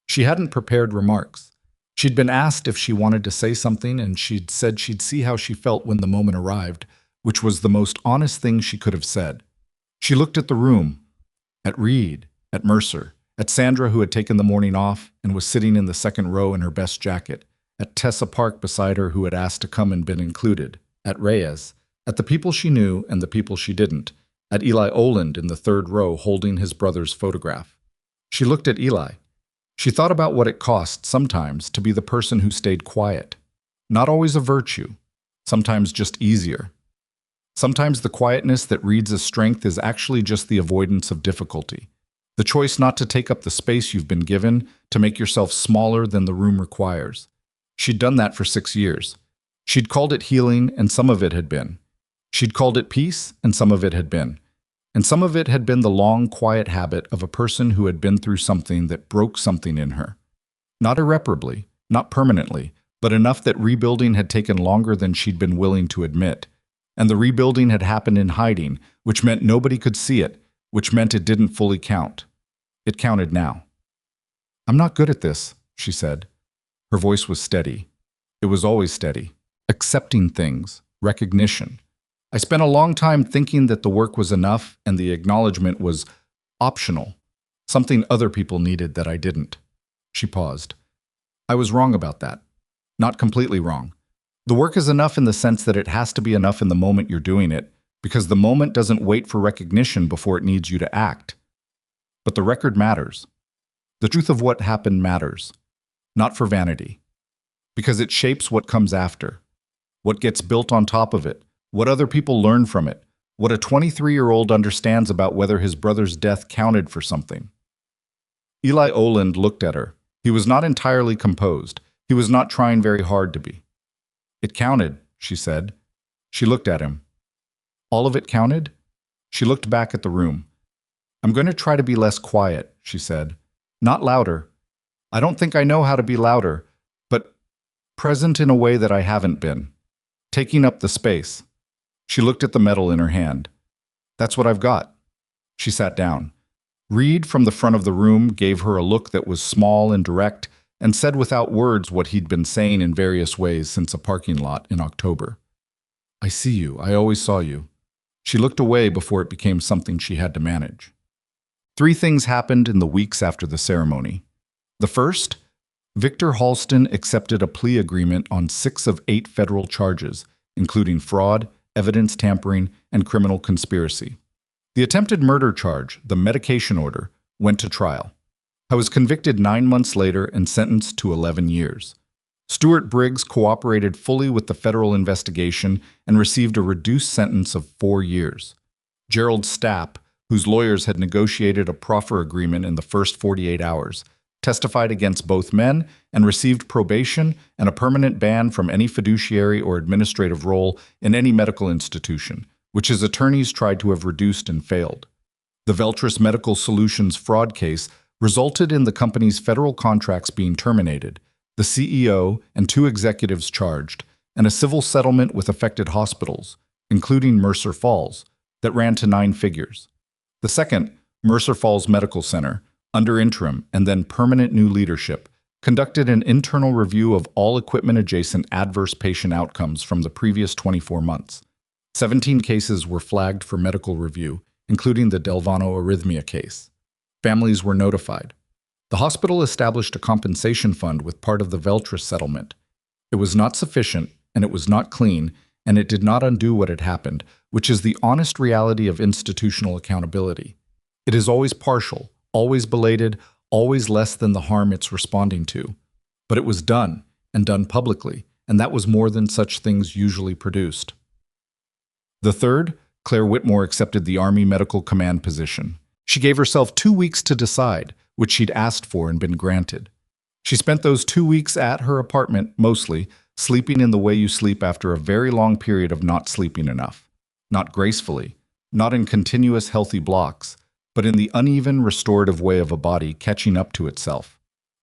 She hadn't prepared remarks. She'd been asked if she wanted to say something and she'd said she'd see how she felt when the moment arrived, which was the most honest thing she could have said. She looked at the room, at Reed, at Mercer, at Sandra who had taken the morning off and was sitting in the second row in her best jacket, at Tessa Park beside her who had asked to come and been included, at Reyes, at the people she knew and the people she didn't, at Eli Oland in the third row holding his brother's photograph. She looked at Eli. She thought about what it cost sometimes to be the person who stayed quiet. Not always a virtue, sometimes just easier. Sometimes the quietness that reads as strength is actually just the avoidance of difficulty. The choice not to take up the space you've been given, to make yourself smaller than the room requires. She'd done that for 6 years. She'd called it healing, and some of it had been. She'd called it peace, and some of it had been. And some of it had been the long, quiet habit of a person who had been through something that broke something in her. Not irreparably, not permanently, but enough that rebuilding had taken longer than she'd been willing to admit. And the rebuilding had happened in hiding, which meant nobody could see it, which meant it didn't fully count. It counted now. "I'm not good at this," she said. Her voice was steady. It was always steady. Accepting things, recognition. "I spent a long time thinking that the work was enough and the acknowledgement was optional, something other people needed that I didn't." She paused. "I was wrong about that. Not completely wrong. The work is enough in the sense that it has to be enough in the moment you're doing it, because the moment doesn't wait for recognition before it needs you to act. But the record matters. The truth of what happened matters. Not for vanity. Because it shapes what comes after. What gets built on top of it. What other people learn from it. What a 23-year-old understands about whether his brother's death counted for something." Eli Oland looked at her. He was not entirely composed. He was not trying very hard to be. "It counted," she said. She looked at him. "All of it counted?" She looked back at the room. "I'm going to try to be less quiet," she said. "Not louder. I don't think I know how to be louder, but present in a way that I haven't been. Taking up the space." She looked at the medal in her hand. "That's what I've got." She sat down. Reed, from the front of the room, gave her a look that was small and direct and said without words what he'd been saying in various ways since a parking lot in October. "I see you. I always saw you." She looked away before it became something she had to manage. 3 things happened in the weeks after the ceremony. The first, Victor Halston accepted a plea agreement on 6 of 8 federal charges, including fraud, evidence tampering, and criminal conspiracy. The attempted murder charge, the medication order, went to trial. I was convicted 9 months later and sentenced to 11 years. Stuart Briggs cooperated fully with the federal investigation and received a reduced sentence of 4 years. Gerald Stapp, whose lawyers had negotiated a proffer agreement in the first 48 hours, testified against both men and received probation and a permanent ban from any fiduciary or administrative role in any medical institution, which his attorneys tried to have reduced and failed. The Veltris Medical Solutions fraud case resulted in the company's federal contracts being terminated, the CEO and 2 executives charged, and a civil settlement with affected hospitals, including Mercer Falls, that ran to 9 figures. The second, Mercer Falls Medical Center, under interim and then permanent new leadership, conducted an internal review of all equipment-adjacent adverse patient outcomes from the previous 24 months. 17 cases were flagged for medical review, including the Delvano arrhythmia case. Families were notified. The hospital established a compensation fund with part of the Veltris settlement. It was not sufficient, and it was not clean, and it did not undo what had happened, which is the honest reality of institutional accountability. It is always partial, always belated, always less than the harm it's responding to. But it was done, and done publicly, and that was more than such things usually produced. The third, Claire Whitmore accepted the Army Medical Command position. She gave herself 2 weeks to decide, which she'd asked for and been granted. She spent those 2 weeks at her apartment, mostly, sleeping in the way you sleep after a very long period of not sleeping enough. Not gracefully, not in continuous healthy blocks, but in the uneven, restorative way of a body catching up to itself.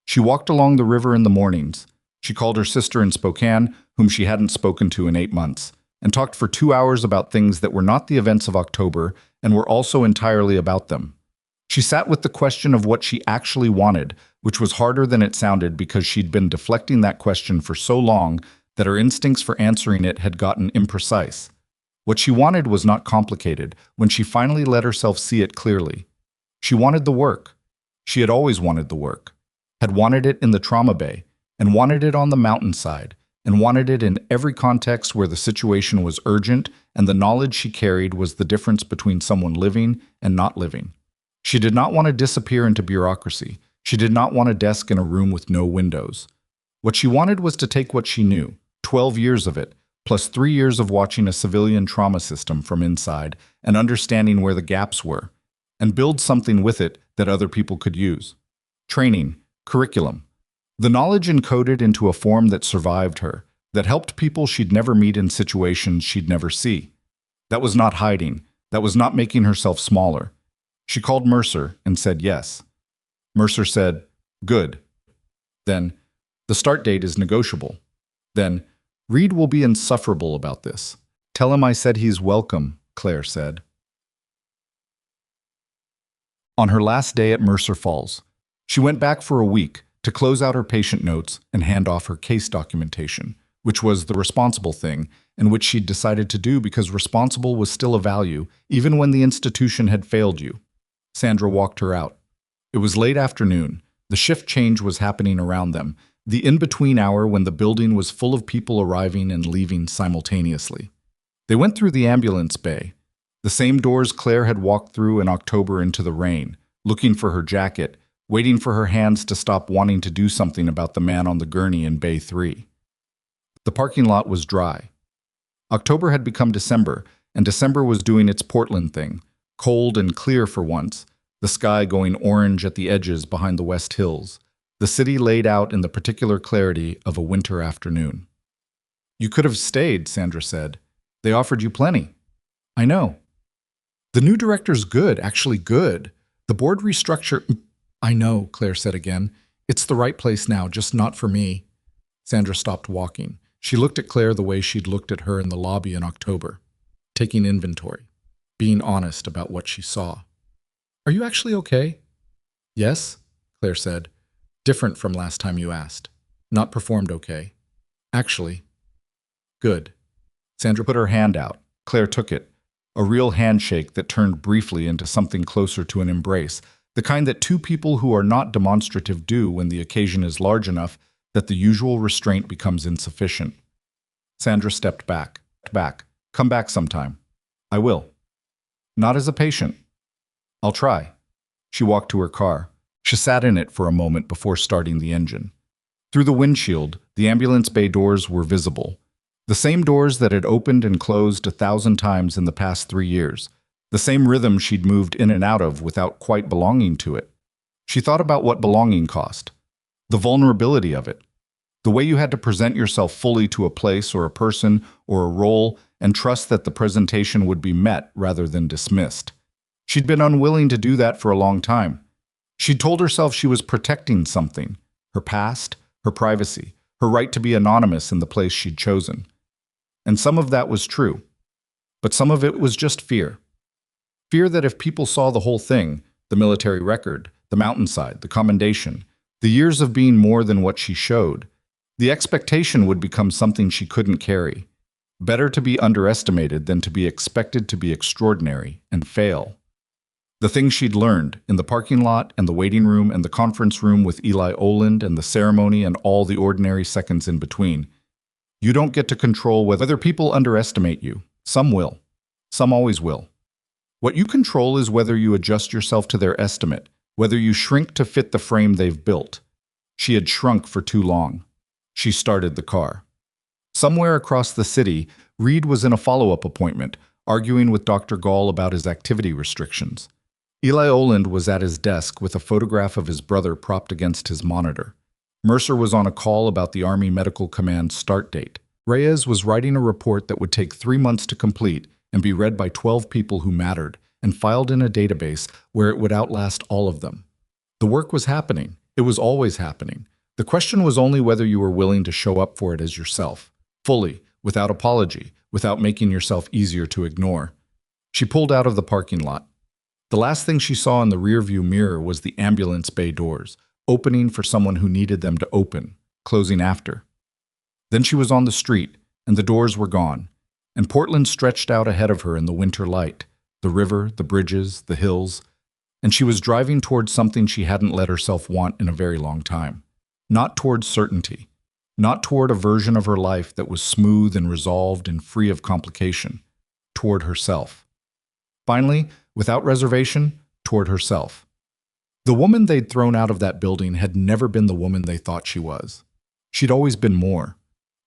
She walked along the river in the mornings. She called her sister in Spokane, whom she hadn't spoken to in 8 months, and talked for 2 hours about things that were not the events of October and were also entirely about them. She sat with the question of what she actually wanted, which was harder than it sounded because she'd been deflecting that question for so long that her instincts for answering it had gotten imprecise. What she wanted was not complicated when she finally let herself see it clearly. She wanted the work. She had always wanted the work, had wanted it in the trauma bay, and wanted it on the mountainside, and wanted it in every context where the situation was urgent and the knowledge she carried was the difference between someone living and not living. She did not want to disappear into bureaucracy. She did not want a desk in a room with no windows. What she wanted was to take what she knew, 12 years of it, plus 3 years of watching a civilian trauma system from inside and understanding where the gaps were, and build something with it that other people could use. Training, curriculum. The knowledge encoded into a form that survived her, that helped people she'd never meet in situations she'd never see. That was not hiding. That was not making herself smaller. She called Mercer and said yes. Mercer said, "Good." Then, "The start date is negotiable." Then, "Reed will be insufferable about this. Tell him I said he's welcome," Claire said. On her last day at Mercer Falls, she went back for a week to close out her patient notes and hand off her case documentation, which was the responsible thing, and which she'd decided to do because responsible was still a value, even when the institution had failed you. Sandra walked her out. It was late afternoon. The shift change was happening around them, the in-between hour when the building was full of people arriving and leaving simultaneously. They went through the ambulance bay, the same doors Claire had walked through in October into the rain, looking for her jacket, waiting for her hands to stop wanting to do something about the man on the gurney in Bay 3. The parking lot was dry. October had become December, and December was doing its Portland thing, cold and clear for once, the sky going orange at the edges behind the West Hills, the city laid out in the particular clarity of a winter afternoon. "You could have stayed," Sandra said. "They offered you plenty." "I know." "The new director's good, actually good. The board restructure—" "I know," Claire said again. "It's the right place now, just not for me." Sandra stopped walking. She looked at Claire the way she'd looked at her in the lobby in October, taking inventory, being honest about what she saw. "Are you actually okay?" "Yes," Claire said. "Different from last time you asked. Not performed okay. Actually." "Good." Sandra put her hand out. Claire took it. A real handshake that turned briefly into something closer to an embrace, the kind that two people who are not demonstrative do when the occasion is large enough that the usual restraint becomes insufficient. Sandra stepped back. "Come back sometime." "I will." "Not as a patient." "I'll try." She walked to her car. She sat in it for a moment before starting the engine. Through the windshield, the ambulance bay doors were visible. The same doors that had opened and closed 1,000 times in the past 3 years. The same rhythm she'd moved in and out of without quite belonging to it. She thought about what belonging cost. The vulnerability of it. The way you had to present yourself fully to a place or a person or a role and trust that the presentation would be met rather than dismissed. She'd been unwilling to do that for a long time. She'd told herself she was protecting something, her past, her privacy, her right to be anonymous in the place she'd chosen. And some of that was true. But some of it was just fear. Fear that if people saw the whole thing, the military record, the mountainside, the commendation, the years of being more than what she showed, the expectation would become something she couldn't carry. Better to be underestimated than to be expected to be extraordinary and fail. The things she'd learned in the parking lot and the waiting room and the conference room with Eli Oland and the ceremony and all the ordinary seconds in between. You don't get to control whether people underestimate you. Some will. Some always will. What you control is whether you adjust yourself to their estimate, whether you shrink to fit the frame they've built. She had shrunk for too long. She started the car. Somewhere across the city, Reed was in a follow-up appointment, arguing with Dr. Gall about his activity restrictions. Eli Oland was at his desk with a photograph of his brother propped against his monitor. Mercer was on a call about the Army Medical Command start date. Reyes was writing a report that would take 3 months to complete and be read by 12 people who mattered and filed in a database where it would outlast all of them. The work was happening. It was always happening. The question was only whether you were willing to show up for it as yourself, fully, without apology, without making yourself easier to ignore. She pulled out of the parking lot. The last thing she saw in the rearview mirror was the ambulance bay doors, opening for someone who needed them to open, closing after. Then she was on the street, and the doors were gone, and Portland stretched out ahead of her in the winter light, the river, the bridges, the hills, and she was driving towards something she hadn't let herself want in a very long time. Not towards certainty, not toward a version of her life that was smooth and resolved and free of complication, toward herself. Finally, without reservation, toward herself. The woman they'd thrown out of that building had never been the woman they thought she was. She'd always been more.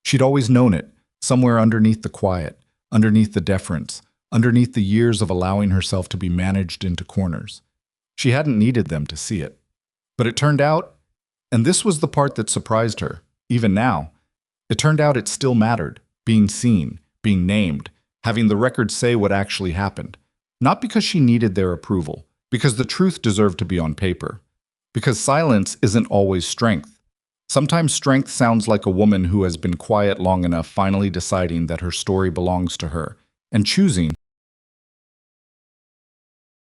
She'd always known it, somewhere underneath the quiet, underneath the deference, underneath the years of allowing herself to be managed into corners. She hadn't needed them to see it. But it turned out, and this was the part that surprised her, even now, it turned out it still mattered, being seen, being named, having the record say what actually happened. Not because she needed their approval, because the truth deserved to be on paper. Because silence isn't always strength. Sometimes strength sounds like a woman who has been quiet long enough finally deciding that her story belongs to her, and choosing